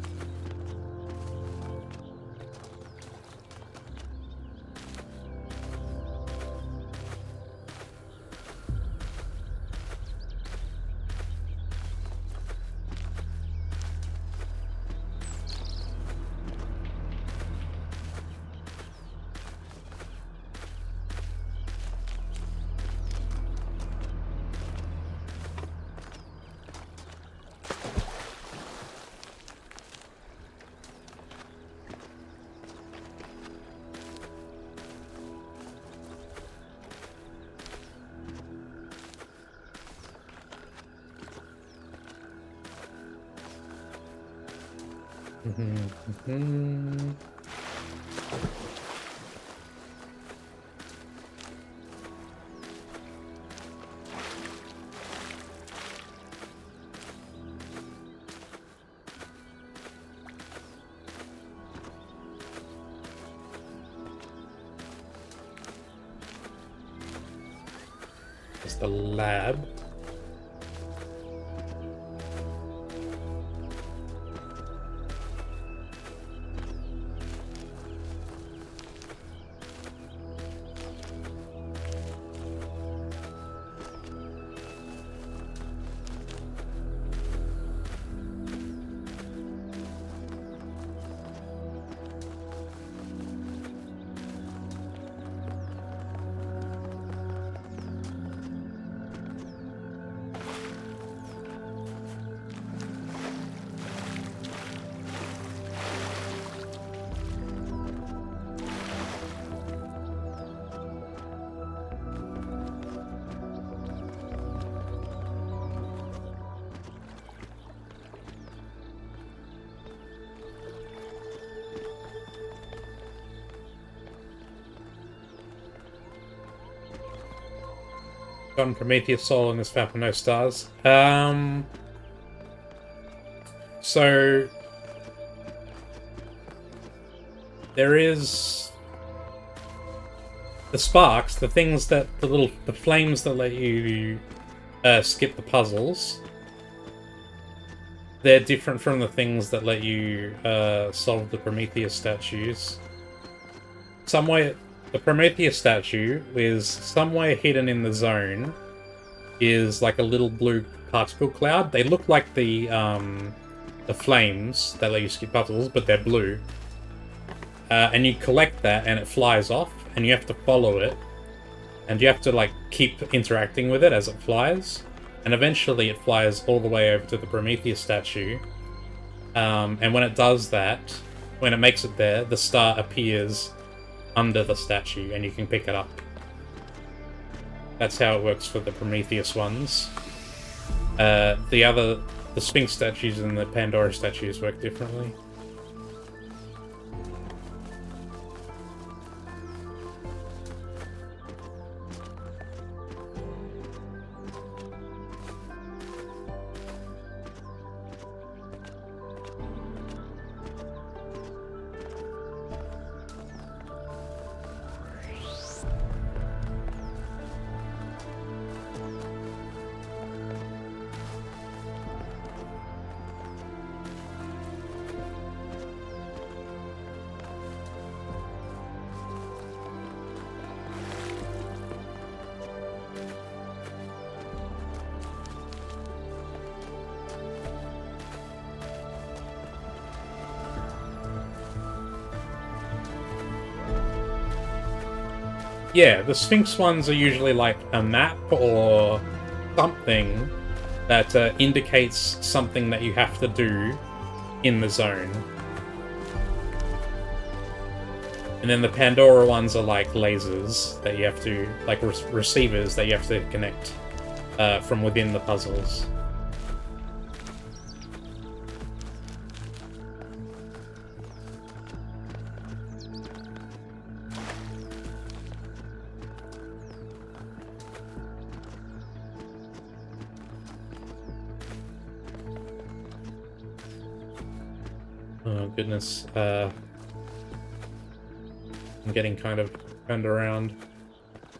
It's the lab. Gotten Prometheus Soul and this Falcon no stars. So there is the sparks, the things that the flames that let you skip the puzzles. they're different from the things that let you solve the Prometheus statues. Somewhere, the Prometheus statue is somewhere hidden in the zone. Is like a little blue particle cloud. They look like the flames that let you skip puzzles, but they're blue. And you collect that, and it flies off, and you have to follow it, and you have to like keep interacting with it as it flies, and eventually it flies all the way over to the Prometheus statue. And when it does that, when it makes it there, the star appears under the statue, and you can pick it up. That's how it works for the Prometheus ones. The Sphinx statues and the Pandora statues work differently. Yeah, the Sphinx ones are usually like a map or something that indicates something that you have to do in the zone. And then the Pandora ones are like lasers that you have to, like receivers that you have to connect from within the puzzles. Oh goodness, I'm getting kind of turned around.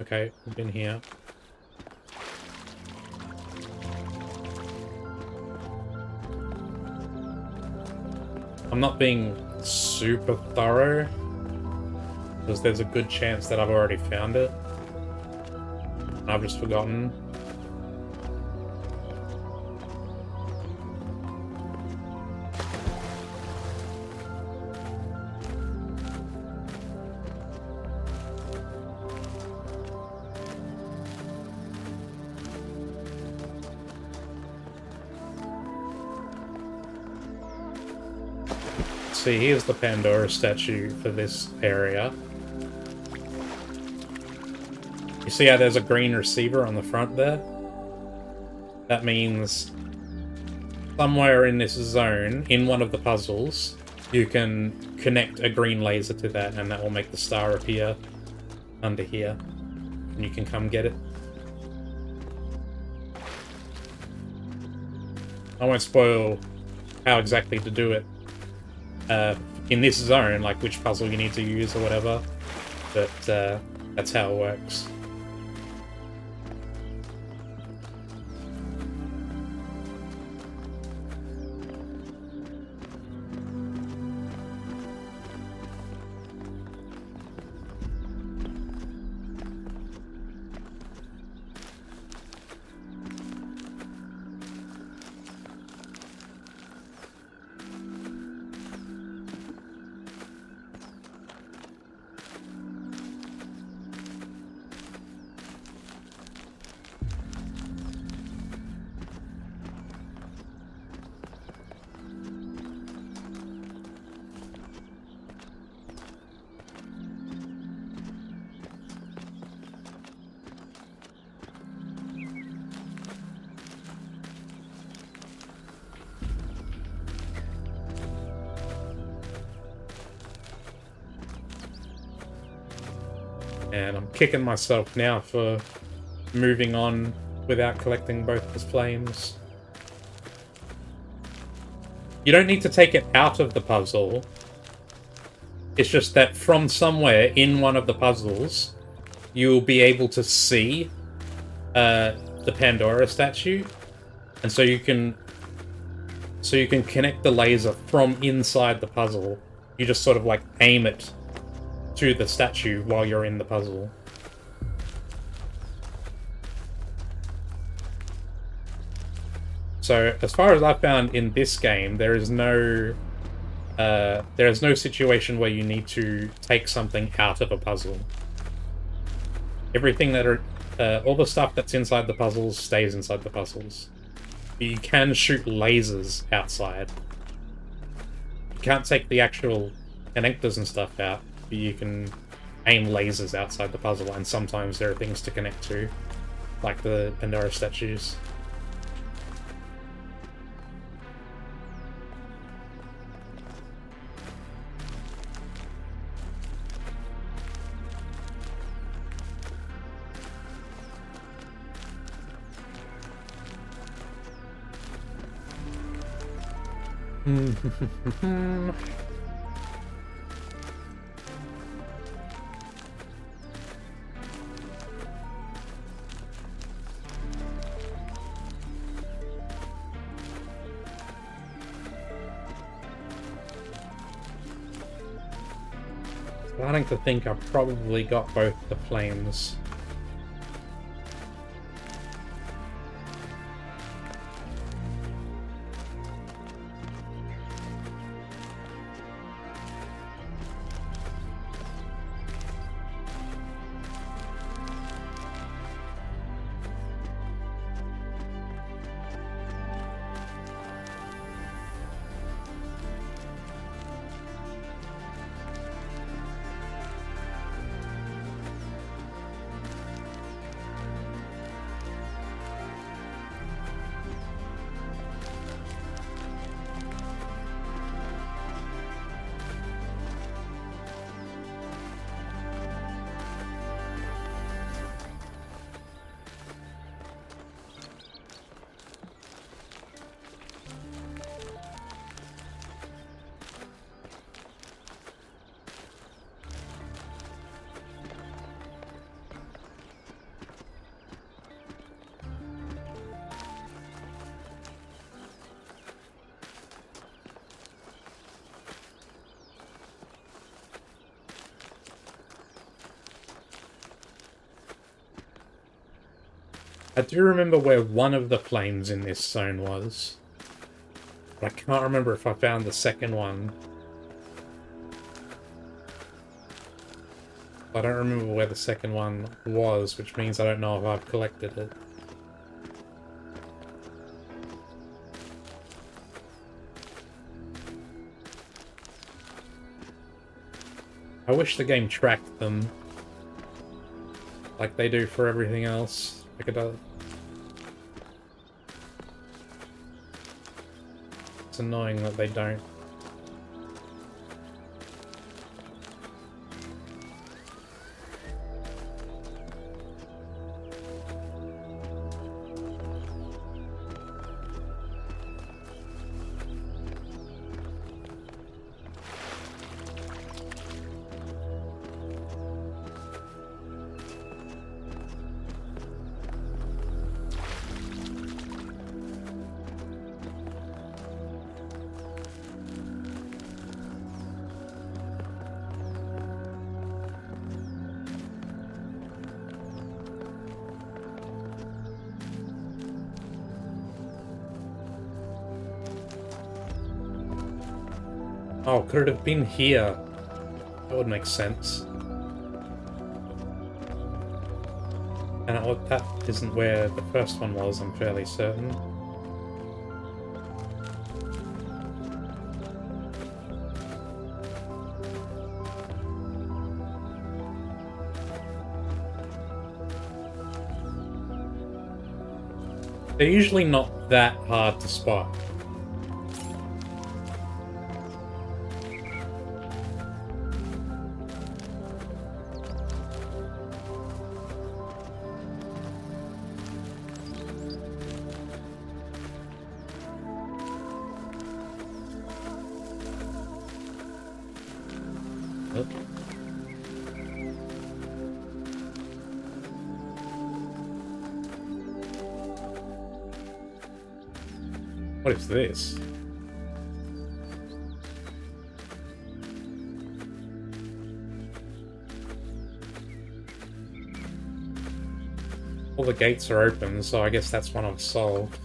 Okay, we've been here. I'm not being super thorough, because there's a good chance that I've already found it. I've just forgotten. See, here's the Pandora statue for this area. You see how there's a green receiver on the front there? That means somewhere in this zone, in one of the puzzles, you can connect a green laser to that, and that will make the star appear under here. And you can come get it. I won't spoil how exactly to do it in this zone, like which puzzle you need to use or whatever, but that's how it works. And I'm kicking myself now for moving on without collecting both the flames. You don't need to take it out of the puzzle. It's just that from somewhere in one of the puzzles, you'll be able to see the Pandora statue. And so you can So you can connect the laser from inside the puzzle. You just sort of like aim it to the statue while you're in the puzzle. So as far as I've found in this game, there is no situation where you need to take something out of a puzzle. Everything that all the stuff that's inside the puzzles stays inside the puzzles. You can shoot lasers outside. You can't take the actual connectors and stuff out, but you can aim lasers outside the puzzle, and sometimes there are things to connect to, like the Pandora statues. Starting to think I've probably got both the flames. I do remember where one of the flames in this zone was, but I can't remember if I found the second one. I don't remember where the second one was, which means I don't know if I've collected it. I wish the game tracked them like they do for everything else. Like it does. It's annoying that they don't. Oh, could it have been here? That would make sense. And that isn't where the first one was, I'm fairly certain. They're usually not that hard to spot. What is this? All the gates are open, so I guess that's one I've solved.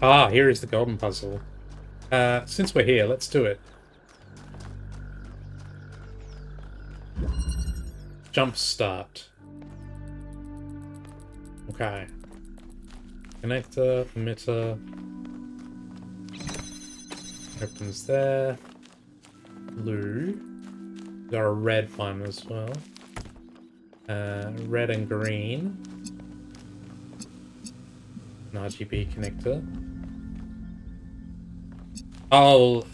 Ah, here is the golden puzzle. Since we're here, let's do it. Jump start. Okay. Connector, emitter. Opens there. Blue. Got a red one as well. Red and green. An RGB connector. Oh,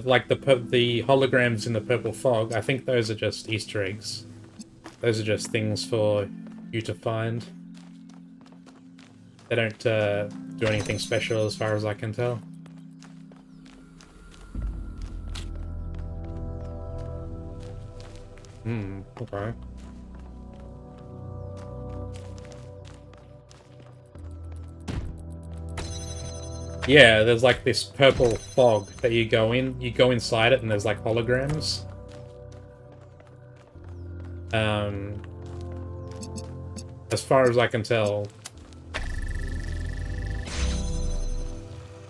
like the holograms in the purple fog. I think those are just Easter eggs. Those are just things for you to find. They don't do anything special as far as I can tell. Okay. Yeah, there's like this purple fog that you go inside it and there's like holograms. As far as I can tell,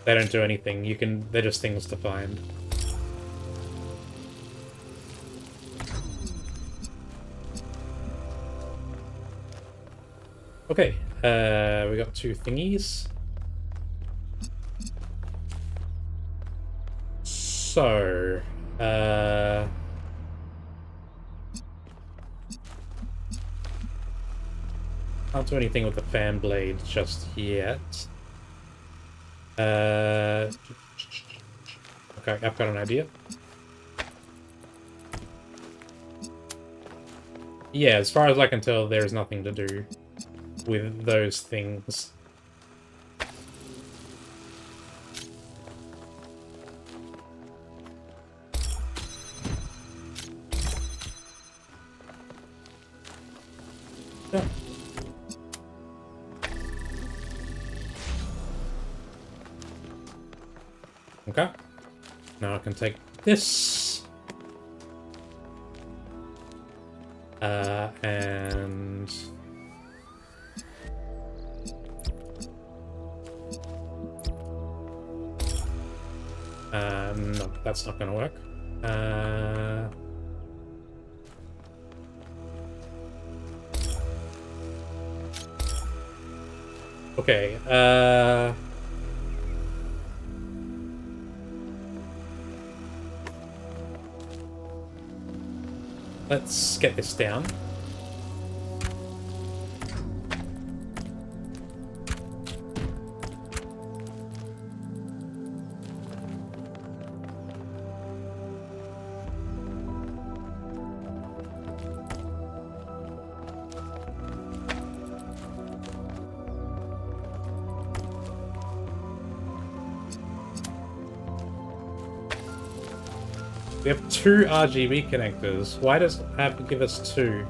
they don't do anything. They're just things to find. Okay, we got 2 thingies. So, can't do anything with the fan blades just yet. Okay, I've got an idea. Yeah, as far as I can tell, there's nothing to do with those things. Yeah. Okay. Now I can take this. And... no, that's not gonna work. Okay, let's get this down. We have 2 RGB connectors. Why does it have to give us 2?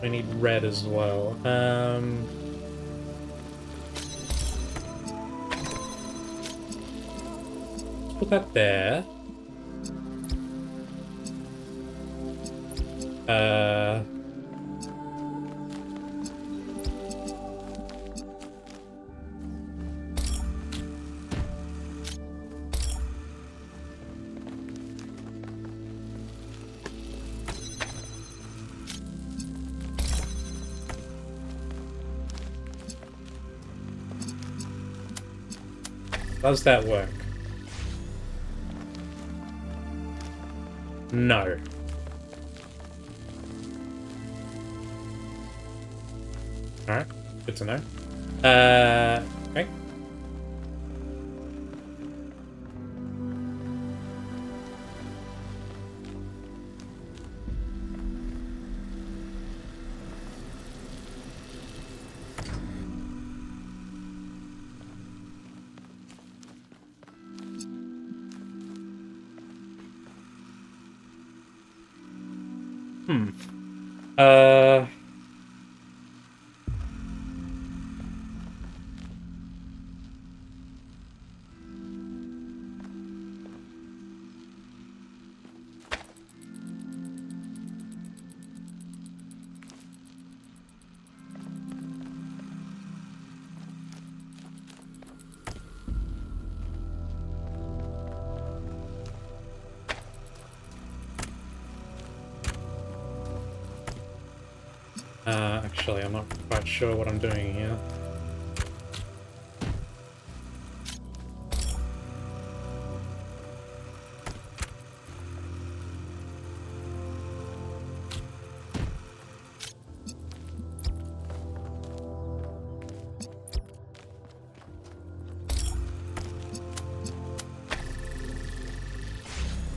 We need red as well. Put that there. Does that work? No. Alright, good to know. Okay. Hmm. Actually, I'm not quite sure what I'm doing here.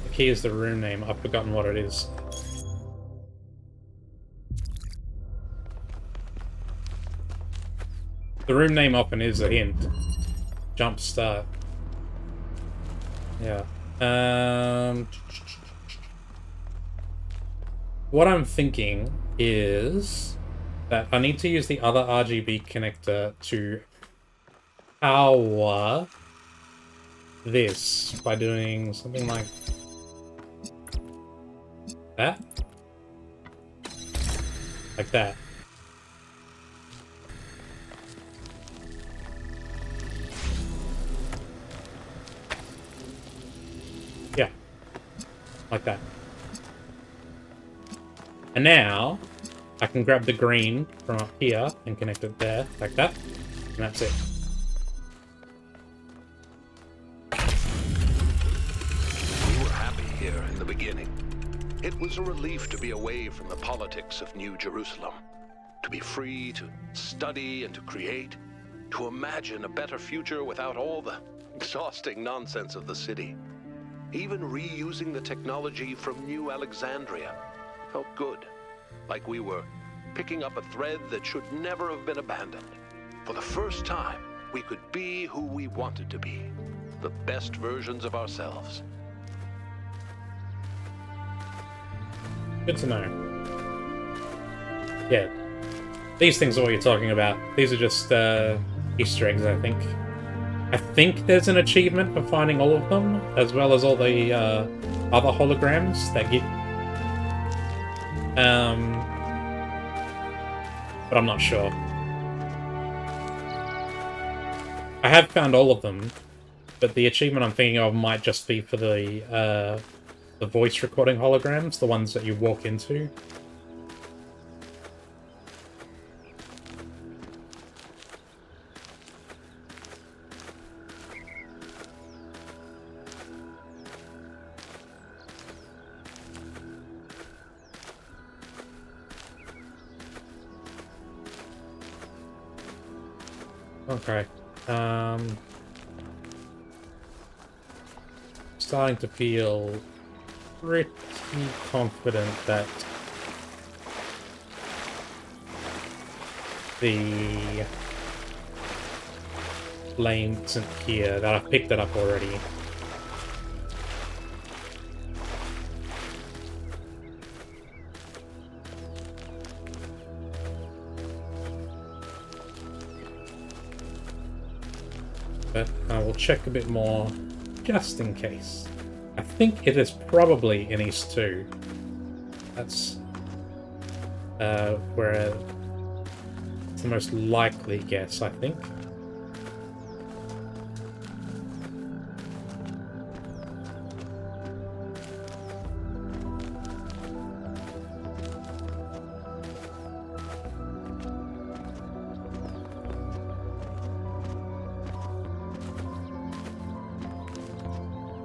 The key is the room name. I've forgotten what it is. The room name often is a hint. Jump start. Yeah. What I'm thinking is that I need to use the other RGB connector to power this by doing something like that. Like that. Yeah. Like that. And now, I can grab the green from up here and connect it there, like that. And that's it. We were happy here in the beginning. It was a relief to be away from the politics of New Jerusalem. To be free to study and to create. To imagine a better future without all the exhausting nonsense of the city. Even reusing the technology from New Alexandria felt good. Like we were picking up a thread that should never have been abandoned. For the first time, we could be who we wanted to be. The best versions of ourselves. Good to know. Yeah. These things are what you're talking about. These are just Easter eggs, I think. I think there's an achievement for finding all of them, as well as all the other holograms that get... but I'm not sure. I have found all of them, but the achievement I'm thinking of might just be for the voice recording holograms, the ones that you walk into. Okay. Starting to feel pretty confident that the flame isn't here, that I've picked it up already. But I will check a bit more, just in case. I think it is probably in East 2. That's where it's the most likely guess, I think.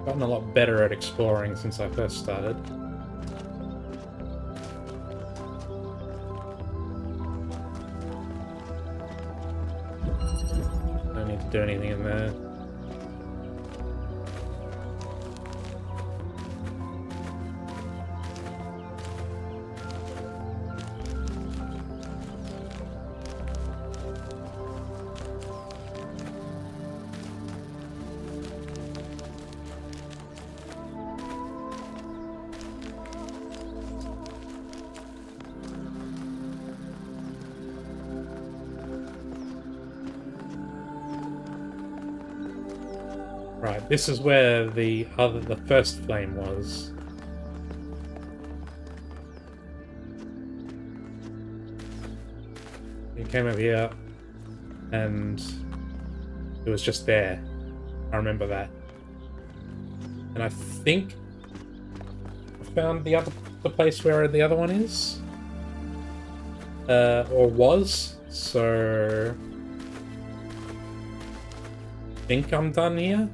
Gotten a lot better at exploring since I first started. Don't need to do anything in there. Right, this is where the first flame was. It came over here, and it was just there. I remember that. And I think I found the place where the other one is. Or was, so I think I'm done here.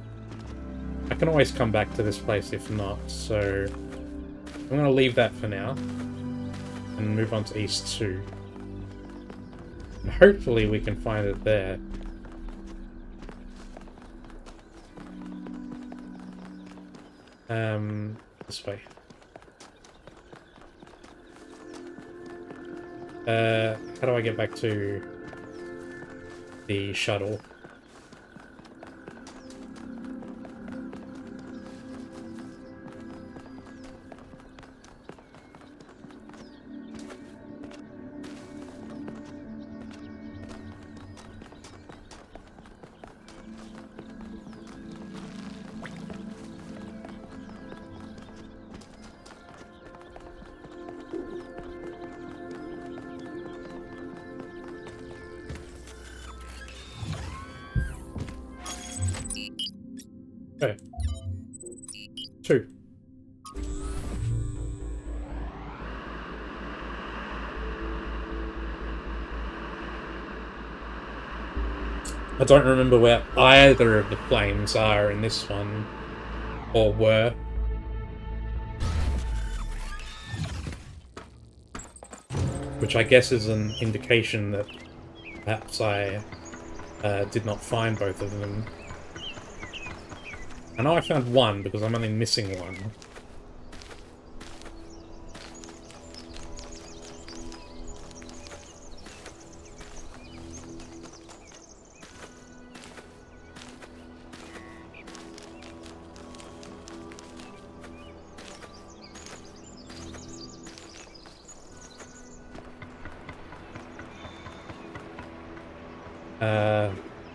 I can always come back to this place if not, so I'm going to leave that for now and move on to East 2. And hopefully we can find it there. This way. How do I get back to the shuttle? Okay. 2. I don't remember where either of the flames are in this one, or were. Which I guess is an indication that perhaps I did not find both of them. I know I found one because I'm only missing one.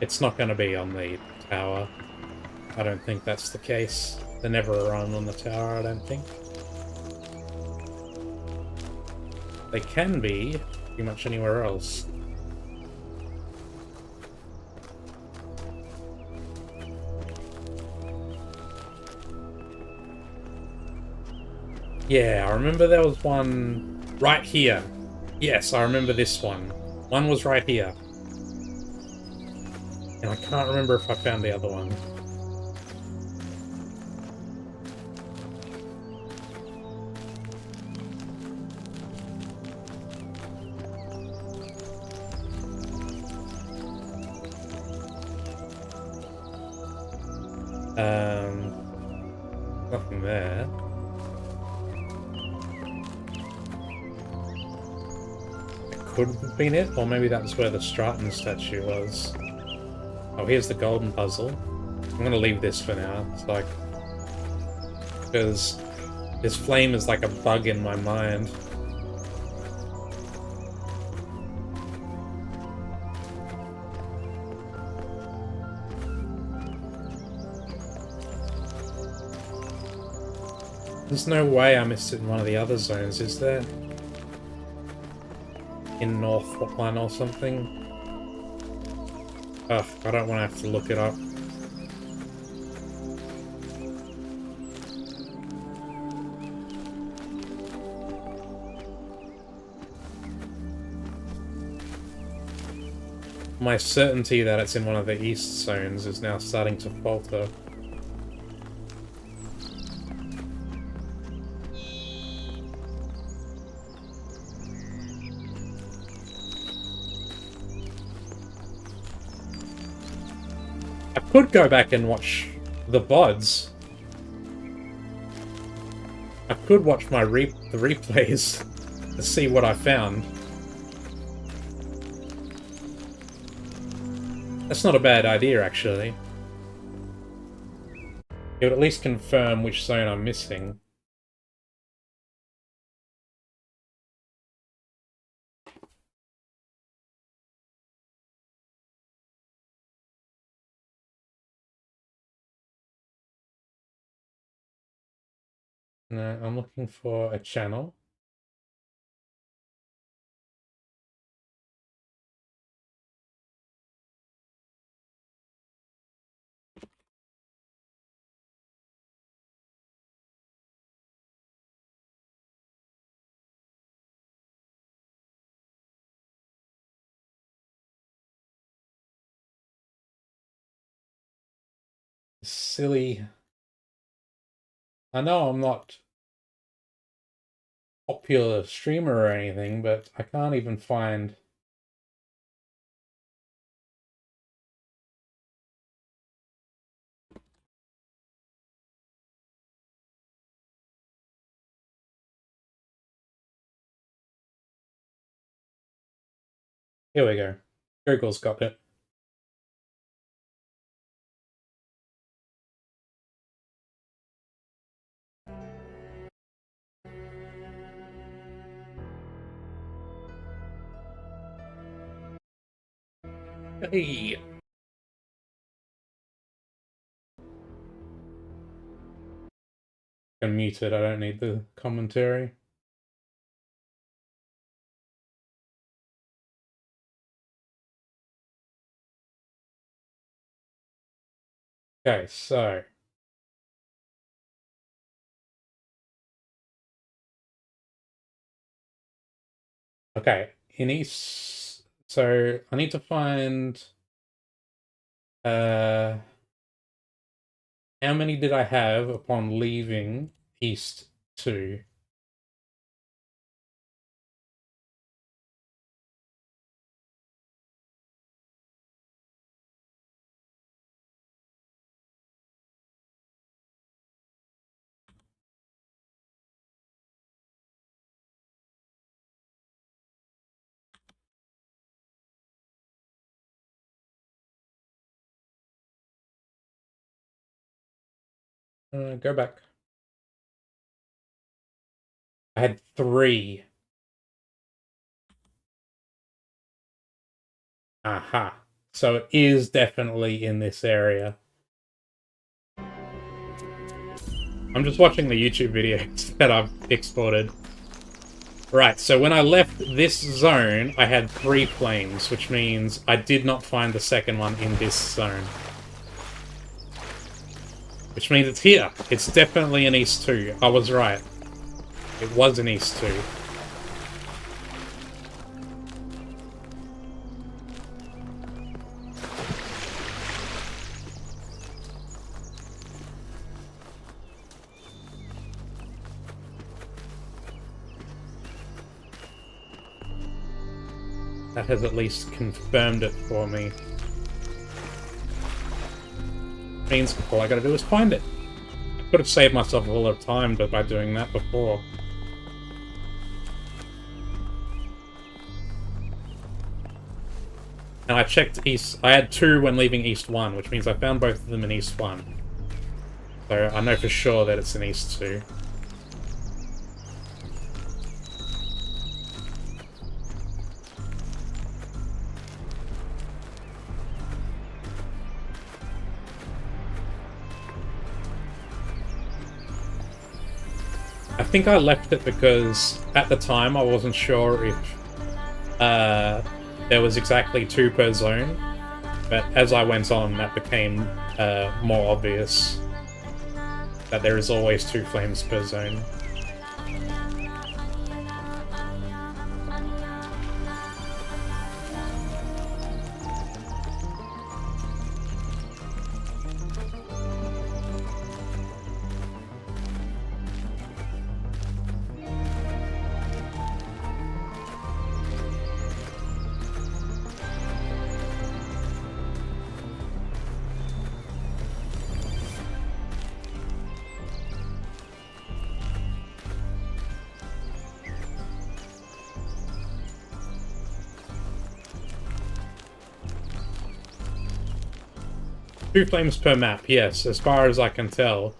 It's not going to be on the tower. I don't think that's the case. They're never on the tower, I don't think. They can be pretty much anywhere else. Yeah, I remember there was one right here. Yes, I remember this one. One was right here. And I can't remember if I found the other one. Nothing there. Could have been it, or maybe that's where the Stratton statue was. Oh, here's the golden puzzle. I'm gonna leave this for now. It's like, because this flame is like a bug in my mind. There's no way I missed it in one of the other zones, is there? In North one or something? Ugh, I don't want to have to look it up. My certainty that it's in one of the East zones is now starting to falter. I could go back and watch the VODs. I could watch my the replays to see what I found. That's not a bad idea, actually. It would at least confirm which zone I'm missing. No, I'm looking for a channel. Silly. I know I'm not a popular streamer or anything, but I can't even find... Here we go. Google's got it. Hey! I'm muted, I don't need the commentary. Okay, so... Okay, in East... So, I need to find... How many did I have upon leaving East 2? Go back. I had 3. Aha. So it is definitely in this area. I'm just watching the YouTube videos that I've exported. Right, so when I left this zone, I had 3 flames, which means I did not find the second one in this zone. Which means it's here. It's definitely in East 2. I was right. It was in East 2. That has at least confirmed it for me. Means all I gotta do is find it. I could have saved myself a lot of time by doing that before. And I checked East... I had 2 when leaving East 1, which means I found both of them in East 1. So I know for sure that it's in East 2. I think I left it because at the time I wasn't sure if there was exactly 2 per zone, but as I went on that became more obvious that there is always 2 flames per zone. 2 flames per map, yes, as far as I can tell.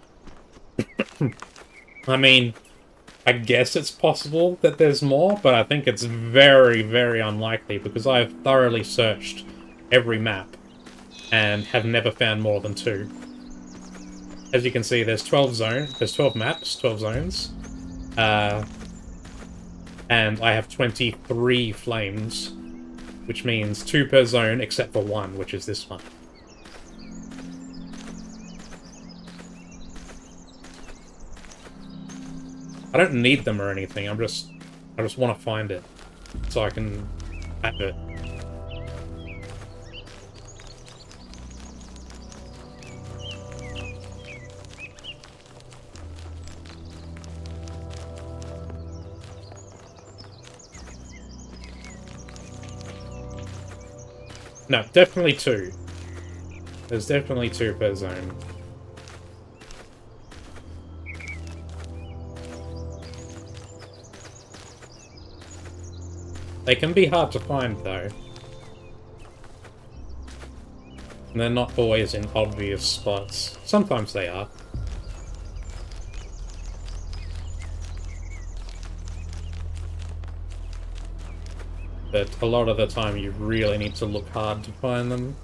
I mean, I guess it's possible that there's more, but I think it's very, very unlikely because I've thoroughly searched every map and have never found more than 2. As you can see, there's 12 maps, 12 zones. And I have 23 flames, which means 2 per zone except for 1, which is this one. I don't need them or anything, I just want to find it so I can have it. No, definitely 2. There's definitely 2 per zone. They can be hard to find, though. And they're not always in obvious spots. Sometimes they are. But a lot of the time you really need to look hard to find them.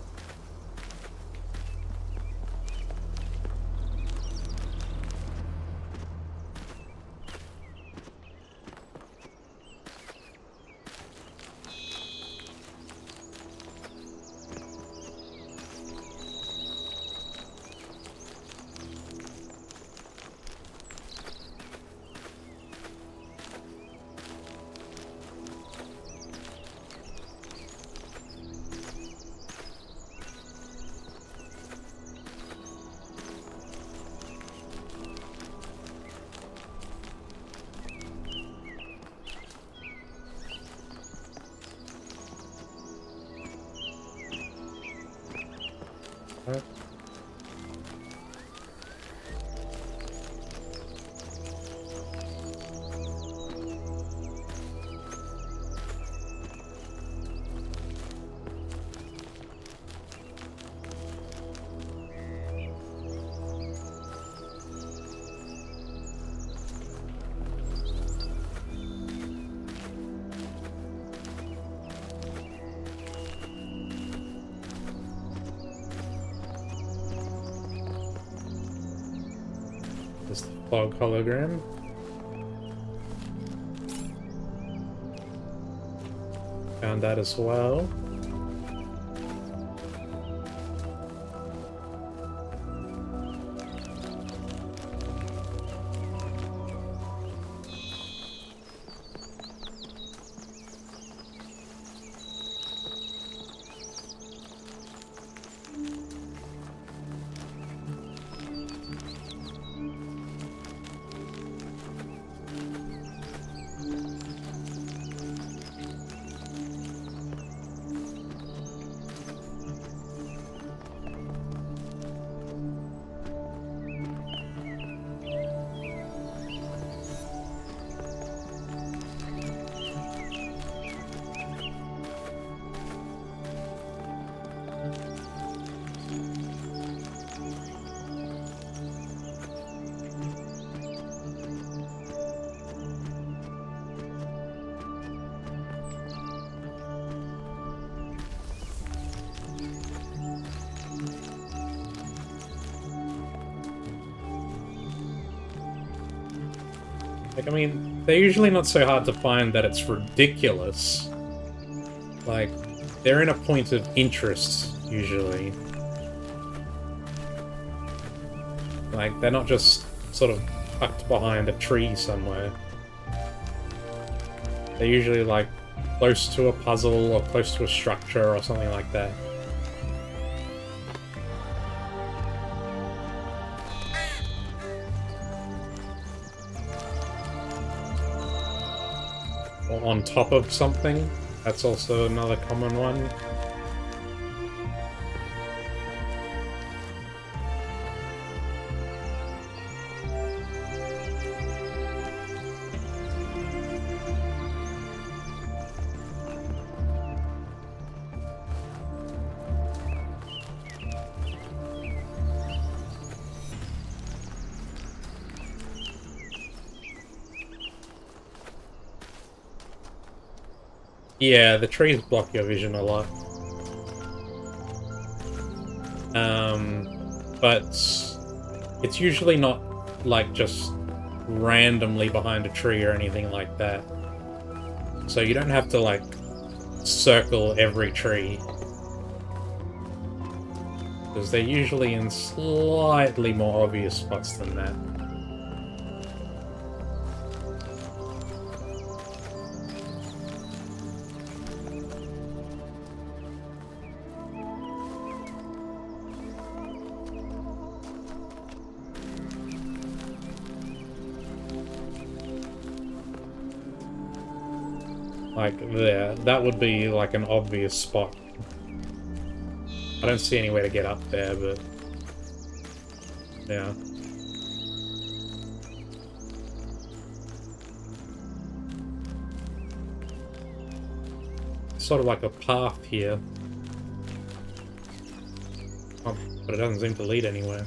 There's the fog hologram. Found that as well. Like, I mean, they're usually not so hard to find that it's ridiculous. Like, they're in a point of interest, usually. Like, they're not just sort of tucked behind a tree somewhere. They're usually, like, close to a puzzle or close to a structure or something like that. Or on top of something. That's also another common one. Yeah, the trees block your vision a lot. But it's usually not like just randomly behind a tree or anything like that. So you don't have to like circle every tree. Because they're usually in slightly more obvious spots than that. Like there, that would be like an obvious spot. I don't see anywhere to get up there, but yeah. Sort of like a path here. Oh, but it doesn't seem to lead anywhere.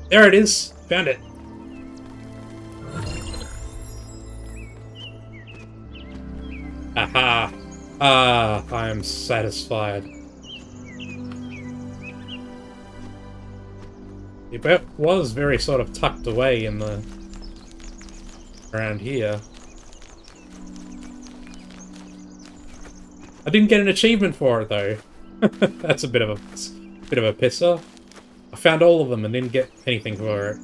There it is! Found it! Aha! Ah, I am satisfied. It was very sort of tucked away in the... around here. I didn't get an achievement for it though. That's a bit of a pisser. I found all of them and didn't get anything for it.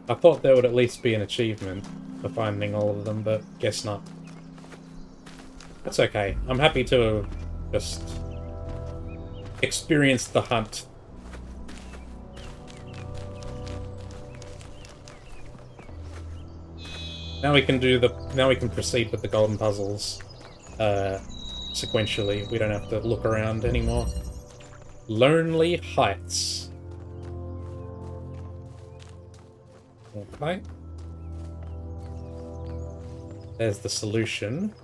I thought there would at least be an achievement for finding all of them, but guess not. That's okay. I'm happy to just experience the hunt. Now we can proceed with the golden puzzles sequentially. We don't have to look around anymore. Lonely Heights. Okay. There's the solution.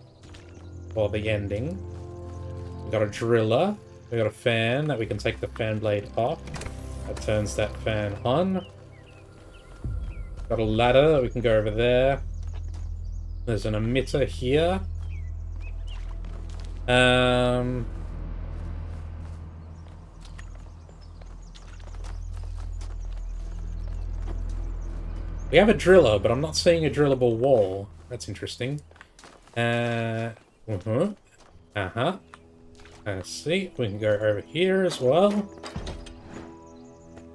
Or the ending. We got a driller. We got a fan that we can take the fan blade off. That turns that fan on. Got a ladder that we can go over there. There's an emitter here. We have a driller, but I'm not seeing a drillable wall. That's interesting. I see. We can go over here as well.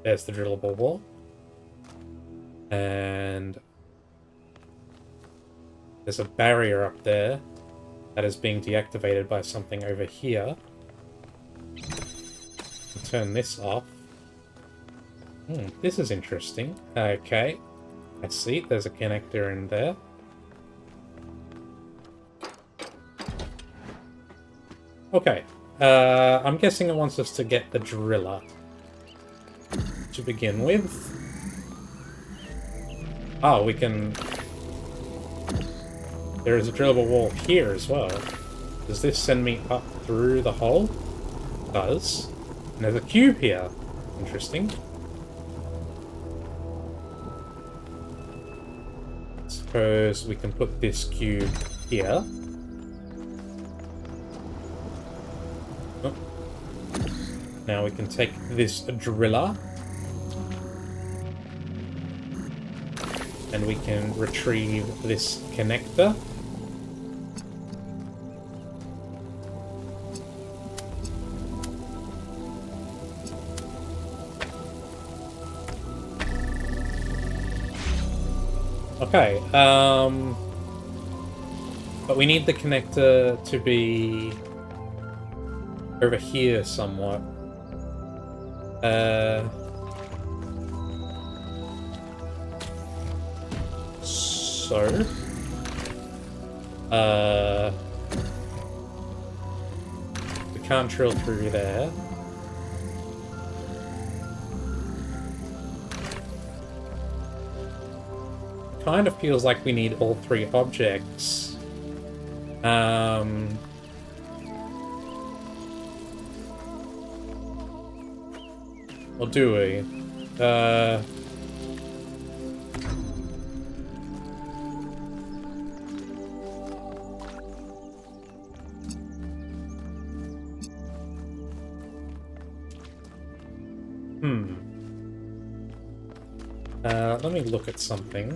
There's the drillable wall. And there's a barrier up there that is being deactivated by something over here. I'll turn this off. This is interesting. Okay. I see. There's a connector in there. Okay. I'm guessing it wants us to get the driller to begin with. Oh, we can... There is a drillable wall here as well. Does this send me up through the hole? It does. And there's a cube here. Interesting. Suppose we can put this cube here. Oh. Now we can take this driller. And we can retrieve this connector. Okay, but we need the connector to be over here somewhat. So, we can't drill through there. kind of feels like we need all three objects. Or do we? Let me look at something.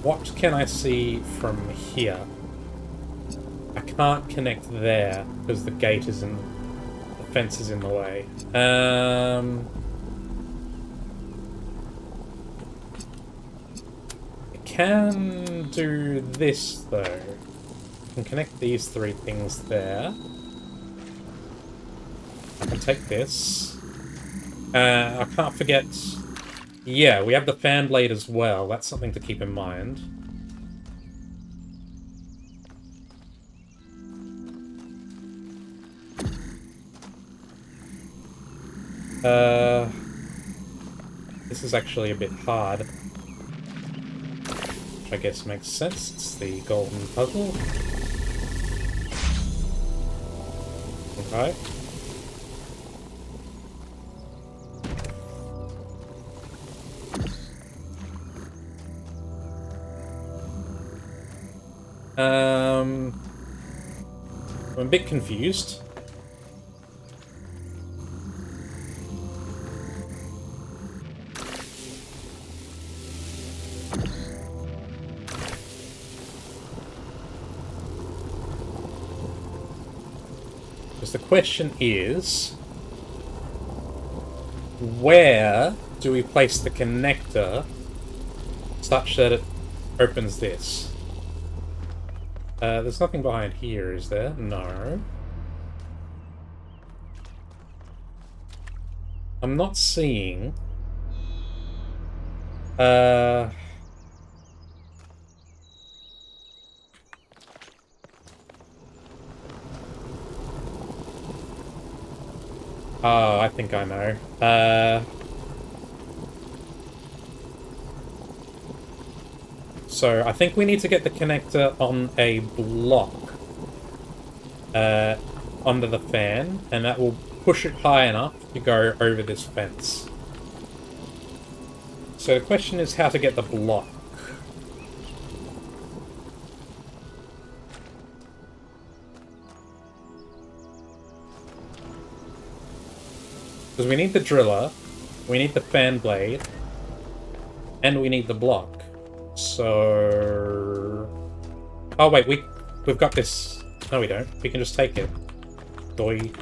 What can I see from here? I can't connect there because the gate is in... the fence is in the way. I can do this, though. I can connect these three things there. I can take this. I can't forget... yeah, we have the fan blade as well. That's something to keep in mind. This is actually a bit hard. Which I guess makes sense. It's the golden puzzle. Okay. I'm a bit confused. Because the question is, where do we place the connector such that it opens this? There's nothing behind here, is there? No. I'm not seeing... Oh, I think I know. So I think we need to get the connector on a block under the fan, and that will push it high enough to go over this fence. So the question is how to get the block. Because we need the driller, we need the fan blade, and we need the block. So... oh wait, we've got this. No we don't. We can just take it. Doi. Because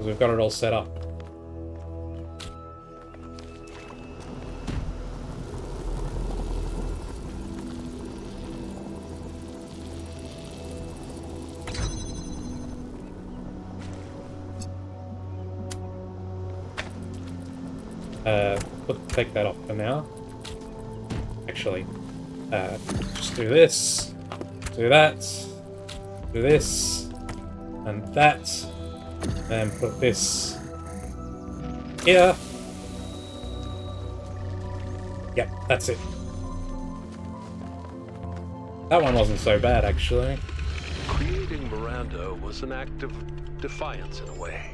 we've got it all set up. Take that off for now. Actually, just do this, do that, do this, and that, and put this here. Yep, that's it. That one wasn't so bad, actually. Creating Miranda was an act of defiance in a way.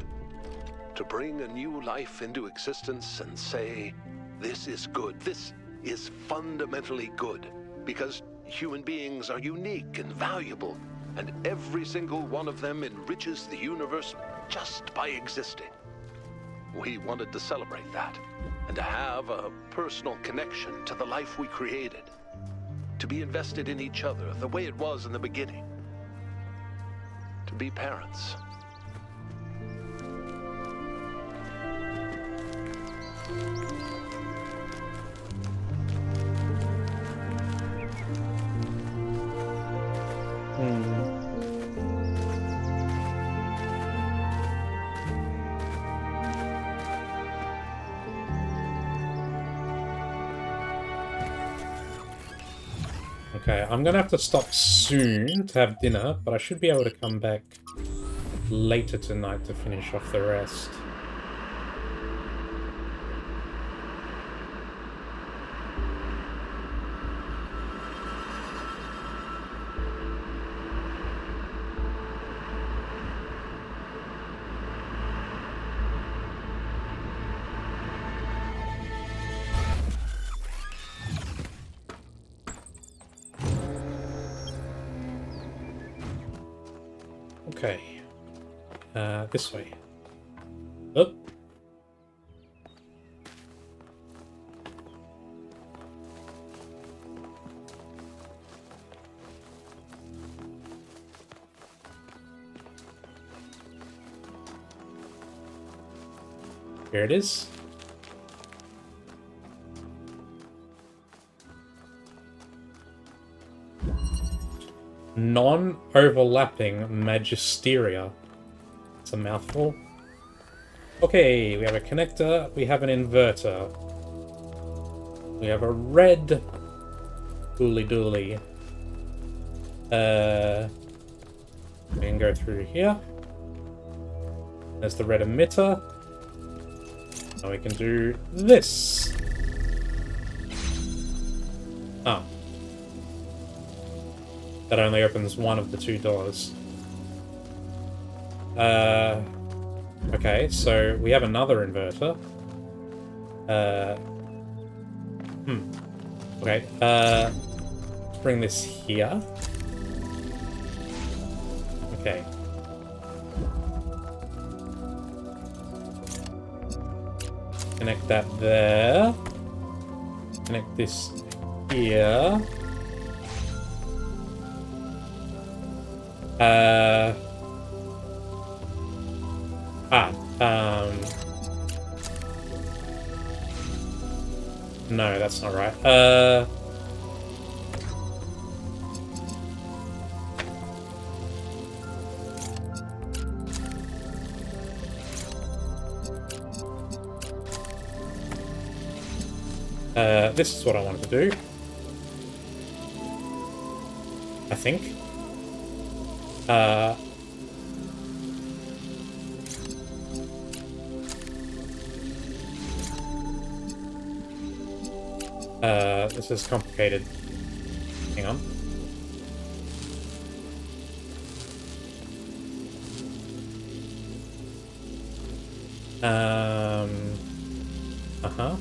To bring a new life into existence and say, this is good, this is fundamentally good, because human beings are unique and valuable, and every single one of them enriches the universe just by existing. We wanted to celebrate that, and to have a personal connection to the life we created, to be invested in each other the way it was in the beginning, to be parents. Okay, I'm gonna have to stop soon to have dinner, but I should be able to come back later tonight to finish off the rest. Okay. This way. Oh. Here it is. Non-overlapping magisteria. It's a mouthful. Okay, we have a connector, we have an inverter. We have a red dooly. We can go through here. There's the red emitter. Now we can do this. Oh. That only opens one of the two doors. Okay, so we have another inverter. Okay, let's bring this here. Okay. Connect that there. Connect this here. No, that's not right. This is what I wanted to do. I think. This is complicated. Hang on. Uh-huh.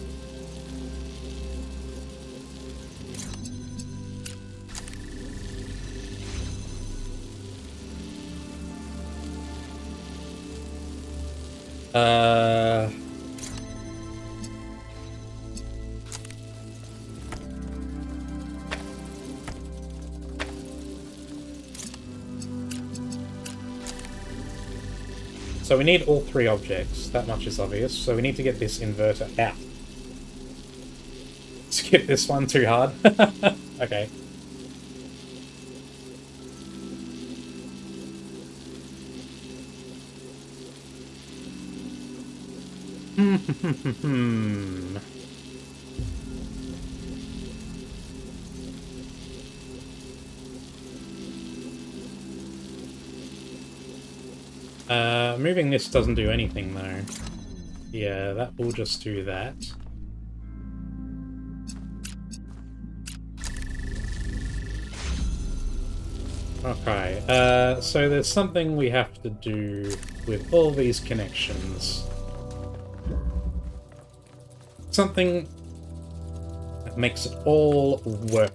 So we need all three objects. That much is obvious. So we need to get this inverter out. Skip this one too hard. Okay. Moving this doesn't do anything though. Yeah, that will just do that. Okay, so there's something we have to do with all these connections. Something that makes it all work.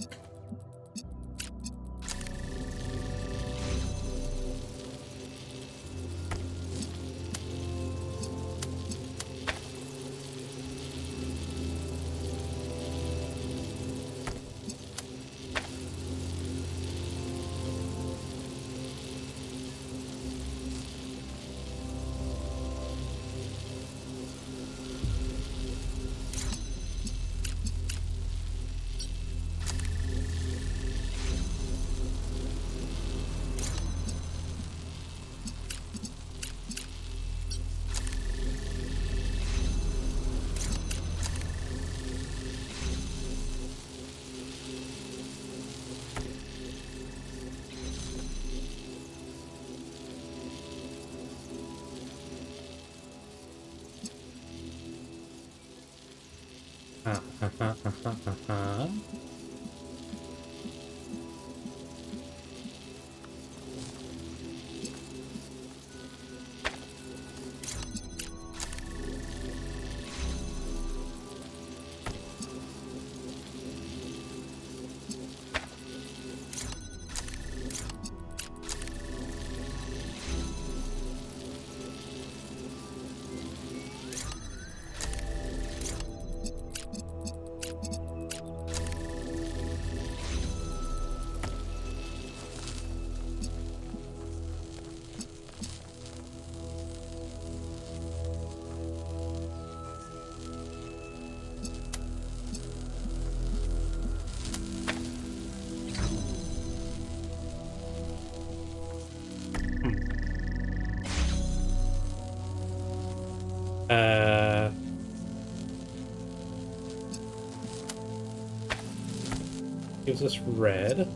Gives us red.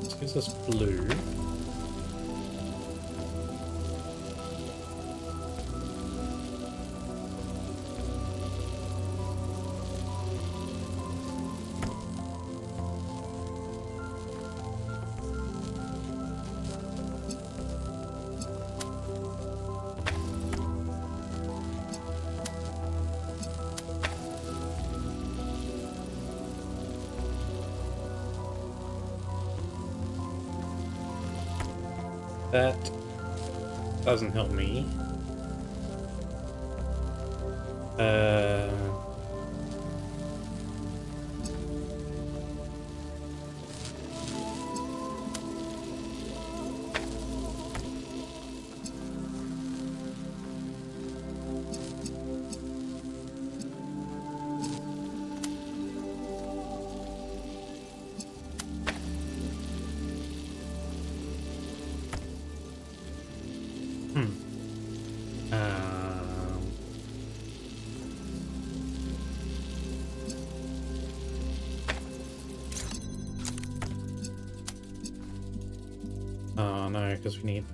This gives us blue. That doesn't help me. Oh no, because we need...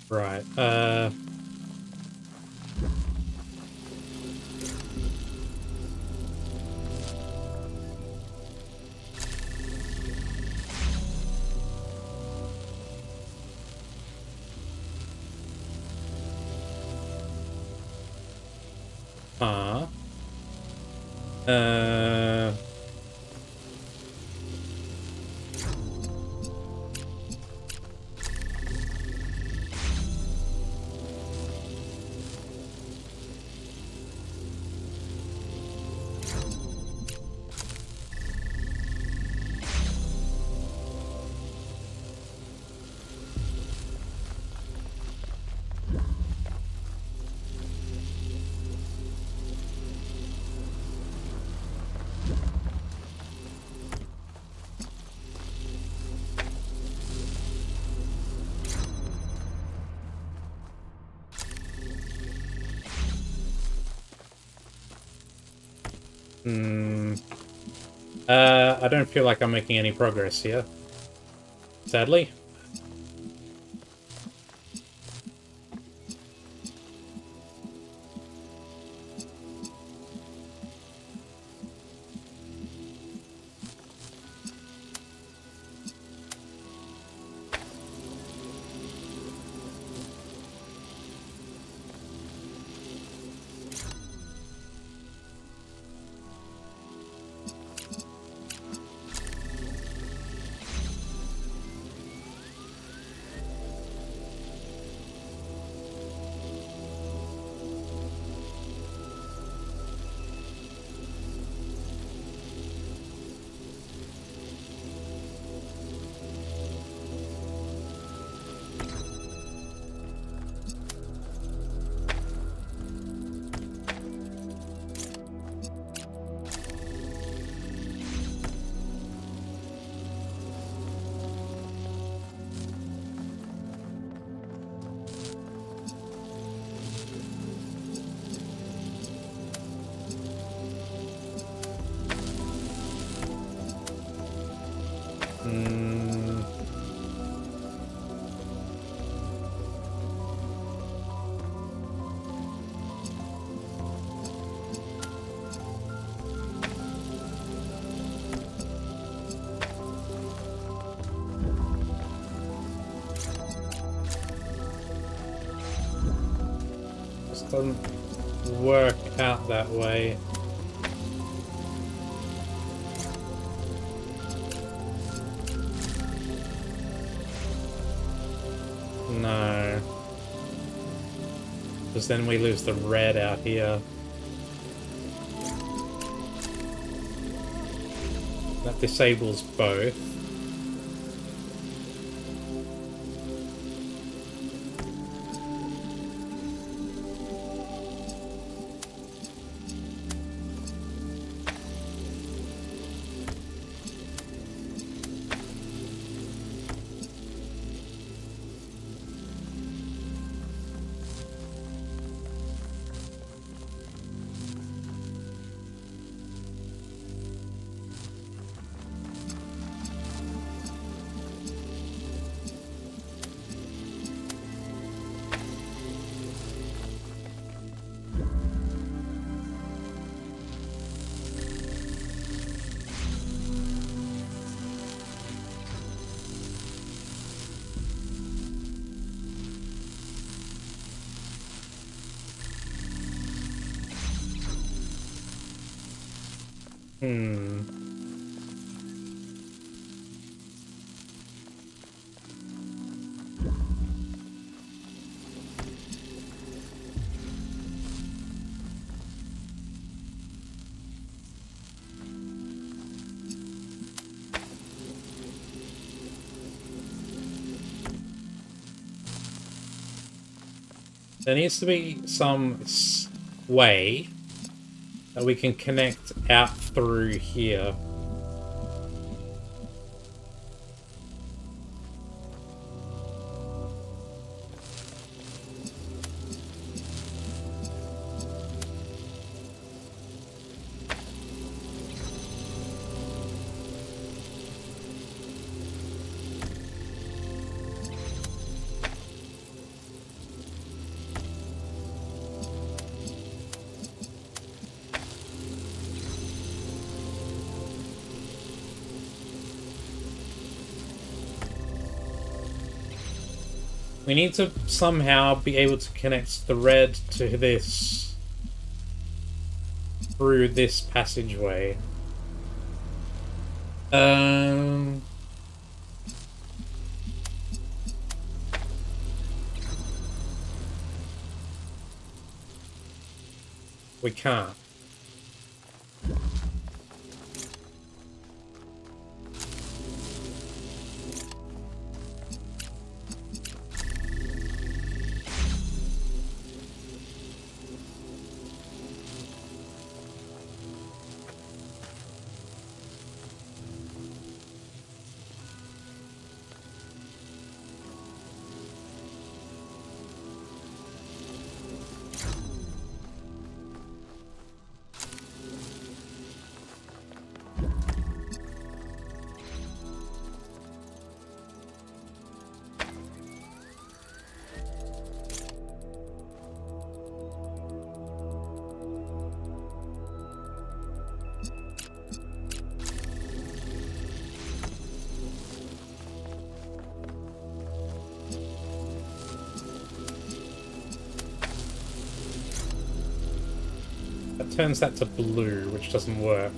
Right, I don't feel like I'm making any progress here. Sadly. Doesn't work out that way. No. Because then we lose the red out here. That disables both. There needs to be some way that we can connect out through here. We need to somehow be able to connect the red to this through this passageway. We can't. That turns that to blue, which doesn't work.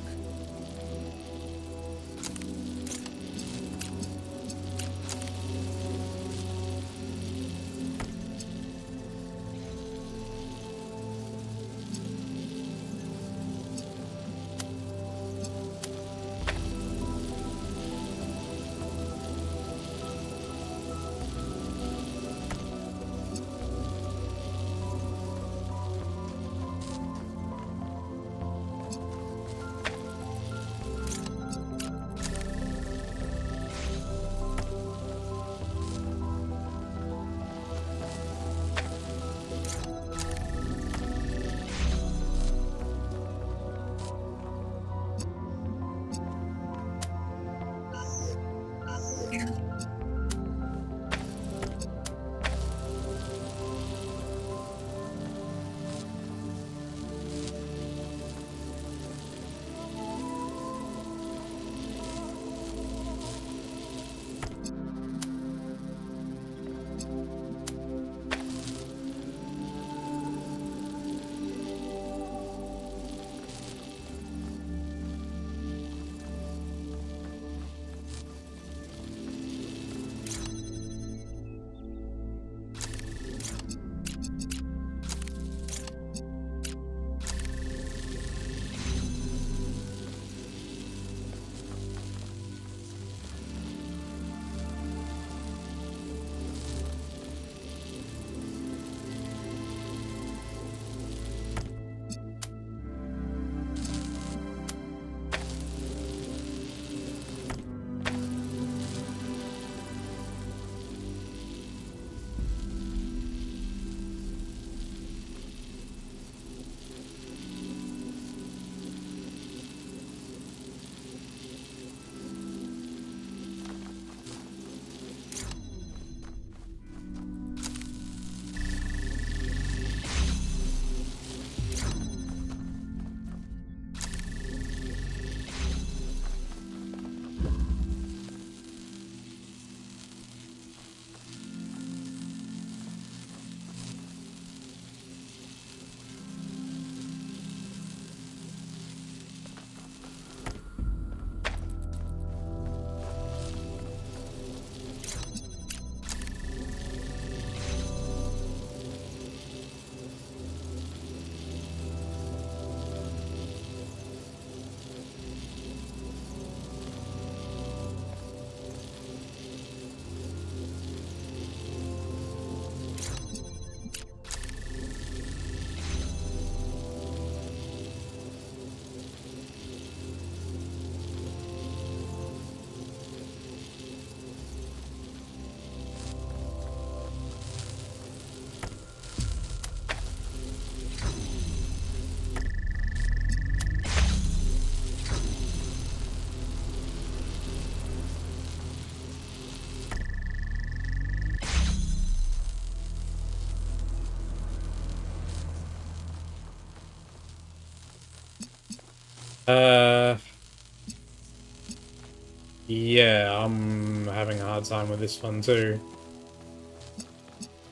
Yeah, I'm having a hard time with this one too.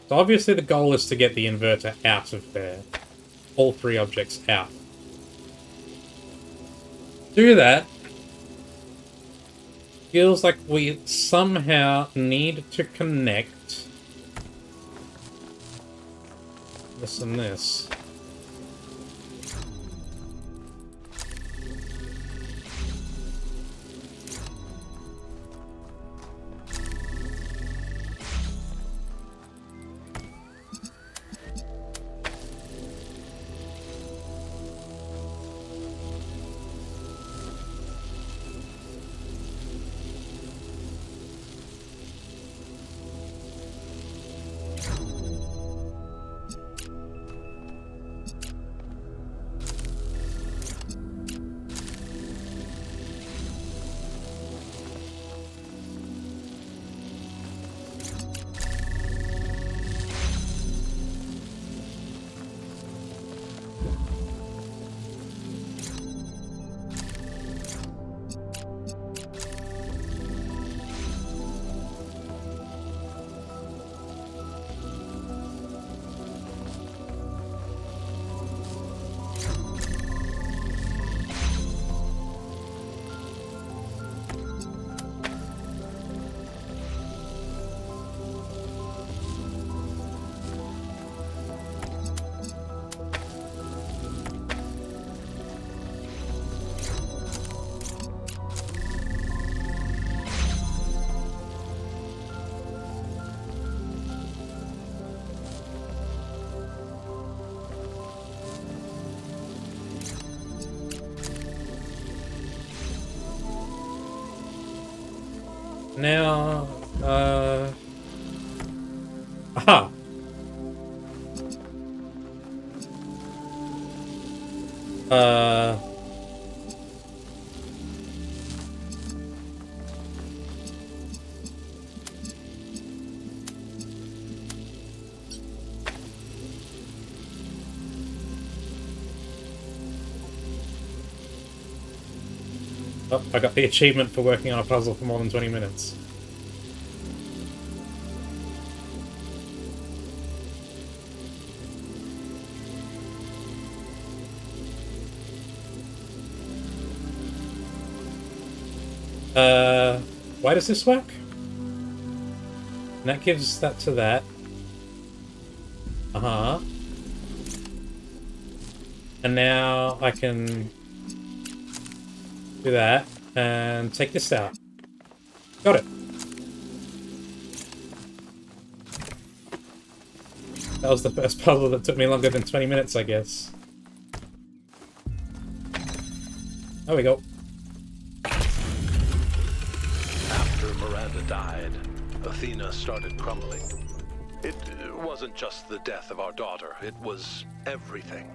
So obviously the goal is to get the inverter out of there. All three objects out. Do that. Feels like we somehow need to connect this and this. Now, aha! Oh, I got the achievement for working on a puzzle for more than 20 minutes. Why does this work? And that gives that to that. Uh-huh. And now I can do that and take this out. Got it. That was the first puzzle that took me longer than 20 minutes, I guess. There we go. After Miranda died, Athena started crumbling. It wasn't just the death of our daughter, it was everything.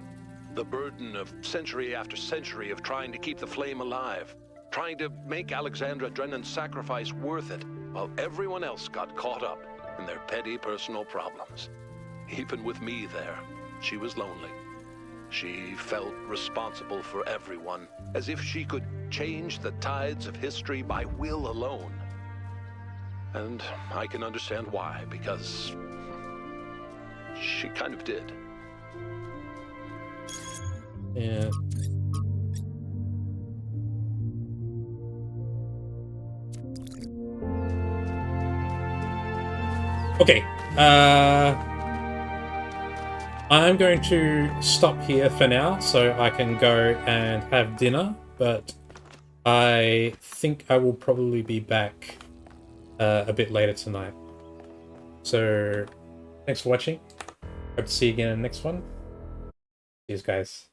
The burden of century after century of trying to keep the flame alive, trying to make Alexandra Drennan's sacrifice worth it, while everyone else got caught up in their petty personal problems. Even with me there, she was lonely. She felt responsible for everyone, as if she could change the tides of history by will alone. And I can understand why, because she kind of did. Yeah. Okay. I'm going to stop here for now so I can go and have dinner, but I think I will probably be back a bit later tonight. So, thanks for watching. Hope to see you again in the next one. Cheers, guys.